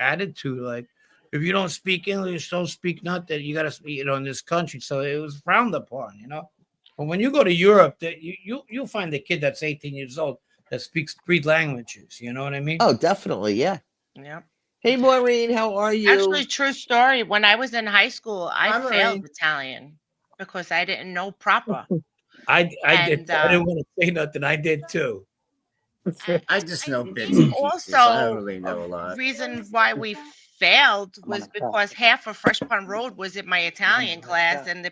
attitude. Like, if you don't speak English, don't speak nothing. You got to speak it in this country. So it was frowned upon, you know. But when you go to Europe, that you'll find a kid that's 18 years old that speaks 3 languages. You know what I mean? Oh, definitely, yeah. Yeah. Hey, Maureen, how are you? Actually, true story. When I was in high school, I Hi, failed Maureen. Italian because I didn't know proper. I did. I didn't And want to say nothing. I did too. I just know bits and pieces. I don't also, really know a lot. reason why we failed was because half of Fresh Pond Road was in my Italian class, and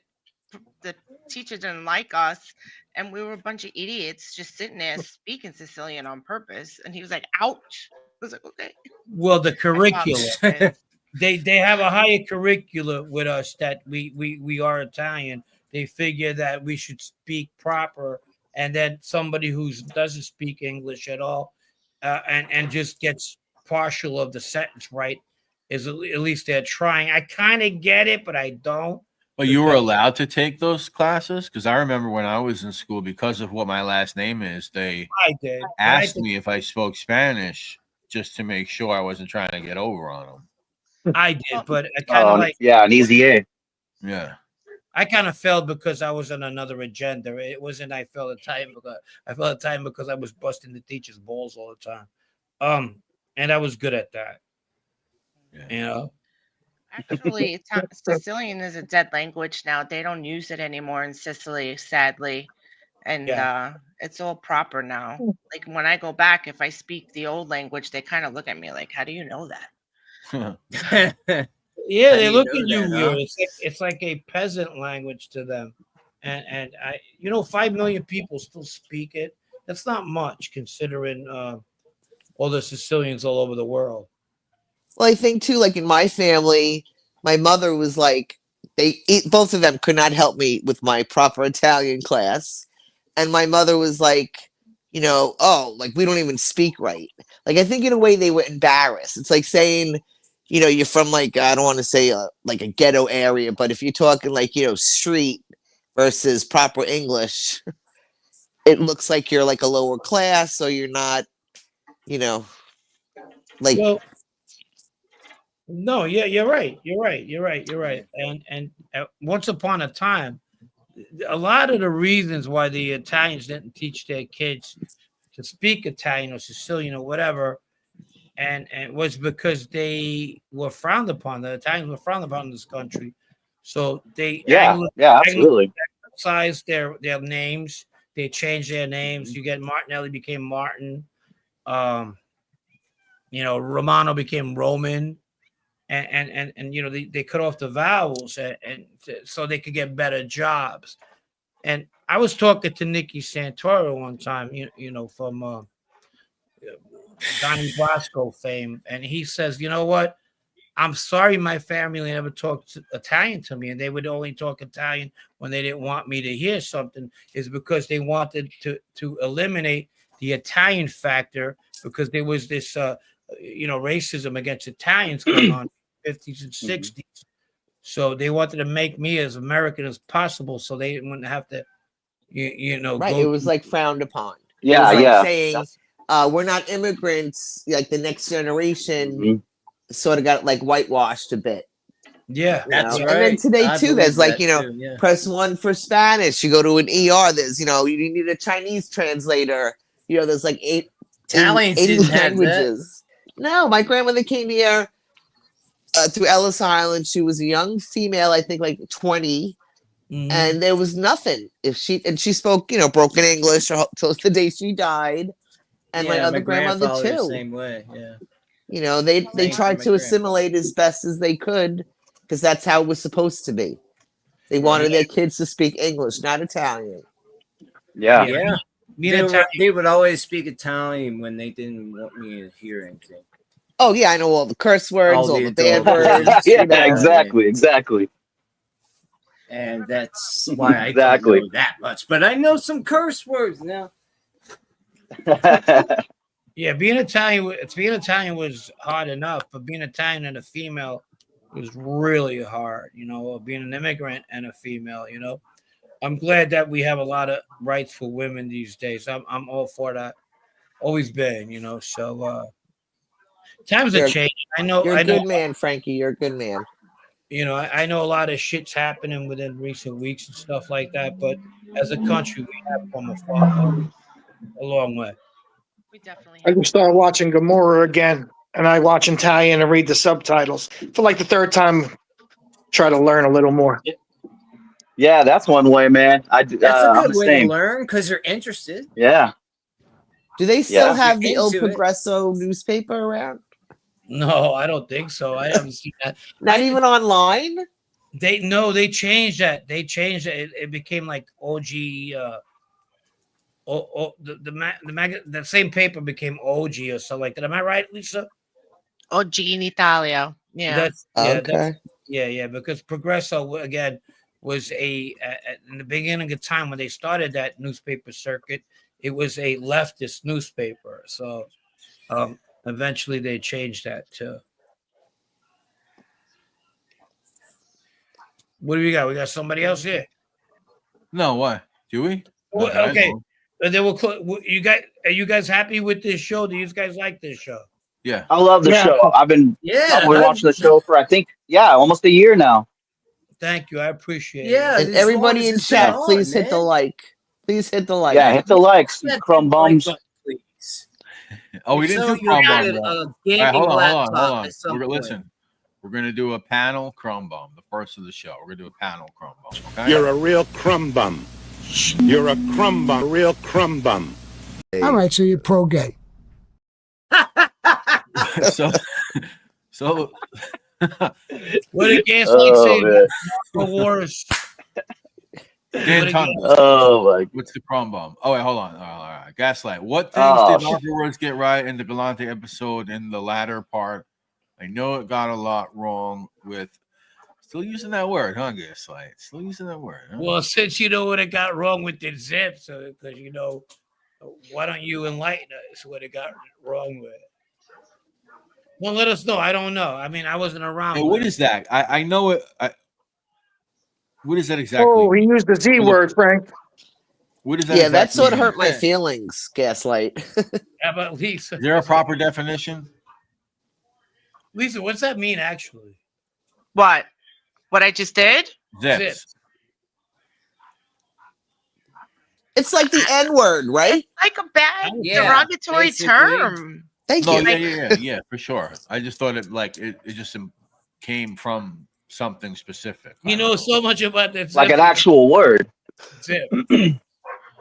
the teacher didn't like us, and we were a bunch of idiots just sitting there speaking Sicilian on purpose. And he was like, "Ouch!" I was like, "Okay." Well, the My curriculum. father was pissed. They have a higher curricula with us that we are Italian. They figure that we should speak proper, and then somebody who doesn't speak English at all, and just gets partial of the sentence right, is at least they're trying. I kind of get it, but I don't. But you were allowed to take those classes? Because I remember when I was in school, because of what my last name is, they I did. asked me if I spoke Spanish just to make sure I wasn't trying to get over on them. I did, but I kind of an easy A. Yeah. I kind of failed because I was on another agenda. It wasn't I failed Italian because I was busting the teachers' balls all the time. And I was good at that. Yeah. You know. Actually, Sicilian is a dead language now. They don't use it anymore in Sicily, sadly. And it's all proper now. Like when I go back, if I speak the old language, they kind of look at me like, "How do you know that?" Yeah, How they do look you at know you that, weird. huh? It's like a peasant language to them, and I 5 million people still speak it. That's not much considering all the Sicilians all over the world. Well, I think too, like in my family, my mother was like, both of them could not help me with my proper Italian class. And my mother was like, you know, oh, like we don't even speak right. Like I think in a way they were embarrassed. It's like saying, you know, you're from like, I don't want to say like a ghetto area, but if you're talking like, you know, street versus proper English, it looks like you're like a lower class or you're not, you know, like. Well, no, yeah, you're right. You're right. And once upon a time, a lot of the reasons why the Italians didn't teach their kids to speak Italian or Sicilian or whatever, and it was because they were frowned upon. The Italians were frowned upon in this country, so they Absolutely. anglicized their names. They changed their names. You get Martinelli became Martin. Romano became Roman. And you know they cut off the vowels and so they could get better jobs. And I was talking to Nicky Santoro one time, you know from Donnie Brasco fame, and he says, you know what? I'm sorry my family never talked Italian to me, and they would only talk Italian when they didn't want me to hear something, is because they wanted to eliminate the Italian factor, because there was this racism against Italians going on. 50s and 60s. So they wanted to make me as American as possible so they wouldn't have to, Right. It was like frowned upon. It was like yeah. saying, we're not immigrants, like the next generation Mhm. sort of got like whitewashed a bit. Yeah, That's And right. then today I too, believe there's like, that you know, too, yeah. press 1 for Spanish. You go to an ER, there's, you know, you need a Chinese translator. You know, there's like eight Italians didn't have that. languages. No, my grandmother came here to Ellis Island. She was a young female, I think like 20. And there was nothing. She spoke, you know, broken English till the day she died. And my other grandmother grandfather too. same way, yeah. You know, they Same for tried my to assimilate as best as they could because that's how it was supposed to be. They wanted their kids to speak English, not Italian. Yeah. Yeah. They would always speak Italian when they didn't want me to hear anything. Oh yeah, I know all the curse words, all the bad adult words. words. You know. Exactly. And that's why I Exactly. don't know that much. But I know some curse words now. Yeah, being Italian was hard enough, but being Italian and a female was really hard. You know, being an immigrant and a female. You know, I'm glad that we have a lot of rights for women these days. I'm all for that. Always been, you know. So times are changing. You're a good man, Frankie. You're a good man. You know, I know a lot of shit's happening within recent weeks and stuff like that, but as a country, we have come a long way. We definitely I just started watching Gomorrah again, and I watch Italian and read the subtitles for like the third time. Try to learn a little more. Yeah, that's one way, man. That's a I'm good the way same. to learn because you're interested. Yeah. Do they still Yeah. have the Il Into it. Progresso newspaper around? No, I don't think so. I haven't seen that. Not even online? They changed that. They changed it. It became like OG. The same paper became OG or something like that. Am I right, Lisa? OG in Italia. Yeah. Yeah. Because Progresso again was in the beginning of time when they started that newspaper circuit, it was a leftist newspaper. So eventually they changed that too. What do we got? We got somebody else here. No, what? Do we? Well, Not that I okay. know. Then are you guys happy with this show? Do you guys like this show? Yeah. I love the show. I've been watching the show for I think almost a year now. Thank you. I appreciate it. Yeah. And everybody in chat, please hit the like. Please hit the like. Yeah, hit the likes, you crumb bums. Oh, we didn't do crumb bomb. All right, hold on. We're gonna do a panel crumb bomb, the first of the show. We're gonna do a panel crumb bomb. Okay. You're a real crumb bum. You're a crumb bum, a real crumb bum. All right, so you're pro gay. so what did Gaslight say? The wars. Dan Tungus. Oh my! What's the crumb bomb? Oh wait, hold on. All right. Gaslight. What things did afterwards get right in the Galante episode in the latter part? I know it got a lot wrong with. Still using that word, huh, Gaslight? Still using that word. Huh? Well, since you know what it got wrong with the zip, so because you know, why don't you enlighten us what it got wrong with? Well, let us know. I don't know. I mean, I wasn't around. Hey, what is that? I know it. What is that exactly? Oh, he used the Z word, Frank. What is that? Yeah, that exactly sort of mean? hurt my feelings, Gaslight. How about Lisa? Is there a proper definition? Lisa, what's that mean actually? What? What I just did? Zips. It's like the N word, right? Like a bad derogatory term. Thank No, you. yeah, for sure. I just thought it just came from something specific. You know so much about that. Like an actual word. Zip.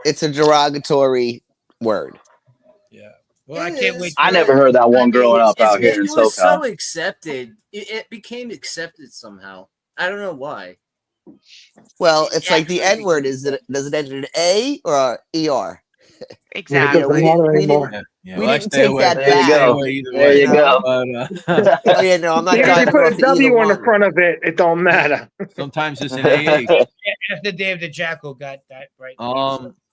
It's a derogatory word. Yeah. Well, I can't wait. I never heard that one growing up out here in It was so SoCal. accepted. It became accepted somehow. I don't know why. Well, it's like the N word. Does it end in an A or a ER? Exactly. We didn't take that There you back. go. There you go. Oh yeah, no, I'm not. If you put a W on the one. front of it, it don't matter. Sometimes it's an AA. After Dave the Jackal got that right.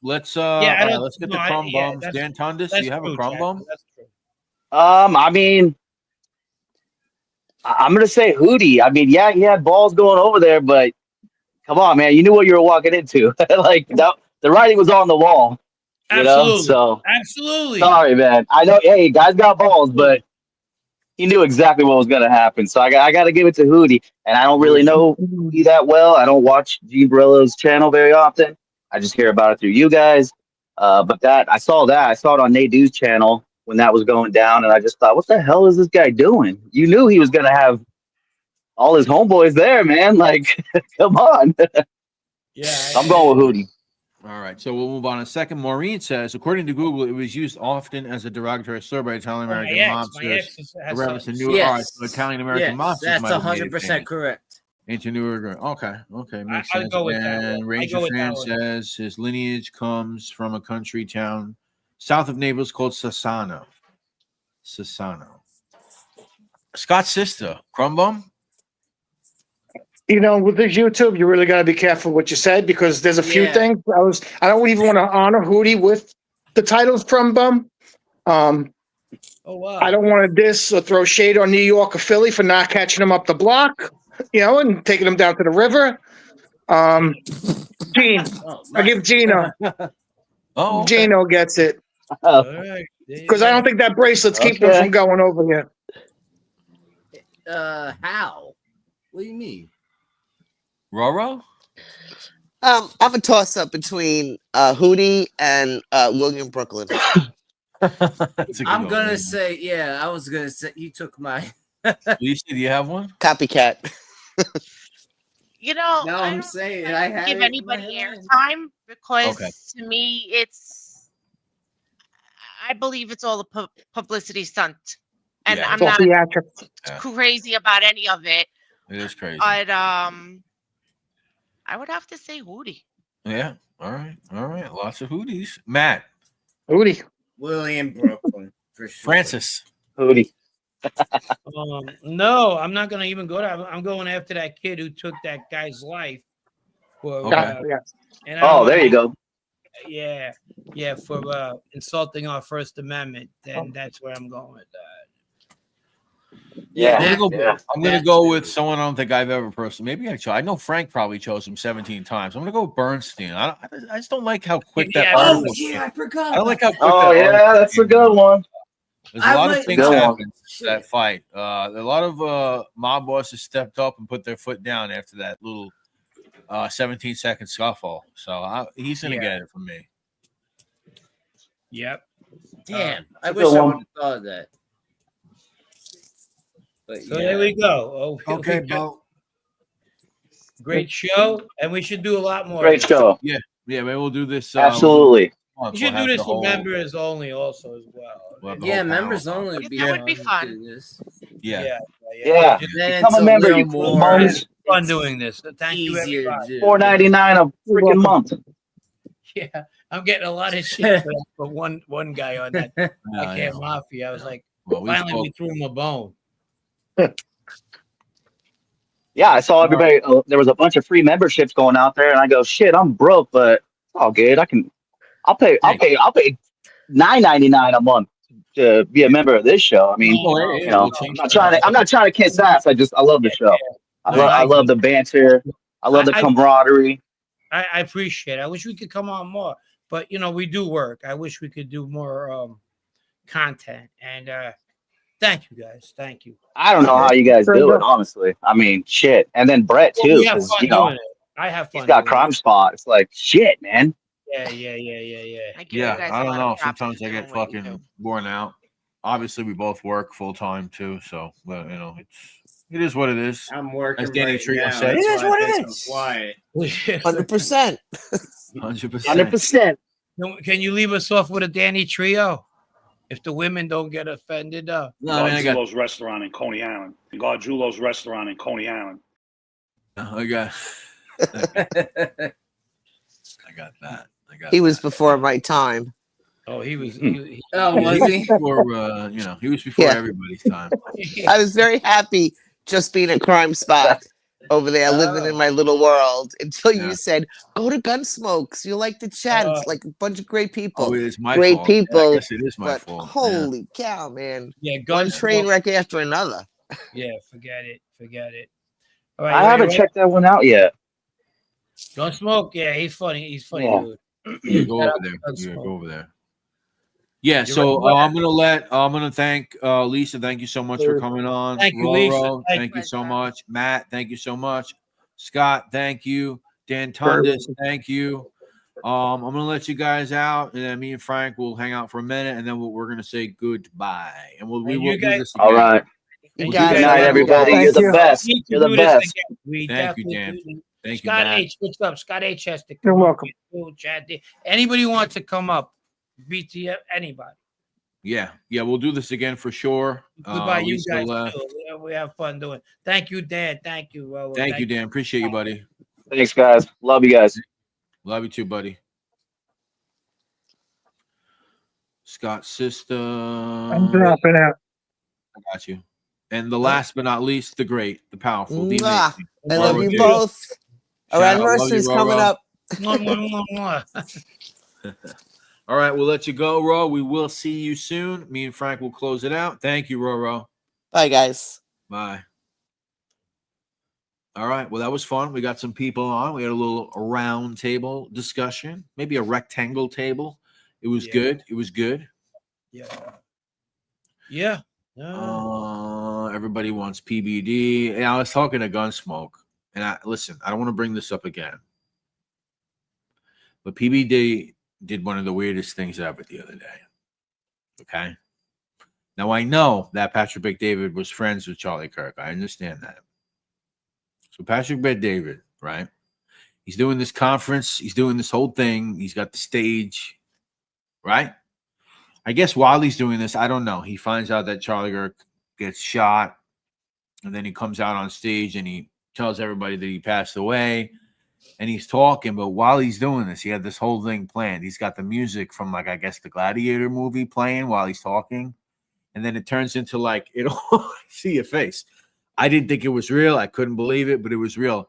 Let's I don't- let's get no, the crumb yeah, bombs. that's- Dan Tundes, that's do you have a true, crumb Jackal, bomb? That's true. I mean, I'm gonna say Hootie. I mean, yeah, he had balls going over there, but come on, man, you knew what you were walking into. Like the writing was on the wall. You know, Absolutely. so Absolutely. sorry, man. I know, hey, guys got balls, but he knew exactly what was gonna happen. So I got to give it to Hootie. And I don't really know Hootie that well. I don't watch G Brillo's channel very often. I just hear about it through you guys. But I saw it on Nadeau's channel when that was going down, and I just thought, what the hell is this guy doing? You knew he was gonna have all his homeboys there, man. Like, come on. Yeah. I'm going with Hootie. All right, so we'll move on. A second, Maureen says, according to Google, it was used often as a derogatory slur by Italian American mobsters. A reference to new Italian American mobsters. That's might have made it 100% famous. correct. Into newer. Okay, makes I'll sense. go with that And one. Ranger Fan says his lineage comes from a country town south of Naples called Sassano. Scott's sister, Crumbum. You know, with this YouTube, you really got to be careful what you said because there's a few things. I don't even want to honor Hootie with the titles from Bum. Oh wow! I don't want to diss or throw shade on New York or Philly for not catching them up the block, you know, and taking them down to the river. Gene, I give Gino. Gino gets it because I don't think that bracelet's keeping them from going over here. How? What do you mean? Roro? I'm a toss up between Hootie and William Brooklyn. I'm gonna say, I was gonna say you took my. Lisa, do you have one? Copycat. You know, No, I'm saying I have give anybody airtime because to me, I believe it's all a publicity stunt, and I'm not crazy about any of it. It is crazy. But I would have to say Hootie. Yeah. All right. Lots of Hooties. Matt. Hootie. William Brooklyn for sure. Francis. Hootie. No, I'm not gonna even go there. I'm going after that kid who took that guy's life. For, and there you go. Yeah, for insulting our First Amendment. Then that's where I'm going with that. I'm gonna go with someone I don't think I've ever personally. Maybe I know Frank probably chose him 17 times. I'm gonna go with Bernstein. I just don't like how quick that article. I forgot. I don't like how quick. That's a good one. There's a lot of things happened in that fight. A lot of mob bosses stepped up and put their foot down after that little 17-second scuffle. So he's gonna get it from me. Yep. Damn, I wish I would have thought of that. But so there we go. Okay, Bo. Great show, and we should do a lot more. Great show. Yeah, maybe we'll do this. Absolutely. We should do this for members only, also as well. Members only. That would be fun. Yeah. Become a member. You bonus. Fun doing this. Thank you, everybody. $4.99 a freaking month. Yeah, I'm getting a lot of shit for one guy on that. I can't mafia. I was like, finally we threw him a bone. Yeah, I saw everybody. There was a bunch of free memberships going out there, and I go, "Shit, I'm broke, but it's all good. I'll pay $9.99 a month to be a member of this show." I mean, I'm not trying to kiss ass. I love the show. I love the banter. I love the camaraderie. I appreciate it. I wish we could come on more, but we do work. I wish we could do more content. And thank you guys. Thank you. I don't know how you guys do it, honestly. I mean, shit. And then Brett too. We have fun doing it. I have fun. He's got Crime Spot. It's like shit, man. Yeah. I don't know. Sometimes I get fucking worn out. Obviously, we both work full time too, so it is what it is. I'm working. As Danny Trio said, it is what it is. Quiet. 100%. 100%. Can you leave us off with a Danny Trio? If the women don't get offended, No, Gargiulo's restaurant in Coney Island. Gargiulo's restaurant in Coney Island. I got that. He was before my time. Oh, he was. Was he? Before, he was before everybody's time. I was very happy just being a Crime Spot over there, living in my little world, until you said, "Go to Gunsmokes. You like the chat. It's like a bunch of great people. Oh, it is my great fault. people." I guess it is my fault. Holy cow, man! Yeah, one train wreck after another. Yeah, forget it. All right, I haven't checked that one out yet. Gunsmoke. Yeah, he's funny. He's funny, Yeah. dude. Yeah, go over there. Yeah, go over there. Yeah, so I'm gonna thank Lisa. Thank you so much for coming on. Thank you, Lisa. Roro, thank you so much. Matt, thank you so much. Scott, thank you. Dan Tundis, thank you. I'm gonna let you guys out, and then me and Frank will hang out for a minute, and then we're gonna say goodbye, and we will do this again. All right. You We'll guys, do Good this night, again. everybody. Thank You're the you. best. Need to You're the do this best. again. We Thank you, definitely Dan. do. Thank you, Scott Matt. H, what's up? Scott H has to come You're up. welcome. Anybody wants to come up? BTF, anybody. Yeah, we'll do this again for sure. Goodbye, you Lisa guys. left. Too. We have fun doing. Thank you, Dan. Thank you, Rolo. Thank you, Dan. Appreciate you, buddy. Thanks, guys. Love you guys. Love you too, buddy. Scott's sister. I'm dropping out. I got you. And the last but not least, the great, the powerful, the Mwah. amazing. I love you Roro J. both. Our Shout out, love anniversary you, is coming Roro. up. All right, we'll let you go, Ro. We will see you soon. Me and Frank will close it out. Thank you, Roro. Bye, guys. Bye. All right. Well, that was fun. We got some people on. We had a little round table discussion, maybe a rectangle table. It was good. It was good. Yeah. Everybody wants PBD. And I was talking to Gunsmoke, and I don't want to bring this up again, but PBD did one of the weirdest things ever the other day. Okay. Now I know that Patrick Bet-David was friends with Charlie Kirk. I understand that. So Patrick Bet-David, right? He's doing this conference. He's doing this whole thing. He's got the stage, right? I guess while he's doing this, I don't know. He finds out that Charlie Kirk gets shot, and then he comes out on stage and he tells everybody that he passed away, and he's talking. But while he's doing this, he had this whole thing planned. He's got the music from, like, I guess the Gladiator movie playing while he's talking, and then it turns into like it'll see your face. I didn't think it was real. I couldn't believe it, but it was real.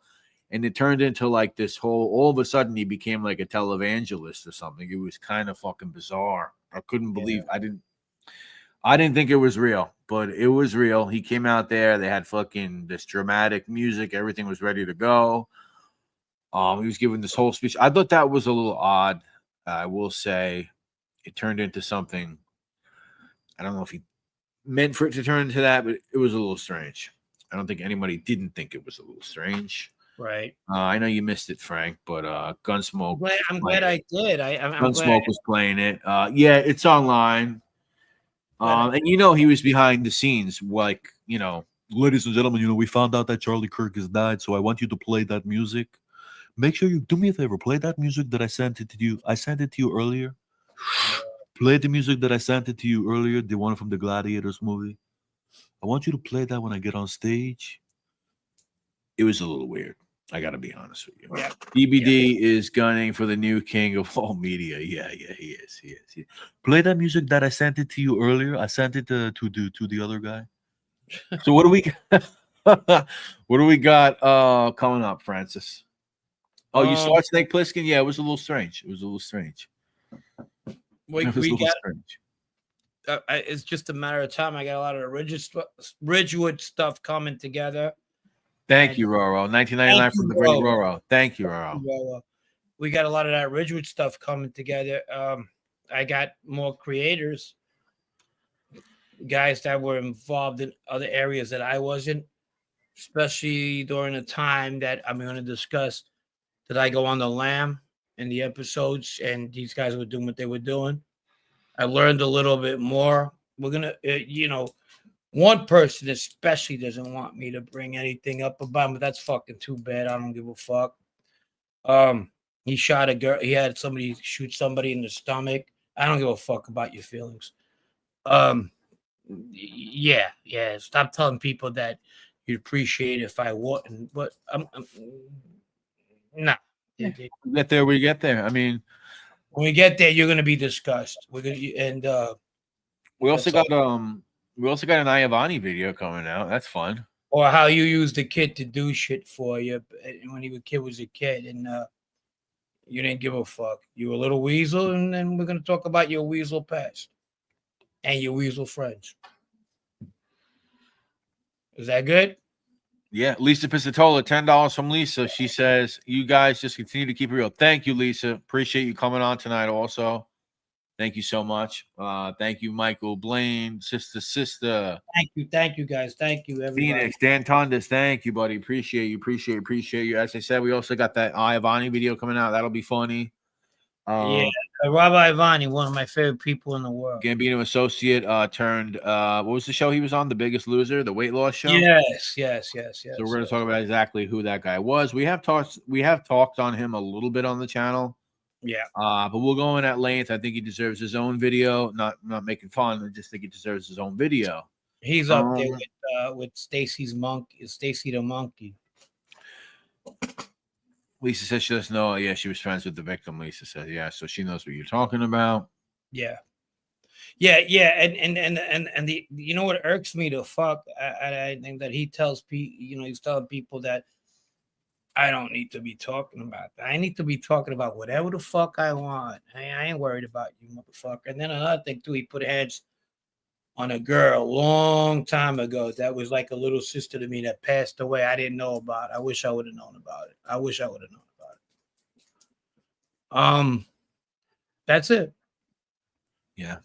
And it turned into like this whole, all of a sudden he became like a televangelist or something. It was kind of fucking bizarre. I couldn't believe, I didn't think it was real, but it was real. He came out there. They had fucking this dramatic music. Everything was ready to go. He was giving this whole speech. I thought that was a little odd. I will say it turned into something. I don't know if he meant for it to turn into that, but it was a little strange. I don't think anybody didn't think it was a little strange. Right. I know you missed it, Frank, but Gunsmoke. I'm glad I did. I'm Gunsmoke glad. was playing it. Yeah, it's online. And you know he was behind the scenes, like, you know, ladies and gentlemen, you know, we found out that Charlie Kirk has died, so I want you to play that music. Make sure you do me a favor, play that music that I sent it to you. I sent it to you earlier. Play the music that I sent it to you earlier, the one from the Gladiators movie. I want you to play that when I get on stage. It was a little weird. I got to be honest with you. Yeah. BBD is gunning for the new king of all media. Yeah, he is. He is. Play that music that I sent it to you earlier. I sent it to the other guy. So what do we what do we got coming up, Francis? Oh, you saw Snake Plissken? Yeah, it was a little strange. It was a little strange. We got. Strange. It's just a matter of time. I got a lot of Ridgewood stuff coming together. Thank you, Roro. 1999 from the great Roro. Thank you, Roro. We got a lot of that Ridgewood stuff coming together. I got more creators, guys that were involved in other areas that I wasn't, especially during the time that I'm going to discuss. Did I go on the lam in the episodes, and these guys were doing what they were doing? I learned a little bit more. We're gonna, one person especially doesn't want me to bring anything up about him, but that's fucking too bad. I don't give a fuck. He shot a girl. He had somebody shoot somebody in the stomach. I don't give a fuck about your feelings. Yeah. Stop telling people that you'd appreciate it if I wouldn't. But nah. We get there. I mean, when we get there, you're gonna be discussed. We're gonna we also got an Iavani video coming out. That's fun. Or how you used the kid to do shit for you when he was a kid, and you didn't give a fuck. You were a little weasel, and then we're gonna talk about your weasel past and your weasel friends. Is that good? Yeah, Lisa Piscatola, $10 from Lisa. She says, "You guys just continue to keep it real." Thank you, Lisa. Appreciate you coming on tonight. Also, thank you so much. Thank you, Michael Blaine, sister. Thank you, guys. Thank you, everybody. Phoenix, Dan Tondas, thank you, buddy. Appreciate you. As I said, we also got that Ivani video coming out. That'll be funny. Yeah, Rabbi Ivani, one of my favorite people in the world. Gambino associate turned what was the show he was on? The Biggest Loser, the weight loss show. Yes. So we're going to talk about exactly who that guy was. We have talked on him a little bit on the channel. Yeah. But we'll go in at length. I think he deserves his own video. Not making fun. I just think he deserves his own video. He's up there with Stacy the monkey. Lisa says she doesn't know. Yeah, she was friends with the victim. Lisa said, yeah, so she knows what you're talking about. Yeah. And the you know what irks me to fuck? I think that he tells people, he's telling people that I don't need to be talking about that. I need to be talking about whatever the fuck I want. I ain't worried about you, motherfucker. And then another thing too, he put hands on a girl a long time ago that was like a little sister to me that passed away. I didn't know about. I wish I would have known about it. That's it. Yeah.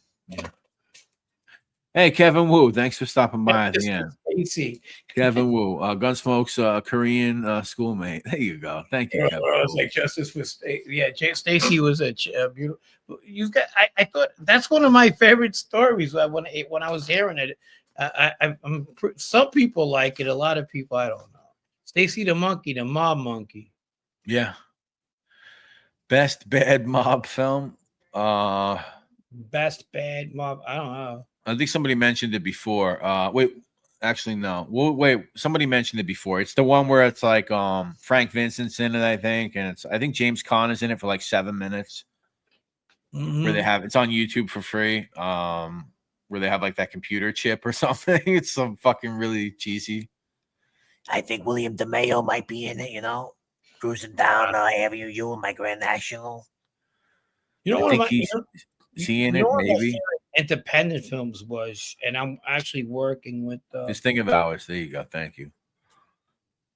Hey, Kevin Wu, thanks for stopping by at the end. Easy. Kevin Wu, Gunsmoke's Korean schoolmate. There you go. Thank you, Kevin. I was like, justice for Stacy. Yeah, Stacy was a beautiful. You got. I thought that's one of my favorite stories. When I was hearing it, some people like it. A lot of people, I don't know. Stacy the monkey, the mob monkey. Yeah. Best bad mob film. Best bad mob. I don't know. I think somebody mentioned it before. Wait, actually, no. Wait, somebody mentioned it before. It's the one where it's like Frank Vincent's in it, I think, and I think James Caan is in it for like 7 minutes. Where they have it's on YouTube for free. Where they have like that computer chip or something. It's some fucking really cheesy. I think William DeMeo might be in it, cruising down Avenue U in my Grand National. You know I what? think he's seeing it, maybe. Independent films was, and I'm actually working with This Thing of Ours. There you go. Thank you.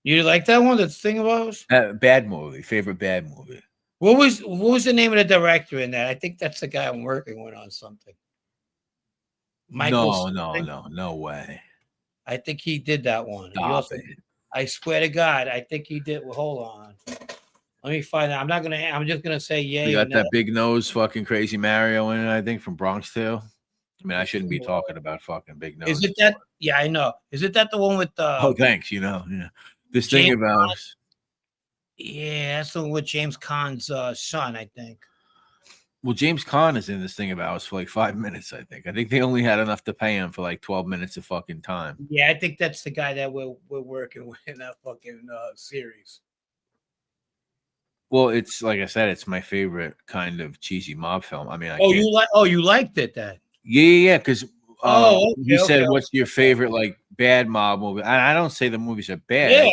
You like that one? The Thing of Ours? Bad movie. Favorite bad movie. What was the name of the director in that? I think that's the guy I'm working with on something. No way. I think he did that one. Stop it. I swear to God, I think he did. Well, hold on. Let me find out. I'm just gonna say yay. You got that big nose fucking crazy Mario in it, I think, from Bronx Tale. I mean, I shouldn't be talking about fucking big nose. Is it that? Yeah, I know. Is it that the one with the? Oh, thanks. Yeah. This Thing of Ours. Yeah, that's the one with James Caan's son, I think. Well, James Caan is in This Thing of Ours for like 5 minutes, I think. I think they only had enough to pay him for like 12 minutes of fucking time. Yeah, I think that's the guy that we're working with in that fucking series. Well, it's like I said, it's my favorite kind of cheesy mob film. I mean, you liked it then? Yeah, because you said, okay. "What's your favorite like bad mob movie?" And I don't say the movies are bad. Yeah,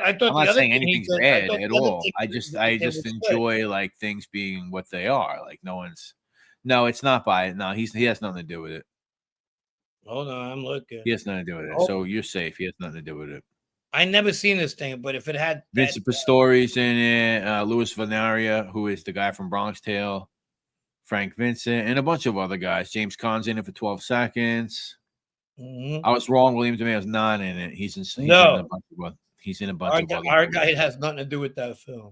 I thought I'm not saying anything's bad at all. I just enjoy like things being what they are. Like no, it's not by it. No, he has nothing to do with it. Hold on, I'm looking. He has nothing to do with it. So you're safe. He has nothing to do with it. I never seen this thing, but if it had Vincent Pistori's in it, Louis Vanaria, who is the guy from Bronx Tale, Frank Vincent, and a bunch of other guys. James Caan's in it for 12 seconds. Mm-hmm. I was wrong. William DeMeo's not in it. He's in a bunch of other our guy has nothing to do with that film.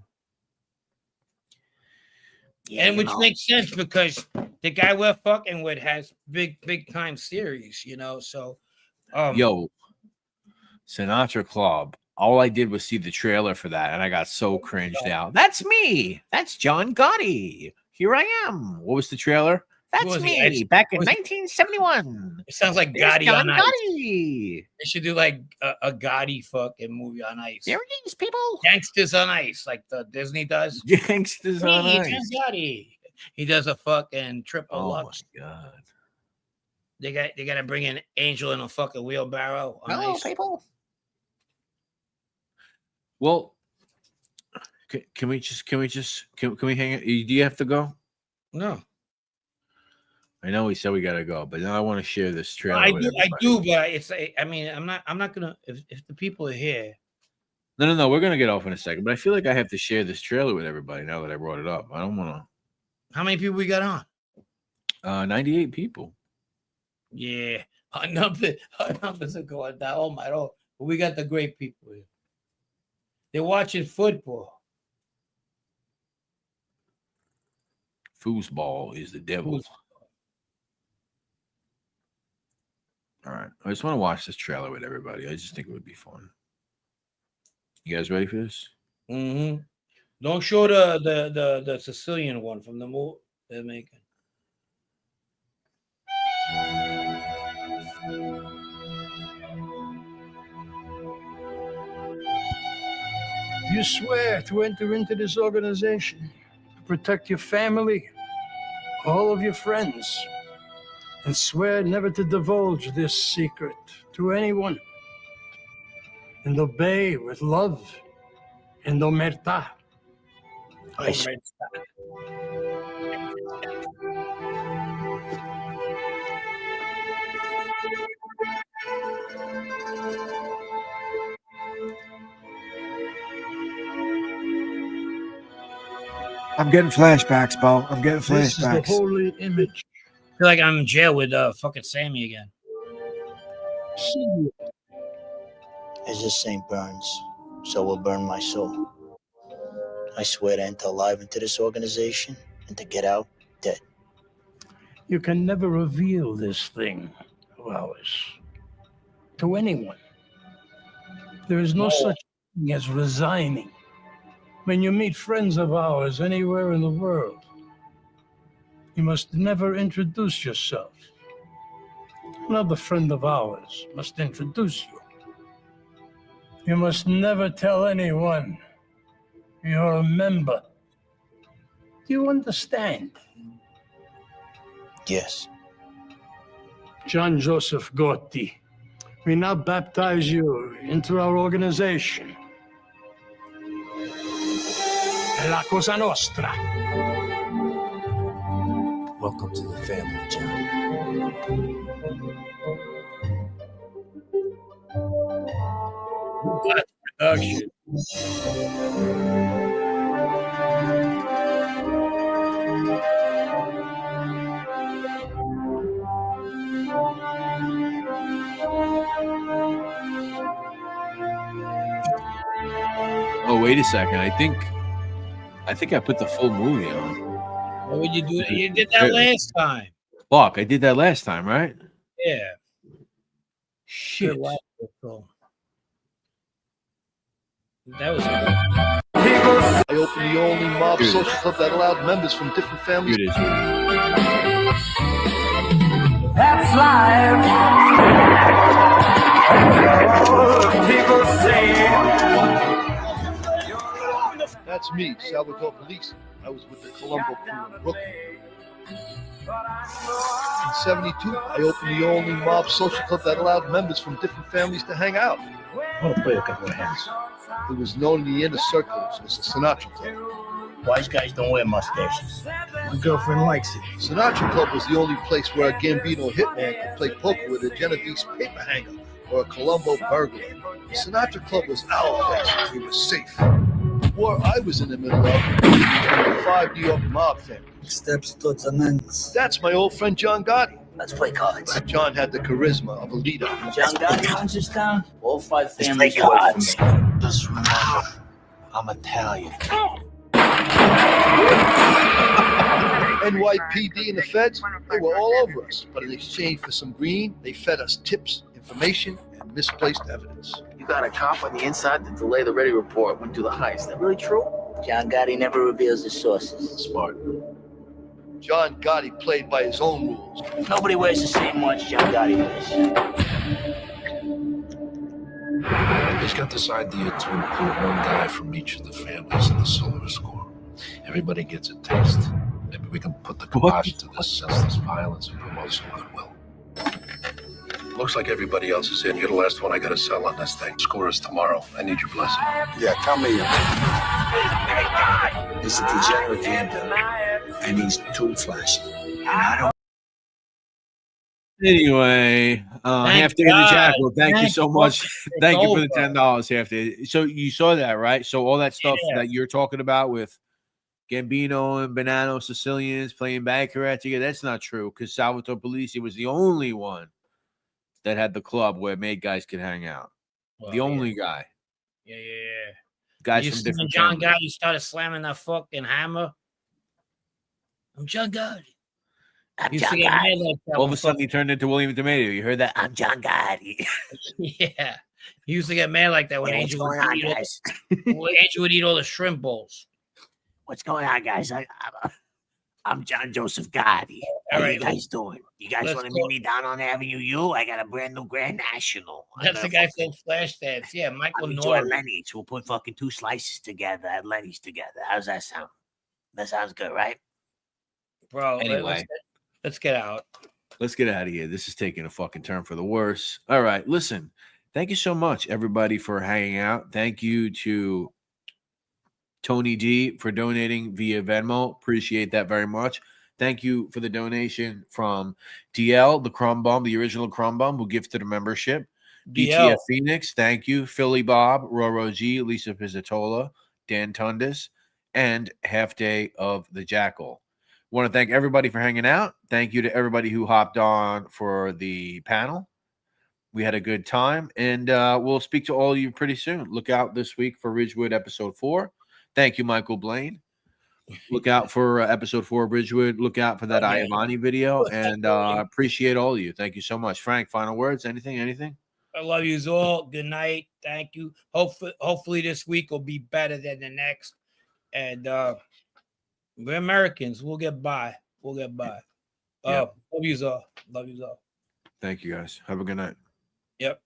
Yeah, and which makes sense because the guy we're fucking with has big time series, So, yo, Sinatra Club. All I did was see the trailer for that, and I got so cringed out. That's me. That's John Gotti. Here I am. What was the trailer? That's me. Back in 1971. It sounds like There's Gotti John on Ice. Gotti. They should do like a Gotti fucking movie on ice. There it is, people. Gangsters on Ice, like the Disney does. Gangsters on Ice. John Gotti. He does a fucking triple Lux. Oh my God. They got to bring in Angel in a fucking wheelbarrow on Hello, ice. people. Well, can we hang it? Do you have to go? No. I know we said we gotta go, but now I want to share this trailer. I with do, everybody. but it's. I mean, I'm not gonna. If the people are here, No. We're gonna get off in a second, but I feel like I have to share this trailer with everybody now that I brought it up. I don't want to. how many people we got on? 98 people. Yeah, our numbers are going down. Oh my God! But we got the great people here. They're watching football. Foosball is the devil. All right. I just want to watch this trailer with everybody. I just think it would be fun. You guys ready for this? Mm-hmm. Don't show the Sicilian one from the movie they're making. You swear to enter into this organization, to protect your family, all of your friends, and swear never to divulge this secret to anyone, and obey with love and omerta. I'm getting flashbacks, Bo. I'm getting This is the flashbacks. holy image. I feel like I'm in jail with fucking Sammy again. As this saint burns, so will burn my soul. I swear to enter alive into this organization and to get out dead. You can never reveal this thing of ours to anyone. There is no such thing as resigning. When you meet friends of ours anywhere in the world, you must never introduce yourself. Another friend of ours must introduce you. You must never tell anyone you're a member. Do you understand? Yes. John Joseph Gotti, we now baptize you into our organization. La Cosa Nostra. Welcome to the family, John. Production. Oh, wait a second. I think I put the full movie on. What would you do? You did that last time. Buck, I did that last time, right? Yeah. Shit. That was I opened the only mob social club that allowed members from different families. That's life. People say. That's me, Salvatore Police. I was with the Colombo crew in Brooklyn. In '72, I opened the only mob social club that allowed members from different families to hang out. I want to play a couple of hands. It was known in the inner circles as the Sinatra Club. Wise guys don't wear mustaches. My girlfriend likes it. Sinatra Club was the only place where a Gambino hitman could play poker with a Genovese paper hanger or a Colombo burglar. The Sinatra Club was our place. We were safe. The war I was in the middle of was 5 New York mob families. Steps towards an end. That's my old friend John Gotti. Let's play cards. John had the charisma of a leader. John Gotti runs this town. All 5 Let's families play away cards. from me. Just remember, I'm Italian. NYPD and the feds, they were all over us. But in exchange for some green, they fed us tips, information, and misplaced evidence. You got a cop on the inside to delay the ready report when do the heist. That really true? John Gotti never reveals his sources. Smart. John Gotti played by his own rules. Nobody wears the same watch John Gotti wears. I just got this idea to include one guy from each of the families in the Silver Score. Everybody gets a taste. Maybe we can put the kibosh to this senseless violence and promote some goodwill. Looks like everybody else is in. You're the last one I gotta sell on this thing. Score is tomorrow. I need your blessing. Yeah, count me in. He's a degenerate gambler, and he's too flashy. And I don't Anyway, half day of the God. Jackal. Thank you Thank so God much. it's Thank you for the over. $10 half day. So you saw that, right? So all that stuff Yeah. that you're talking about with Gambino and Bonanno Sicilians playing baccarat together, that's not true because Salvatore Polisi was the only one that had the club where made guys could hang out. The only guy. Yeah. Guys You from seen different John families. Gotti started slamming that fucking hammer? I'm John Gotti. I'm Used to John get mad Gotti. like that All of when a sudden, he turned into William Tomato. You heard that? I'm John Gotti. Yeah. He used to get mad like that when Hey, what's Angel going would on, eat all guys? when Angel would eat all the shrimp bowls. What's going on, guys? I'm John Joseph Gotti. How All you right, guys doing? You guys let's want to go. meet me down on Avenue U? I got a brand new Grand National. That's the guy from Flashdance. Yeah, I'll Michael meet you at Nori. Lenny's. We'll put fucking 2 slices together at Lenny's together. How's that sound? That sounds good, right? Bro, Anyway. let's get out. Let's get out of here. This is taking a fucking turn for the worse. All right, listen. Thank you so much, everybody, for hanging out. Thank you to Tony D for donating via Venmo. Appreciate that very much. Thank you for the donation from DL, the Crumb Bum, the original Crumb Bum, who gifted a membership. DL. BTF Phoenix, thank you. Philly Bob, Roro G, Lisa Pizzatola, Dan Tundis, and Half Day of the Jackal. Want to thank everybody for hanging out. Thank you to everybody who hopped on for the panel. We had a good time, and we'll speak to all of you pretty soon. Look out this week for Ridgewood episode 4. Thank you, Michael Blaine. Look out for episode 4 of Ridgewood. Look out for that Iavani video, and appreciate all of you. Thank you so much. Frank, final words? Anything? I love you all. Good night. Thank you. Hopefully this week will be better than the next. And we're Americans. We'll get by. Yeah. Love you all. Thank you, guys. Have a good night. Yep.